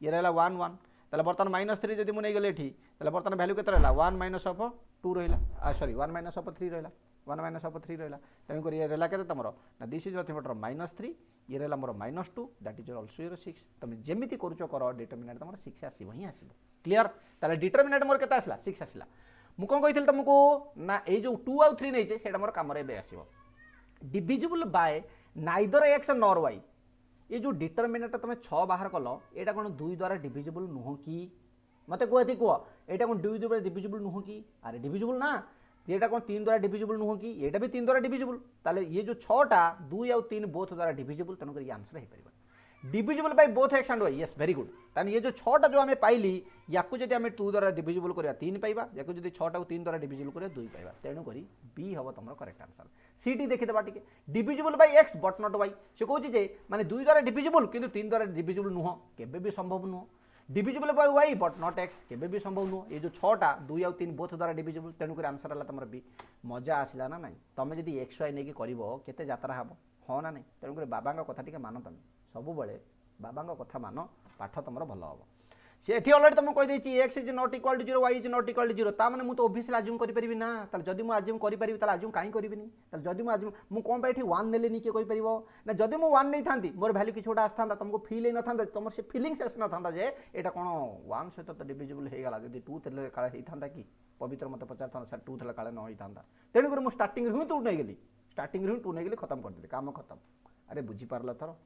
ये रहला 1 1 ताले बर्तमान -3 जदी मु नै गेले एठी ताले बर्तमान वैल्यू केते रहला 1 माइनस ऑफ 2 रहला सॉरी 1 माइनस ऑफ 3 रहला 1 माइनस ऑफ 3 रहला तमे को ये रहला केते तमरो ना दिस इज नथिंग बट -3 ये रहला मोर -2 दैट इज आल्सो योर 6 तमे जेमिति करूचो करो डिटरमिनेंट तमरो 6 आसीबो ही आसीबो क्लियर ताले डिटरमिनेंट मोर केते आसला 6 आसला मु कोन कहिथिल तुमको ना ए जो 2 और 3 नै छै सेटा मोर काम रे बे आसीबो divisible by neither x nor y ये जो डिटरमिनेंट तुम 6 बाहर कल एटा कोन 2 द्वारा डिविजिबल नुह की मते कोथि को एटा कोन 2 द्वारा डिविजिबल नुह की अरे डिविजिबल ना एटा कोन 3 द्वारा डिविजिबल नुह की एटा भी 3 द्वारा डिविजिबल ताले ये जो 6 टा 2 और 3 बोथ द्वारा डिविजिबल तनो कर ये आंसर हे परिबा divisible by both x and y yes very good ताने ये जो 6 टा जो हमें पाइली याकु जदी हमें 2 द्वारा डिविजिबल करिया 3 पाइबा याकु जदी 6 टा को 3 द्वारा डिविजिबल करिया 2 पाइबा तेनु करी बी हबो तमरो करेक्ट आंसर सीटी देखि देबा टिके divisible by x but not y से कहूची जे माने 2 द्वारा डिविजिबल किंतु 3 द्वारा डिविजिबल नुह केबे भी संभव नुह divisible by y but not x केबे भी संभव नुह ये जो 6 टा 2 और 3 बोथ द्वारा डिविजिबल तेनु करी आंसर हला तमरो बी मजा आसिला ना नाही तमे जदी x y नै के करिवो केते यात्रा हबो हो ना नाही तेनु करी बाबांगा कथा टिके मानो तमे सब बेले बाबांगा कथा मानो पाठ तमरो भलो हबो से एठी ऑलरेडी तुम कहि देछि x is not equal to 0 y is not equal to 0 ता माने मु तो ऑब्वियसली अज्यूम करि परिबि ना ताल जदी मु अज्यूम करि परिबि ताल अज्यूम काई करिबिनी ताल जदी मु अज्यूम मु कोन बैठी 1 नेलेनी के कहि परिबो ना जदी मु 1 नै थांती मोर वैल्यू किछ ओटा आस्थांता तुमको फील नै नथांता तुमर से फीलिंग्स आस नथांता जे एटा कोन 1 से तो डिविजिबल हे गला जदी 2 तेले काळे हे थांता की पवित्र मत पचार थांता सर 2 तेले काळे न होई थांता तेनु कर मु स्टार्टिंग रू 2 नै गेली स्टार्टिंग रू 2 नै गेली खत्म कर देली काम खत्म अरे बुझी पारला थरो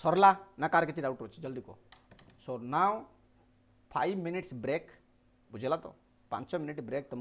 सरला ना कार किसी डाउट अच्छे जल्दी कह सो नाउ 5 मिनिट्स ब्रेक बुझेगा तो 5 मिनिट ब्रेक तुमको